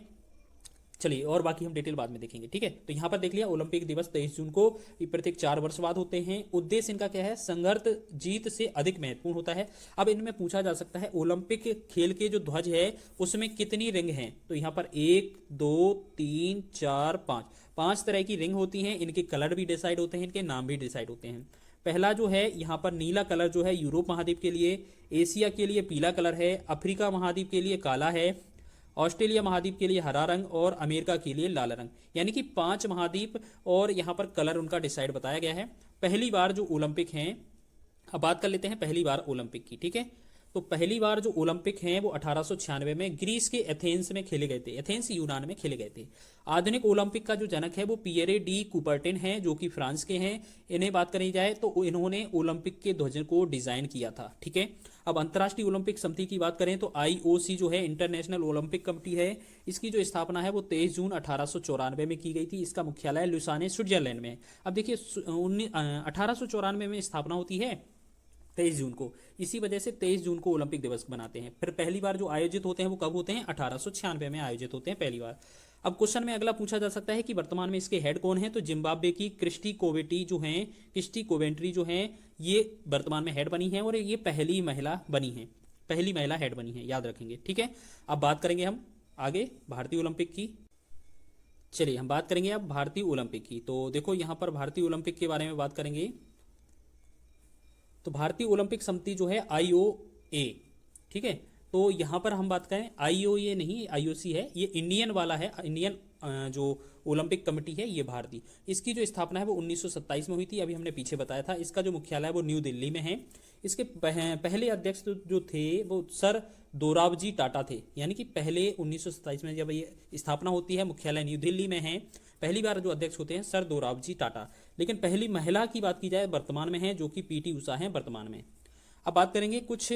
चलिए, और बाकी हम डिटेल बाद में देखेंगे। ठीक है, तो यहाँ पर देख लिया ओलंपिक दिवस 23 जून को, प्रत्येक 4 वर्ष बाद होते हैं। उद्देश्य इनका क्या है? संघर्ष जीत से अधिक महत्वपूर्ण होता है। अब इनमें पूछा जा सकता है ओलंपिक खेल के जो ध्वज है उसमें कितनी रिंग हैं? तो यहाँ पर 1 2 3 4 5 तरह की रिंग होती हैं। इनके कलर भी डिसाइड होते हैं, इनके नाम भी डिसाइड होते हैं। पहला जो है यहाँ पर नीला कलर जो है यूरोप महाद्वीप के लिए, एशिया के लिए पीला कलर है, अफ्रीका महाद्वीप के लिए काला है, ऑस्ट्रेलिया महाद्वीप के लिए हरा रंग और अमेरिका के लिए लाल रंग। यानी कि 5 महाद्वीप और यहाँ पर कलर उनका डिसाइड बताया गया है। पहली बार जो ओलंपिक हैं, अब बात कर लेते हैं पहली बार ओलंपिक की। ठीक है, तो पहली बार जो ओलंपिक हैं वो 1896 में ग्रीस के एथेंस में खेले गए थे। एथेंस यूनान में खेले गए थे। आधुनिक ओलंपिक का जो जनक है वो पियरे डी कुपर्टिन है, जो कि फ्रांस के हैं। इन्हें बात करी जाए तो इन्होंने ओलंपिक के ध्वज को डिजाइन किया था। ठीक है, अब अंतर्राष्ट्रीय ओलंपिक समिति की बात करें तो IOC जो है, इंटरनेशनल ओलंपिक कमेटी है, इसकी जो स्थापना है वो 23 जून 1894 में की गई थी। इसका मुख्यालय लुसाने स्विट्जरलैंड में। अब देखिए 1894 में स्थापना होती है 23 जून को, इसी वजह से 23 जून को ओलंपिक दिवस बनाते हैं। फिर पहली बार जो आयोजित होते हैं वो कब होते हैं? 1896 में आयोजित होते हैं पहली बार। अब क्वेश्चन में अगला पूछा जा सकता है कि वर्तमान में इसके हेड कौन है? तो जिम्बाब्वे की क्रिस्टी कोवेंट्री जो हैं ये वर्तमान में हेड बनी है और ये पहली महिला हेड बनी है, याद रखेंगे। ठीक है, अब बात करेंगे हम आगे भारतीय ओलंपिक की। चलिए, हम बात करेंगे अब भारतीय ओलंपिक की। तो देखो यहाँ पर भारतीय ओलंपिक के बारे में बात करेंगे। तो भारतीय ओलंपिक समिति जो है IOA, ठीक है, तो यहाँ पर हम बात करें IOA नहीं, IOC है, ये इंडियन वाला है। इंडियन जो ओलंपिक कमेटी है ये भारतीय, इसकी जो स्थापना है वो 1927 में हुई थी। अभी हमने पीछे बताया था। इसका जो मुख्यालय है वो न्यू दिल्ली में है। इसके पहले अध्यक्ष जो थे वो सर दोराबजी टाटा थे। यानी कि पहले 1927 में जब ये स्थापना होती है, मुख्यालय न्यू दिल्ली में है, पहली बार जो अध्यक्ष होते हैं सर दोराबजी टाटा। लेकिन पहली महिला की बात की जाए वर्तमान में है, जो कि PT उषा हैं वर्तमान में। अब बात करेंगे कुछ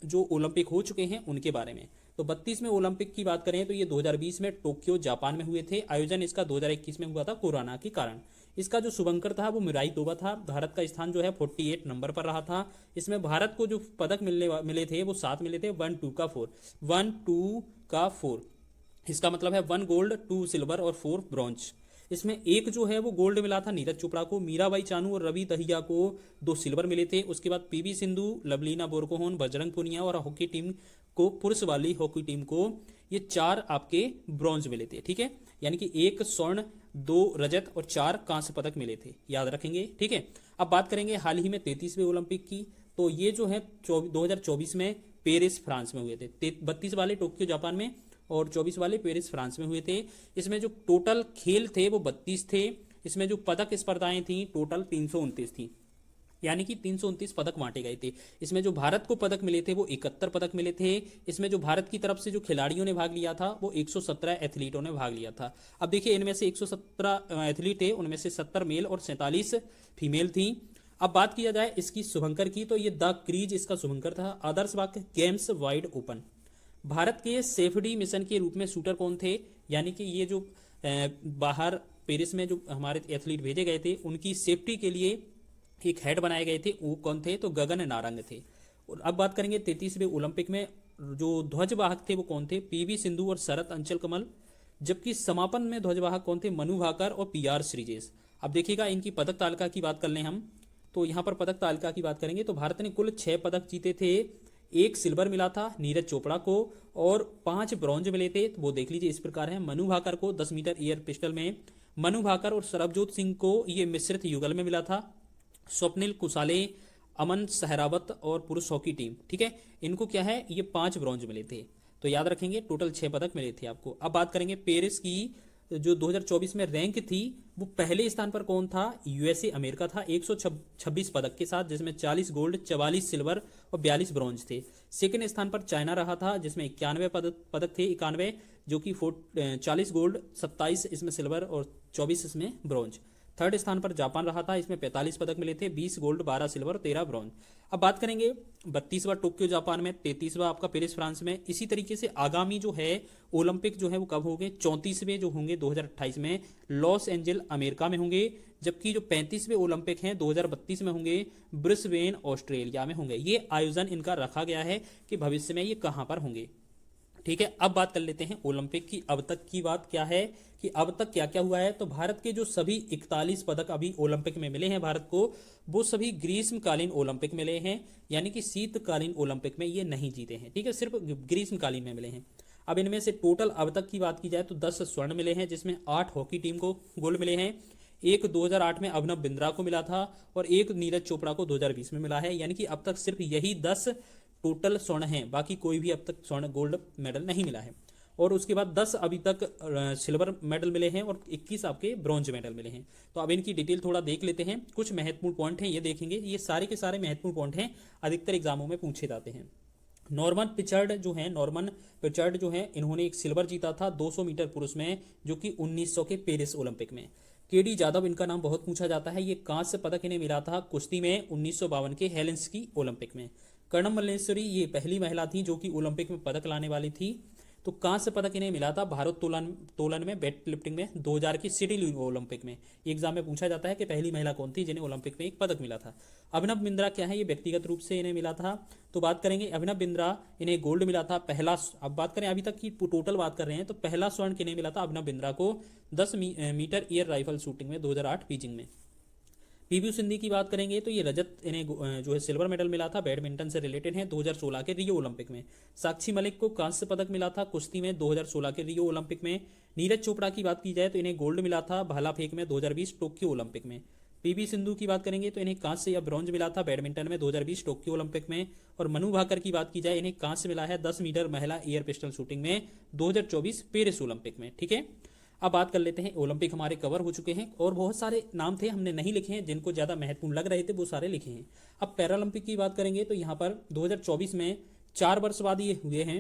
जो ओलंपिक हो चुके हैं उनके बारे में। तो 32वें ओलंपिक की बात करें तो ये 2020 में टोक्यो जापान में हुए थे। आयोजन इसका 2021 में हुआ था कोरोना के कारण। इसका जो शुभंकर था वो मिराई तोबा था। भारत का स्थान जो है 48 नंबर पर रहा था। इसमें भारत को जो पदक मिले थे वो 7 मिले थे, 1 2 का 4, 1 2 का 4। इसका मतलब है 1 गोल्ड 2 सिल्वर और 4 ब्रॉन्ज। इसमें एक जो है वो गोल्ड मिला था नीरज चोपड़ा को, मीराबाई चानू और रवि दहिया को 2 सिल्वर मिले थे। उसके बाद पीवी सिंधु, लवलीना बोरगोहेन, बजरंग पुनिया और हॉकी टीम को, पुरुष वाली हॉकी टीम को ये 4 आपके ब्रॉन्ज मिले थे। ठीक है, यानी कि 1 स्वर्ण, 2 रजत और 4 कांस्य पदक मिले थे, याद रखेंगे। ठीक है, अब बात करेंगे हाल ही में 33वें ओलंपिक की। तो ये जो है 2024 में पेरिस फ्रांस में हुए थे। 32 वाले टोक्यो जापान में और 24 वाले पेरिस फ्रांस में हुए थे। इसमें जो टोटल खेल थे वो 32 थे। इसमें जो पदक स्पर्धाएं थी टोटल 329 थी, यानी कि 329 पदक बांटे गए थे। इसमें जो भारत को पदक मिले थे वो 71 पदक मिले थे। इसमें जो भारत की तरफ से जो खिलाड़ियों ने भाग लिया था वो 117 एथलीटों ने भाग लिया था। अब देखिए, इनमें से 117 एथलीट थे, उनमें से 70 मेल और 47 फीमेल थी। अब बात किया जाए इसकी शुभंकर की, तो ये द क्रीज इसका शुभंकर था। आदर्श वाक्य, गेम्स वाइड ओपन। भारत के सेफ्टी मिशन के रूप में शूटर कौन थे, यानी कि ये जो बाहर पेरिस में जो हमारे एथलीट भेजे गए थे उनकी सेफ्टी के लिए एक हेड बनाए गए थे, वो कौन थे, तो गगन नारंग थे। और अब बात करेंगे 33वें ओलंपिक में जो ध्वजवाहक थे वो कौन थे, पीवी सिंधु और शरत अंचल कमल। जबकि समापन में ध्वजवाहक कौन थे, मनु भाकर और पीआर श्रीजेश। अब देखिएगा इनकी पदक तालिका की बात कर लें हम, तो यहाँ पर पदक तालिका की बात करेंगे तो भारत ने कुल 6 पदक जीते थे। 1 सिल्वर मिला था नीरज चोपड़ा को और 5 ब्रॉन्ज मिले थे। तो वो देख लीजिए इस प्रकार है, मनु भाकर को 10 मीटर एयर पिस्टल में, मनु भाकर और सरबजोत सिंह को ये मिश्रित युगल में मिला था। स्वप्निल कुसाले, अमन सहरावत और पुरुष हॉकी टीम, ठीक है, इनको क्या है, ये 5 ब्रॉन्ज मिले थे। तो याद रखेंगे टोटल 6 पदक मिले थे आपको। अब बात करेंगे पेरिस की, जो 2024 में रैंक थी वो पहले स्थान पर कौन था, यूएसए अमेरिका था 126 पदक के साथ, जिसमें 40 गोल्ड, 44 सिल्वर और 42 ब्रॉन्ज थे। सेकंड स्थान पर चाइना रहा था जिसमें 91 पदक थे, 91 जो कि 40 गोल्ड, 27 इसमें सिल्वर और 24 इसमें ब्रॉन्ज। थर्ड स्थान पर जापान रहा था, इसमें 45 पदक मिले थे, 20 गोल्ड, 12 सिल्वर, 13 ब्रॉन्ज। अब बात करेंगे 32वां टोक्यो जापान में, 33वां आपका पेरिस फ्रांस में। इसी तरीके से आगामी जो है ओलंपिक जो है वो कब होंगे, 34वें जो होंगे 2028 में लॉस एंजल अमेरिका में होंगे। जबकि जो 35वें ओलंपिक हैं 2032 में होंगे ब्रिस्बेन ऑस्ट्रेलिया में होंगे। ये आयोजन इनका रखा गया है कि भविष्य में ये कहाँ पर होंगे। ठीक है, अब बात कर लेते हैं ओलंपिक की। अब तक की बात क्या है कि अब तक क्या क्या हुआ है, तो भारत के जो सभी 41 पदक अभी ओलंपिक में मिले हैं भारत को, वो सभी ग्रीष्मकालीन ओलंपिक मिले हैं, यानी कि शीतकालीन ओलंपिक में ये नहीं जीते हैं। ठीक है, सिर्फ ग्रीष्मकालीन में मिले हैं। अब इनमें से टोटल अब तक की बात की जाए तो 10 स्वर्ण मिले हैं, जिसमें 8 हॉकी टीम को गोल्ड मिले हैं, एक 2008 में अभिनव बिंद्रा को मिला था और एक नीरज चोपड़ा को 2020 में मिला है। यानी कि अब तक सिर्फ यही 10 टोटल स्वर्ण हैं, बाकी कोई भी अब तक स्वर्ण गोल्ड मेडल नहीं मिला है। और उसके बाद 10 अभी तक सिल्वर मेडल मिले हैं और 21 आपके ब्रॉन्ज मेडल मिले हैं। तो अब इनकी डिटेल थोड़ा देख लेते हैं। कुछ महत्वपूर्ण पॉइंट हैं ये देखेंगे, ये सारे के सारे महत्वपूर्ण पॉइंट हैं, अधिकतर एग्जामों में पूछे जाते हैं। नॉर्मन पिचर्ड जो है इन्होंने एक सिल्वर जीता था 200 मीटर पुरुष में, जो कि 1900 के पेरिस ओलंपिक में। केडी जादव, इनका नाम बहुत पूछा जाता है, ये कांस्य पदक इन्हें मिला था कुश्ती में 1952 के हेलेंस्की ओलंपिक में। कर्णम मल्लेश्वरी ये पहली महिला थी जो कि ओलंपिक में पदक लाने वाली थी, तो कांस्य पदक इन्हें मिला था भारोत्तोलन में, वेट लिफ्टिंग में 2000 की सिडनी ओलंपिक में। एग्जाम में पूछा जाता है कि पहली महिला कौन थी जिन्हें ओलंपिक में एक पदक मिला था। अभिनव बिंद्रा क्या है, ये व्यक्तिगत रूप से इन्हें मिला था। तो बात करेंगे अभिनव बिंद्रा, इन्हें गोल्ड मिला था पहला। अब बात करें अभी तक की टोटल बात कर रहे हैं, तो पहला स्वर्ण किन्हें मिला था, अभिनव बिंद्रा को 10 मीटर एयर राइफल शूटिंग में 2008 बीजिंग में। पीवी सिंधु की बात करेंगे तो ये रजत इन्हें जो है सिल्वर मेडल मिला था, बैडमिंटन से रिलेटेड है 2016 के रियो ओलंपिक में। साक्षी मलिक को कांस्य पदक मिला था कुश्ती में 2016 के रियो ओलंपिक में। नीरज चोपड़ा की बात की जाए तो इन्हें गोल्ड मिला था भाला फेंक में 2020 टोक्यो ओलंपिक में। पीवी सिंधु की बात करेंगे तो इन्हें कांस्य या ब्रॉन्ज मिला था बैडमिंटन में 2020 टोक्यो ओलंपिक में। और मनु भाकर की बात की जाए, इन्हें कांस्य मिला है 10 मीटर महिला एयर पिस्टल शूटिंग में 2024 पेरिस ओलंपिक में। ठीक है, अब बात कर लेते हैं, ओलंपिक हमारे कवर हो चुके हैं और बहुत सारे नाम थे हमने नहीं लिखे हैं, जिनको ज़्यादा महत्वपूर्ण लग रहे थे वो सारे लिखे हैं। अब पैरालंपिक की बात करेंगे तो यहाँ पर 2024 में 4 वर्ष बाद ये हुए हैं,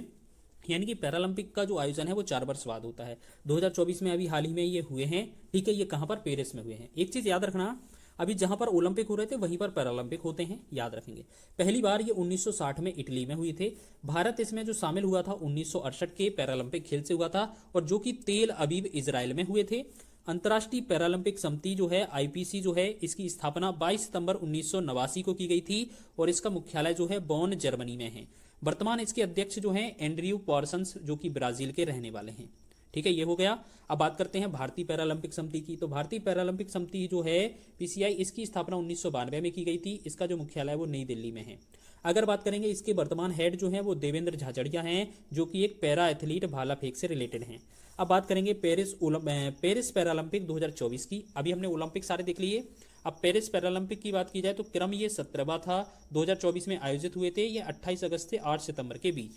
यानी कि पैरालंपिक का जो आयोजन है वो 4 वर्ष बाद होता है। 2024 में अभी हाल ही में ये हुए हैं। ठीक है, ये कहाँ पर, पेरिस में हुए हैं। एक चीज़ याद रखना, अभी जहां पर ओलंपिक हो रहे थे वहीं पर पैरालंपिक होते हैं, याद रखेंगे। पहली बार ये 1960 में इटली में हुए थे। भारत इसमें जो शामिल हुआ था 1968 के पैरालंपिक खेल से हुआ था, और जो कि तेल अवीव इजराइल में हुए थे। अंतर्राष्ट्रीय पैरालंपिक समिति जो है आईपीसी जो है, इसकी स्थापना 22 सितंबर 1989 को की गई थी और इसका मुख्यालय जो है बॉन जर्मनी में है। वर्तमान इसके अध्यक्ष जो हैं एंड्रयू पार्सन्स, जो कि ब्राजील के रहने वाले हैं। ठीक है, ये हो गया। अब बात करते हैं भारतीय पैरालंपिक समिति की। तो भारतीय पैरालंपिक समिति जो है पीसीआई, इसकी स्थापना 1992 में की गई थी। इसका जो मुख्यालय है वो नई दिल्ली में है। अगर बात करेंगे इसके वर्तमान हेड जो हैं वो देवेंद्र झाझड़िया हैं, जो कि एक पैरा एथलीट भाला फेंक से रिलेटेड हैं। अब बात करेंगे पेरिस पैरालंपिक 2024 की। अभी हमने ओलंपिक सारे देख लिए। अब पेरिस पैरालंपिक की बात की जाए तो क्रम ये 17वां था, 2024 में आयोजित हुए थे। ये 28 अगस्त से 8 सितंबर के बीच।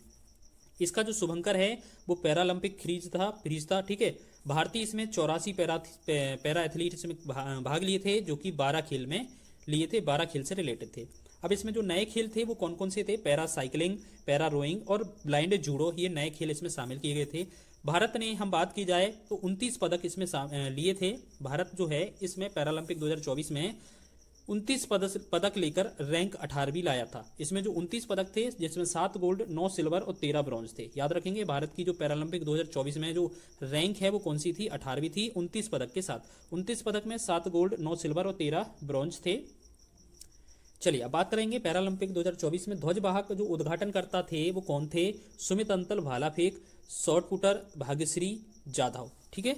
इसका जो शुभंकर है वो पैरालंपिक फ्रीज था। ठीक है, भारतीय इसमें 84 पैरा एथलीट इसमें भाग लिए थे, जो कि 12 खेल में लिए थे, 12 खेल से रिलेटेड थे। अब इसमें जो नए खेल थे वो कौन कौन से थे? पैरा साइकिलिंग, पैरा रोइंग और ब्लाइंड जूडो, ये नए खेल इसमें शामिल किए गए थे। भारत ने, हम बात की जाए तो 29 पदक इसमें लिए थे। भारत जो है इसमें पैरालंपिक 2024 में 29 पदक लेकर रैंक 18वीं लाया था। इसमें जो 29 पदक थे, जिसमें 7 गोल्ड, 9 सिल्वर और 13 ब्रॉन्ज थे। याद रखेंगे, भारत की जो पैरालंपिक 2024 में जो रैंक है वो कौन सी थी? 18वीं थी, 29 पदक के साथ। 29 पदक में 7 गोल्ड, 9 सिल्वर और 13 ब्रॉन्ज थे। चलिए, अब बात करेंगे पैरालंपिक 2024 में ध्वजवाहक जो उद्घाटनकर्ता थे वो कौन थे? सुमित अंतल भाला फेंक, शॉर्ट पुटर भाग्यश्री जाधव। ठीक है,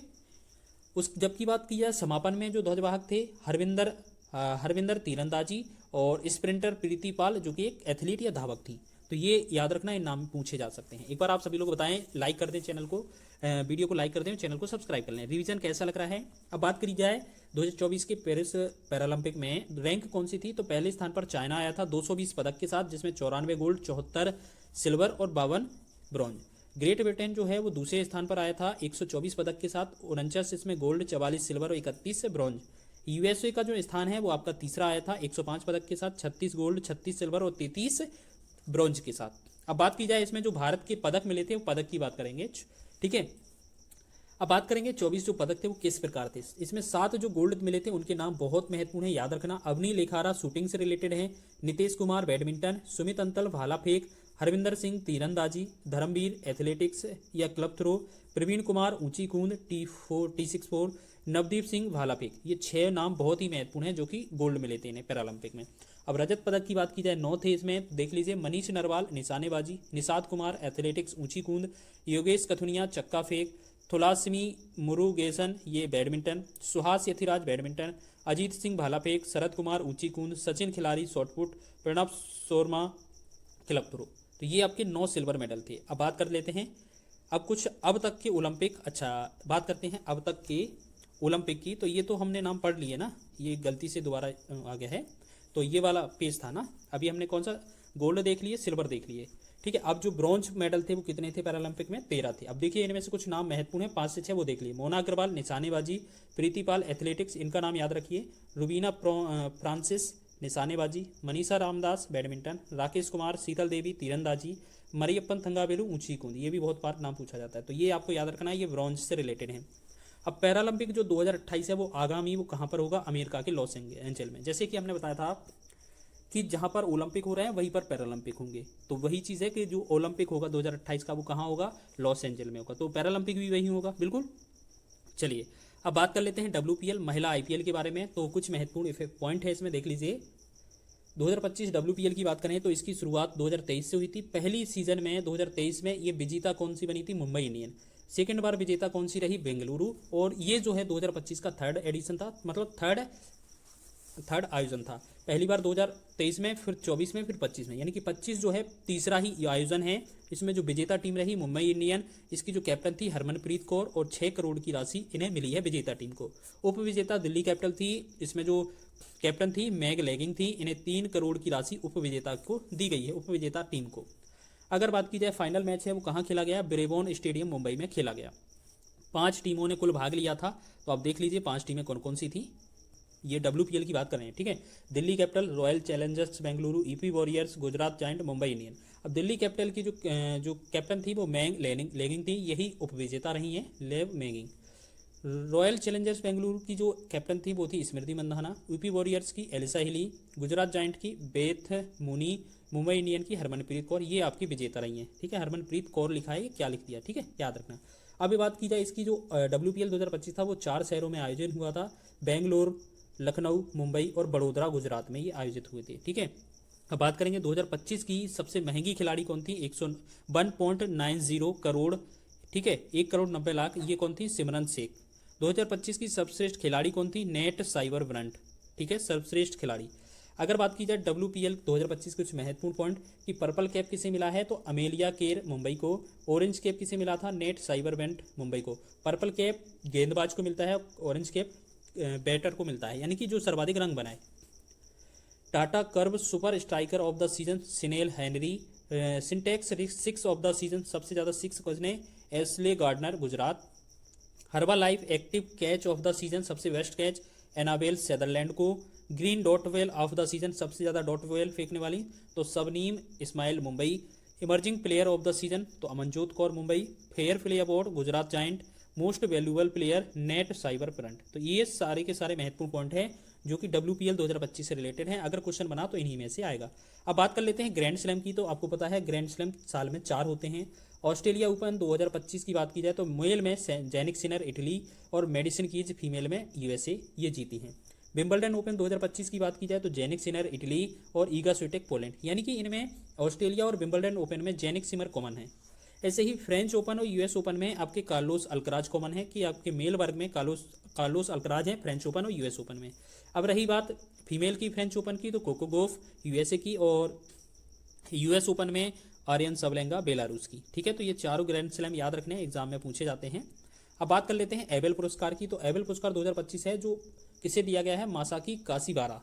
उस जबकि बात की जाए समापन में जो ध्वजवाहक थे हरविंदर तीरंदाजी और स्प्रिंटर प्रीति पाल, जो कि एक एथलीट या धावक थी। तो ये याद रखना, ये नाम पूछे जा सकते हैं। एक बार आप सभी लोग बताएं, लाइक कर दें चैनल को, वीडियो को लाइक कर दें, चैनल को सब्सक्राइब कर लें। रिवीजन कैसा लग रहा है? अब बात करी जाए 2024 के पेरिस पैरालंपिक में रैंक कौन सी थी? तो पहले स्थान पर चाइना आया था 220 पदक के साथ, जिसमें 94 गोल्ड, 74 सिल्वर और 52 ब्रॉन्ज। ग्रेट ब्रिटेन जो है वो दूसरे स्थान पर आया था 124 पदक के साथ, 49 इसमें गोल्ड, 44 सिल्वर और 31 ब्रॉन्ज। यूएसए का जो स्थान है वो आपका तीसरा आया था 105 पदक के साथ, 36 गोल्ड, 36 सिल्वर और 33 ब्रॉन्ज के साथ। अब बात की जाए इसमें जो भारत के पदक मिले थे, वो पदक की बात करेंगे। ठीक है, अब बात करेंगे 24 जो पदक थे वो किस प्रकार थे। इसमें 7 जो गोल्ड मिले थे उनके नाम बहुत महत्वपूर्ण है, याद रखना। अवनी लेखारा शूटिंग से रिलेटेड है, नितेश कुमार बैडमिंटन, सुमित अंतल भाला फेंक, हरविंदर सिंह तीरंदाजी, धर्मवीर एथलेटिक्स या क्लब थ्रो, प्रवीण कुमार ऊंची कूद T64, नवदीप सिंह भाला फेंक। ये 6 नाम बहुत ही महत्वपूर्ण हैं जो कि गोल्ड मिले थे इन्हें पैरालंपिक में। अब रजत पदक की बात की जाए 9 थे इसमें, देख लीजिए। मनीष नरवाल निशानेबाजी, निषाद कुमार एथलेटिक्स ऊंची कूद, योगेश कथुनिया चक्का फेंक, थुलासमी मुरुगेसन ये बैडमिंटन, सुहास यथिराज बैडमिंटन, अजीत सिंह भाला फेंक, शरद कुमार ऊंची कूद, सचिन खिलाड़ी shotput, Pranav Sharma club throw. तो ये आपके 9 सिल्वर मेडल थे। अब बात कर लेते हैं अब कुछ अब तक के ओलंपिक। अच्छा, बात करते हैं अब तक के ओलंपिक की। तो ये तो हमने नाम पढ़ लिए ना, ये गलती से दोबारा आ गया है। तो ये वाला पेज था ना, अभी हमने कौन सा गोल्ड देख लिए, सिल्वर देख लिए। ठीक है, अब जो ब्रॉन्ज मेडल थे वो कितने थे पैरालंपिक में? 13 थे। अब देखिए इनमें से कुछ नाम महत्वपूर्ण है, 5 से 6 वो देख लिए। मोना अग्रवाल निशानेबाजी, प्रीति पाल एथलेटिक्स, इनका नाम याद रखिए। रुबीना फ्रांसिस निशानेबाजी, मनीषा रामदास बैडमिंटन, राकेश कुमार शीतल देवी तीरंदाजी, मरियप्पन थंगावेलु ऊंची कूद। ये भी बहुत बार नाम पूछा जाता है, तो ये आपको याद रखना है, ये ब्रॉन्ज से रिलेटेड है। अब पैरालंपिक जो 2028 है वो आगामी वो कहाँ पर होगा? अमेरिका के लॉस एंजल में। जैसे कि हमने बताया था कि जहाँ पर ओलंपिक हो रहे हैं वहीं पर पैरालंपिक होंगे, तो वही चीज़ है कि जो ओलंपिक होगा 2028 का वो कहाँ होगा? लॉस एंजल में होगा। तो पैरालंपिक भी वही होगा, बिल्कुल। चलिए, अब बात कर लेते हैं WPL महिला IPL के बारे में। तो कुछ महत्वपूर्ण पॉइंट है इसमें, देख लीजिए। 2025 WPL की बात करें तो इसकी शुरुआत 2023 से हुई थी। पहली सीजन में 2023 में ये विजेता कौन सी बनी थी? मुंबई इंडियन। सेकेंड बार विजेता कौन सी रही? बेंगलुरु। और ये जो है 2025 का थर्ड एडिशन था, मतलब थर्ड आयोजन था। पहली बार 2023 में, फिर 24 में, फिर 25 में, यानी कि 25 जो है तीसरा ही आयोजन है। इसमें जो विजेता टीम रही मुंबई इंडियन, इसकी जो कैप्टन थी हरमनप्रीत कौर, और 6 करोड़ की राशि इन्हें मिली है विजेता टीम को। उप विजेता दिल्ली कैपिटल थी, इसमें जो कैप्टन थी मैग लेगिंग थी, इन्हें 3 करोड़ की राशि उप विजेता को दी गई है, उप विजेता टीम को। अगर बात की जाए फाइनल मैच है वो कहाँ खेला गया? ब्रेबॉन स्टेडियम मुंबई में खेला गया। 5 टीमों ने कुल भाग लिया था, तो आप देख लीजिए 5 टीमें कौन कौन सी थी। ये WPL की बात कर रहे हैं, ठीक है। Delhi capital, royal Challengers Bengaluru, EP warriors, Gujarat giant, Mumbai Indian. अब दिल्ली कैपिटल की जो कैप्टन थी वो मैंग लेगिंग थी, यही उपविजेता रही हैं, लेव मैगिंग। रॉयल चैलेंजर्स बेंगलुरु की जो कैप्टन थी वो थी स्मृति मंधाना, EP वॉरियर्स की एलिसा हिली, गुजरात जायंट की बेथ मुनी, मुंबई इंडियन की हरमनप्रीत कौर। ये आपकी विजेता रही हैं, ठीक है। हरमनप्रीत कौर लिखा है, ये क्या लिख दिया, ठीक है, याद रखना। अब ये बात की जाए इसकी जो WPL 2025 था वो 4 शहरों में आयोजन हुआ था, बेंगलोर, लखनऊ, मुंबई और बड़ोदरा गुजरात में ये आयोजित हुए थे। ठीक है, अब बात करेंगे 2025 की सबसे महंगी खिलाड़ी कौन थी। 1.90 करोड़, ठीक है, 1 करोड़ 90 लाख, ये कौन थी, सिमरन शेख। 2025 की सर्वश्रेष्ठ खिलाड़ी कौन थी, नेट साइबर ब्रंट। ठीक है, सर्वश्रेष्ठ खिलाड़ी। अगर बात की जाए WPL 2025 के कुछ महत्वपूर्ण पॉइंट कि पर्पल कैप किसे मिला है, तो अमेलिया केर मुंबई को। ऑरेंज कैप किसे मिला था, नेट साइबर ब्रंट मुंबई को। पर्पल कैप गेंदबाज को मिलता है, ऑरेंज कैप बैटर को मिलता है, यानी कि जो सर्वाधिक रन बनाए। Tata curve super striker of the season Chinelle Henry. Sintex 6 of the season, सबसे ज़्यादा 6 किसने, Ashleigh Gardner Gujarat. Herbalife active catch of the season, सबसे बेस्ट कैच एनाबेल सेदरलैंड को। Green dot ball of the season, सबसे ज़्यादा dot ball फेंकने वाली तो Shabnim Ismail Mumbai. Emerging player of the season तो Amanjot Kaur Mumbai. Fair play award Gujarat giant. Most valuable player net cyber front. तो ये सारे के सारे महत्वपूर्ण पॉइंट हैं जो कि WPL 2025 से रिलेटेड हैं। अगर क्वेश्चन बना तो इन्हीं में से आएगा। अब बात कर लेते हैं ग्रैंड स्लैम की। तो आपको पता है ग्रैंड स्लैम साल में 4 होते हैं। ऑस्ट्रेलिया ओपन 2025 की बात की जाए तो मेल में जैनिक सिनर इटली और मेडिसिन कीज फीमेल में USA ये जीती हैं। विंबलडन ओपन 2025 की बात की जाए तो जेनिक सिनर इटली और ईगा स्विटेक पोलैंड, यानी कि इनमें ऑस्ट्रेलिया और विंबलडन ओपन में जेनिक सिमर कॉमन है। ऐसे ही फ्रेंच ओपन और US ओपन में आपके कार्लोस अल्कराज कॉमन है कि आपके मेल वर्ग में कार्लोस अल्कराज हैं फ्रेंच ओपन और US ओपन में। अब रही बात फीमेल की फ्रेंच ओपन की, तो कोको गोफ USA की और US ओपन में आर्यन सबलेंगा बेलारूस की। ठीक है, तो ये चारों ग्रैंड स्लैम याद रखने एग्जाम में पूछे जाते हैं। अब बात कर लेते हैं एबेल पुरस्कार की। तो एबेल पुरस्कार 2025 है जो किसे दिया गया है, मासाकी कासीबारा।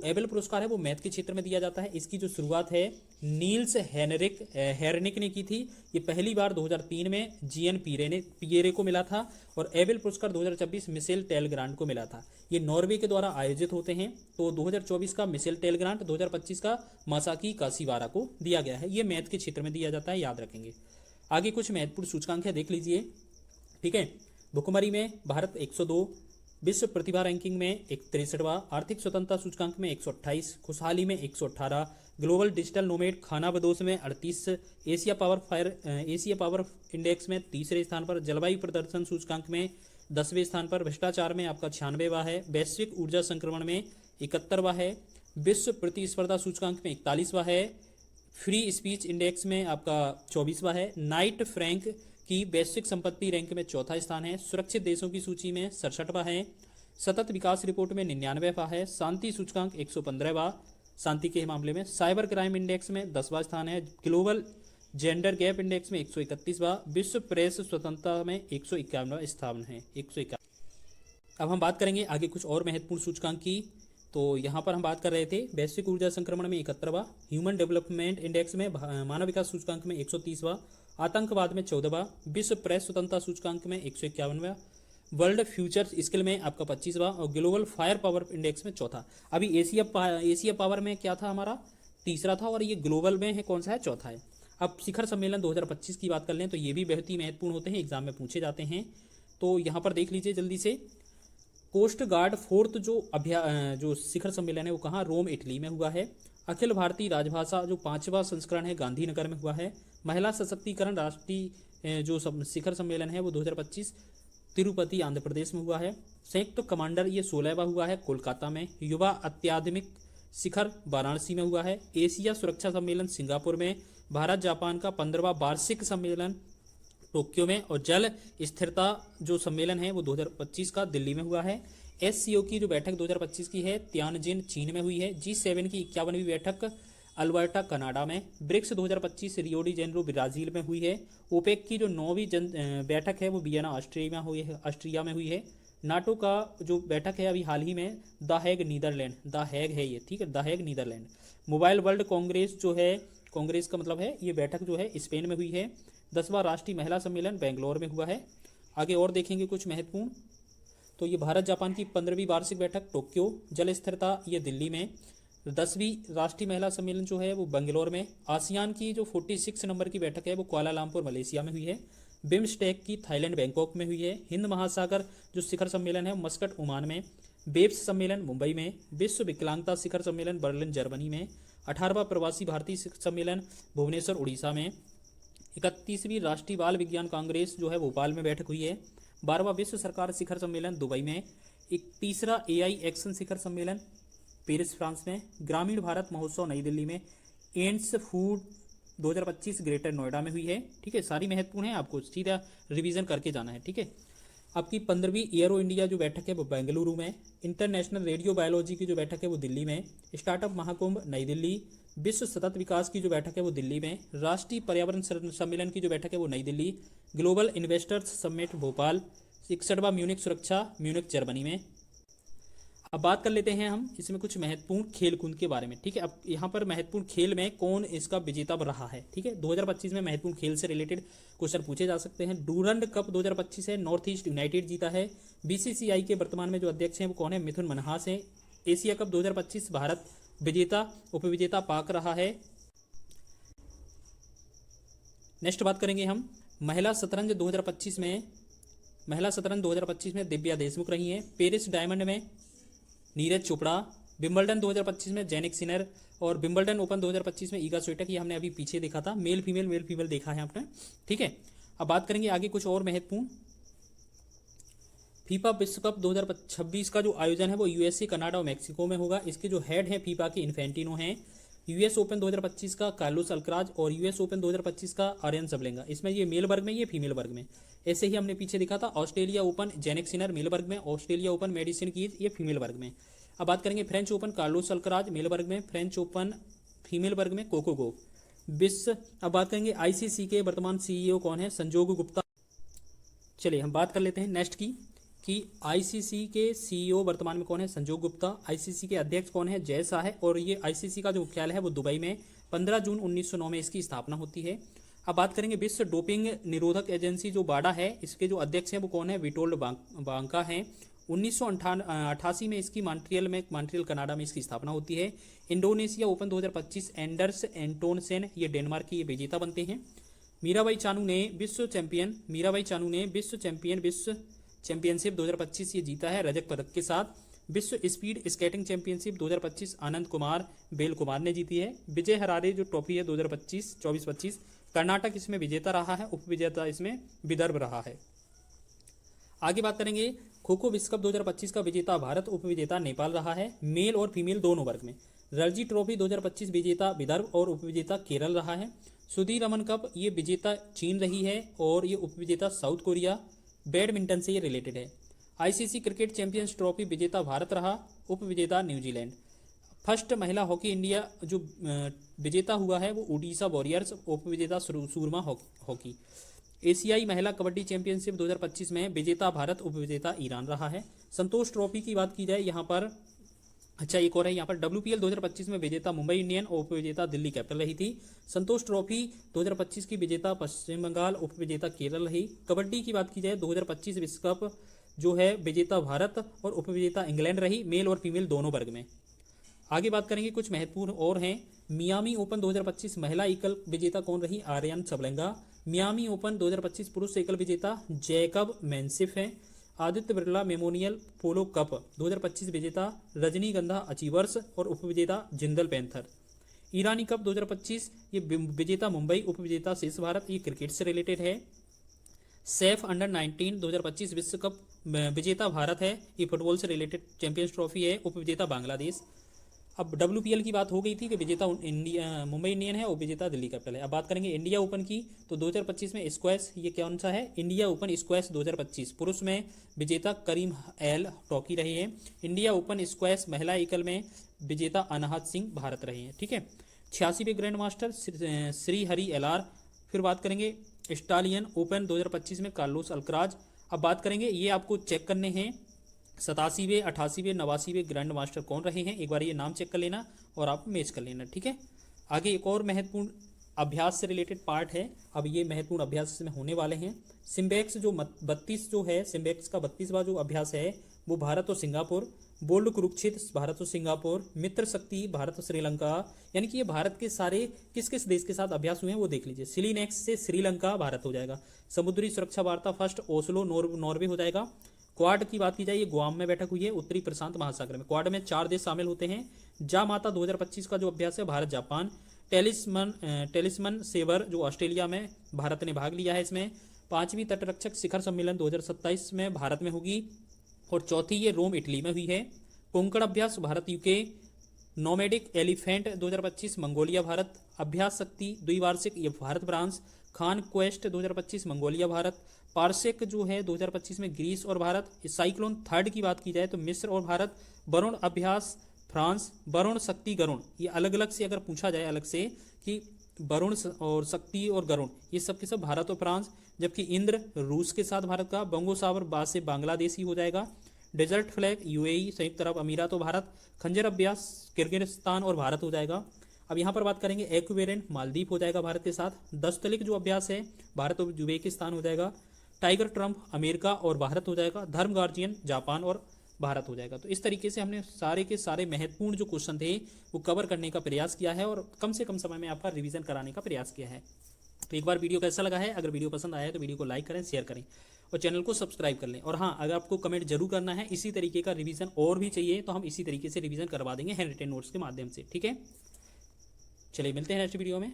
एबेल पुरस्कार है वो मैथ के क्षेत्र में दिया जाता है। इसकी जो शुरुआत है नील्स हेरनिक ने की थी। ये पहली बार 2003 में GN पियरे को मिला था और एबेल पुरस्कार 2024 मिशेल टेलग्रांट को मिला था। ये नॉर्वे के द्वारा आयोजित होते हैं। तो 2024 का मिशेल टेलग्रांट, 2025 का मासाकी कासीबारा को दिया गया है। ये मैथ के क्षेत्र में दिया जाता है, याद रखेंगे। आगे कुछ महत्वपूर्ण सूचकांक है, देख लीजिए। ठीक है, भुखमरी में भारत 102, विश्व प्रतिभा रैंकिंग में 63वां, आर्थिक स्वतंत्रता सूचकांक में 128, खुशहाली में 118, ग्लोबल डिजिटल नोमेड खाना बदोश में 38, एशिया पावर इंडेक्स में 3रे स्थान पर, जलवायु प्रदर्शन सूचकांक में 10वें स्थान पर, भ्रष्टाचार में आपका 96वां है, वैश्विक ऊर्जा संक्रमण में 71वां है, विश्व प्रतिस्पर्धा सूचकांक में 41वां है, फ्री स्पीच इंडेक्स में आपका 24वां है, नाइट फ्रैंक की वैश्विक संपत्ति रैंक में 4था स्थान है, सुरक्षित देशों की सूची में 67वां है, सतत विकास रिपोर्ट में 99वां है, शांति सूचकांक 115वां शांति के मामले में, साइबर क्राइम इंडेक्स में 10वां स्थान है, ग्लोबल जेंडर गैप इंडेक्स में 131वां, विश्व प्रेस स्वतंत्रता में 151वां स्थान है, 151। अब हम बात करेंगे आगे कुछ और महत्वपूर्ण सूचकांक की। तो यहाँ पर हम बात कर रहे थे वैश्विक ऊर्जा संक्रमण में 71वां, ह्यूमन डेवलपमेंट इंडेक्स में मानव विकास सूचकांक में 130वां, आतंकवाद में 14वां, विश्व प्रेस स्वतंत्रता सूचकांक में 151वां, वर्ल्ड फ्यूचर स्किल में आपका 25वां और ग्लोबल फायर पावर इंडेक्स में 4था। अभी एशिया पावर में क्या था हमारा, 3रा था और ये ग्लोबल में है कौन सा है, 4था है। अब शिखर सम्मेलन 2025 की बात कर लें तो ये भी बहुत ही महत्वपूर्ण होते हैं, एग्जाम में पूछे जाते हैं। तो यहाँ पर देख लीजिए जल्दी से, कोस्ट गार्ड 4th जो शिखर सम्मेलन है वो कहाँ, रोम इटली में हुआ है। अखिल भारतीय राजभाषा जो 5वां संस्करण है गांधीनगर में हुआ है। महिला सशक्तिकरण राष्ट्रीय जो शिखर सम्मेलन है वो 2025 तिरुपति आंध्र प्रदेश में हुआ है। संयुक्त कमांडर ये 16वां हुआ है कोलकाता में। युवा अत्याधुनिक शिखर वाराणसी में हुआ है। एशिया सुरक्षा सम्मेलन सिंगापुर में। भारत जापान का 15वां वार्षिक सम्मेलन टोक्यो में और जल स्थिरता जो सम्मेलन है वो 2025 का दिल्ली में हुआ है। SCO की जो बैठक 2025 की है तियानजिन चीन में हुई है। G7 की 51वीं बैठक अल्बर्टा कनाडा में। BRICS 2025 Rio de Janeiro Brazil में हुई है। ओपेक की जो 9वीं बैठक है वो वियना ऑस्ट्रिया में हुई है। नाटो का जो बैठक है अभी हाल ही में द हैग है ये, ठीक है, the Hague Netherlands. Mobile world congress जो है, कांग्रेस का मतलब है ये बैठक जो है स्पेन में हुई है। 10वां राष्ट्रीय महिला सम्मेलन बेंगलोर में हुआ है। आगे और देखेंगे कुछ महत्वपूर्ण, तो ये भारत जापान की 15वीं वार्षिक बैठक टोक्यो। जल स्थिरता ये दिल्ली में। 10वीं राष्ट्रीय महिला सम्मेलन जो है वो बेंगलोर में। आसियान की जो 46 नंबर की बैठक है वो कुआलालंपुर मलेशिया में हुई है। बिम्स्टेक की थाईलैंड बैंकॉक में हुई है। हिंद महासागर जो शिखर सम्मेलन है मस्कट ओमान में। बेब्स सम्मेलन मुंबई में। विश्व विकलांगता शिखर सम्मेलन बर्लिन जर्मनी में। 18वां प्रवासी भारतीय शिखर सम्मेलन भुवनेश्वर उड़ीसा में। 31वीं राष्ट्रीय बाल विज्ञान कांग्रेस जो है भोपाल में बैठक हुई है। 12वां विश्व सरकार शिखर सम्मेलन दुबई में। एक तीसरा AI एक्शन शिखर सम्मेलन पेरिस फ्रांस में। ग्रामीण भारत महोत्सव नई दिल्ली में। एंड्स फूड 2025 ग्रेटर नोएडा में हुई है। ठीक है, सारी महत्वपूर्ण है, आपको सीधा रिवीजन करके जाना है। ठीक है, आपकी 15वीं एयरो इंडिया जो बैठक है वो बेंगलुरु में। इंटरनेशनल रेडियो बायोलॉजी की जो बैठक है वो दिल्ली में। स्टार्टअप महाकुंभ नई दिल्ली। विश्व सतत विकास की जो बैठक है वो दिल्ली में। राष्ट्रीय पर्यावरण सम्मेलन की जो बैठक है वो New Delhi. Global investors summit Bhopal. 61वां म्यूनिक सुरक्षा म्यूनिक जर्मनी में। अब बात कर लेते हैं हम इसमें कुछ महत्वपूर्ण खेल कूद के बारे में। ठीक है, अब यहाँ पर महत्वपूर्ण खेल में कौन इसका विजेता रहा है। ठीक है, 2025 में महत्वपूर्ण खेल से रिलेटेड क्वेश्चन पूछे जा सकते हैं। डूरंड कप 2025 है, नॉर्थ ईस्ट यूनाइटेड जीता है। BCCI के वर्तमान में जो अध्यक्ष हैं वो कौन है, मिथुन मनहास हैं। एशिया कप 2025 भारत विजेता, उपविजेता पाक रहा है। नेक्स्ट बात करेंगे हम महिला शतरंज 2025 में। महिला शतरंज 2025 में दिव्या देशमुख रही हैं। पेरिस डायमंड में नीरज चोपड़ा। विंबलडन 2025 में जेनिक सिनर। और विंबलडन ओपन 2025 में ईगा स्विएटेक, ये हमने अभी पीछे देखा था। मेल फीमेल देखा है आपने। ठीक है, अब बात करेंगे आगे कुछ और महत्वपूर्ण। फीफा विश्व कप 2026 का जो आयोजन है वो USA, कनाडा और मैक्सिको में होगा। इसके जो हेड हैं फीफा के इन्फेंटिनो हैं। US ओपन 2025 का कार्लोस अल्कराज और US ओपन 2025 का आर्यन सबलेंगा। इसमें ये मेल वर्ग में, ये फीमेल वर्ग में। ऐसे ही हमने पीछे देखा था Australia open Jannik Sinner male वर्ग में। ऑस्ट्रेलिया ओपन मेडिसिन कीज, ये फीमेल वर्ग में। अब बात करेंगे French open Carlos Alcaraz male वर्ग में। फ्रेंच ओपन फीमेल वर्ग में कोको गोफ। विश्व अब बात करेंगे ICC के वर्तमान CEO कौन है, संजोग गुप्ता। चलिए हम बात कर लेते हैं नेक्स्ट की कि ICC के CEO वर्तमान में कौन है, संजोग गुप्ता। ICC के अध्यक्ष कौन है, जय शाह है। और ये ICC का जो मुख्यालय है वो दुबई में 15 जून 1909 में इसकी स्थापना होती है। अब बात करेंगे विश्व डोपिंग निरोधक एजेंसी जो बाडा है, इसके जो अध्यक्ष हैं वो कौन है, विटोल्ड बांका हैं। 1988 में इसकी मॉन्ट्रियल कनाडा में इसकी स्थापना होती है। इंडोनेशिया ओपन 2025 एंडर्स एंटोनसेन ये डेनमार्क की ये विजेता बनते हैं। मीराबाई चानू ने विश्व चैंपियनशिप 2025 ये जीता है रजत पदक के साथ। विश्व speed skating championship 2025 Anand Kumar bell Kumar ने जीती है। विजय हरारे जो ट्रॉफी है 2024-25 कर्नाटक इसमें विजेता रहा है, उपविजेता इसमें विदर्भ रहा है। आगे बात करेंगे खो खो विश्व कप 2025 का विजेता भारत, उपविजेता नेपाल रहा है, मेल और फीमेल दोनों वर्ग में। रणजी ट्रॉफी 2025 विजेता विदर्भ और उपविजेता केरल रहा है। सुधीर रमन कप ये विजेता चीन रही है और ये उपविजेता साउथ कोरिया। बैडमिंटन से ये रिलेटेड है। ICC क्रिकेट चैंपियंस ट्रॉफी विजेता भारत रहा, उपविजेता न्यूजीलैंड। फर्स्ट महिला हॉकी इंडिया जो विजेता हुआ है वो ओडिशा वॉरियर्स, उपविजेता सूरमा हॉकी। एशियाई महिला कबड्डी चैंपियनशिप 2025 में विजेता भारत, उपविजेता ईरान रहा है। संतोष ट्रॉफी की बात की जाए यहाँ पर, अच्छा एक और है यहाँ पर, WPL 2025 में विजेता मुंबई इंडियन और उपविजेता दिल्ली कैपिटल रही थी। संतोष ट्रॉफी 2025 की विजेता पश्चिम बंगाल, उपविजेता केरल रही। कबड्डी की बात की जाए 2025 विश्व कप जो है विजेता भारत और उपविजेता इंग्लैंड रही, मेल और फीमेल दोनों वर्ग में। आगे बात करेंगे कुछ महत्वपूर्ण और हैं। मियामी ओपन 2025 महिला एकल विजेता कौन रही, आर्यन सबलेंगा। मियामी ओपन 2025 पुरुष एकल विजेता जैकब मैनसिफ हैं। आदित्य बिरला मेमोरियल पोलो कप 2025 विजेता रजनीगंधा अचीवर्स और उपविजेता जिंदल पैंथर। ईरानी कप 2025 ये विजेता मुंबई, उपविजेता शेष भारत, ये क्रिकेट से रिलेटेड है। सैफ अंडर 19 2025 विश्व कप विजेता भारत है, ये फुटबॉल से रिलेटेड चैंपियंस ट्रॉफी है, उपविजेता बांग्लादेश। अब WPL की बात हो गई थी कि विजेता इंडिया मुंबई इंडियन है और विजेता दिल्ली कैपिटल है। अब बात करेंगे इंडिया ओपन की, तो 2025 में स्क्वैश ये कौन सा है, इंडिया ओपन स्क्वैश 2025 पुरुष में विजेता करीम एल टॉकी रहे हैं। इंडिया ओपन स्क्वैश महिला एकल में विजेता अनाहत सिंह भारत रहे हैं। ठीक है, 86वें grand master Shri Hari LR। फिर बात करेंगे स्टालियन ओपन 2025 में कार्लोस अल्कराज। अब बात करेंगे ये आपको चेक करने हैं 87वें 88वें 89वें ग्रैंड मास्टर कौन रहे हैं, एक बार ये नाम चेक कर लेना और आप मैच कर लेना। ठीक है, आगे एक और महत्वपूर्ण अभ्यास से रिलेटेड पार्ट है। अब ये महत्वपूर्ण अभ्यास इसमें होने वाले हैं। सिम्बैक्स जो 32 जो है, सिम्बैक्स का 32वां जो अभ्यास है वो भारत और सिंगापुर। बोल्ड कुरुक्षेत्र भारत और सिंगापुर। मित्र शक्ति भारत और श्रीलंका, यानी कि ये भारत के सारे किस किस देश के साथ अभ्यास हुए हैं वो देख लीजिए। सिलीनेक्स से श्रीलंका भारत हो जाएगा। समुद्री सुरक्षा वार्ता फर्स्ट ओस्लो नॉर्वे हो जाएगा। क्वाड की बात की जाए ये गुआम में बैठक हुई है, उत्तरी प्रशांत महासागर में। क्वाड में 4 देश शामिल होते हैं। जा माता 2025 का जो अभ्यास है भारत जापान। टेलिस्मन सेवर जो ऑस्ट्रेलिया में, भारत ने भाग लिया है इसमें। 5वीं तटरक्षक शिखर सम्मेलन 2027 में भारत में होगी। और चौथी ये रोम इटली में हुई है। कोंकण अभ्यास Bharat UK. Nomadic elephant 2025 Mongolia Bharat. अभ्यास शक्ति द्विवार्षिक ये Bharat France. Khan quest 2025 Mongolia Bharat. Parsec जो है 2025 में ग्रीस और भारत। साइक्लोन थर्ड की बात की जाए तो मिस्र और भारत। वरुण अभ्यास फ्रांस। वरुण शक्ति गरुण ये अलग अलग से अगर पूछा जाए अलग से कि वरुण और शक्ति और गरुण ये सब के सब भारत और फ्रांस। जबकि इंद्र रूस के साथ भारत का। बंगोसावर बाद से बांग्लादेश ही हो जाएगा। डेजर्ट फ्लैग यूएई संयुक्त अरब अमीरात और भारत। खंजर अभ्यास किर्गिस्तान और भारत हो जाएगा। अब यहाँ पर बात करेंगे एक्वेरेंट मालदीव हो जाएगा भारत के साथ। दस्तलिक जो अभ्यास है भारत और उज्बेकिस्तान हो जाएगा। टाइगर ट्रम्प अमेरिका और भारत हो जाएगा। धर्म गार्जियन जापान और भारत हो जाएगा। तो इस तरीके से हमने सारे के सारे महत्वपूर्ण जो क्वेश्चन थे वो कवर करने का प्रयास किया है और कम से कम समय में आपका रिवीजन कराने का प्रयास किया है। तो एक बार वीडियो कैसा लगा है, अगर वीडियो पसंद आया है तो वीडियो को लाइक करें, शेयर करें और चैनल को सब्सक्राइब कर लें। और हाँ, अगर आपको कमेंट जरूर करना है इसी तरीके का रिवीजन और भी चाहिए तो हम इसी तरीके से रिवीजन करवा देंगे हैंड रिटन नोट्स के माध्यम से। ठीक है, चलिए मिलते हैं नेक्स्ट वीडियो में।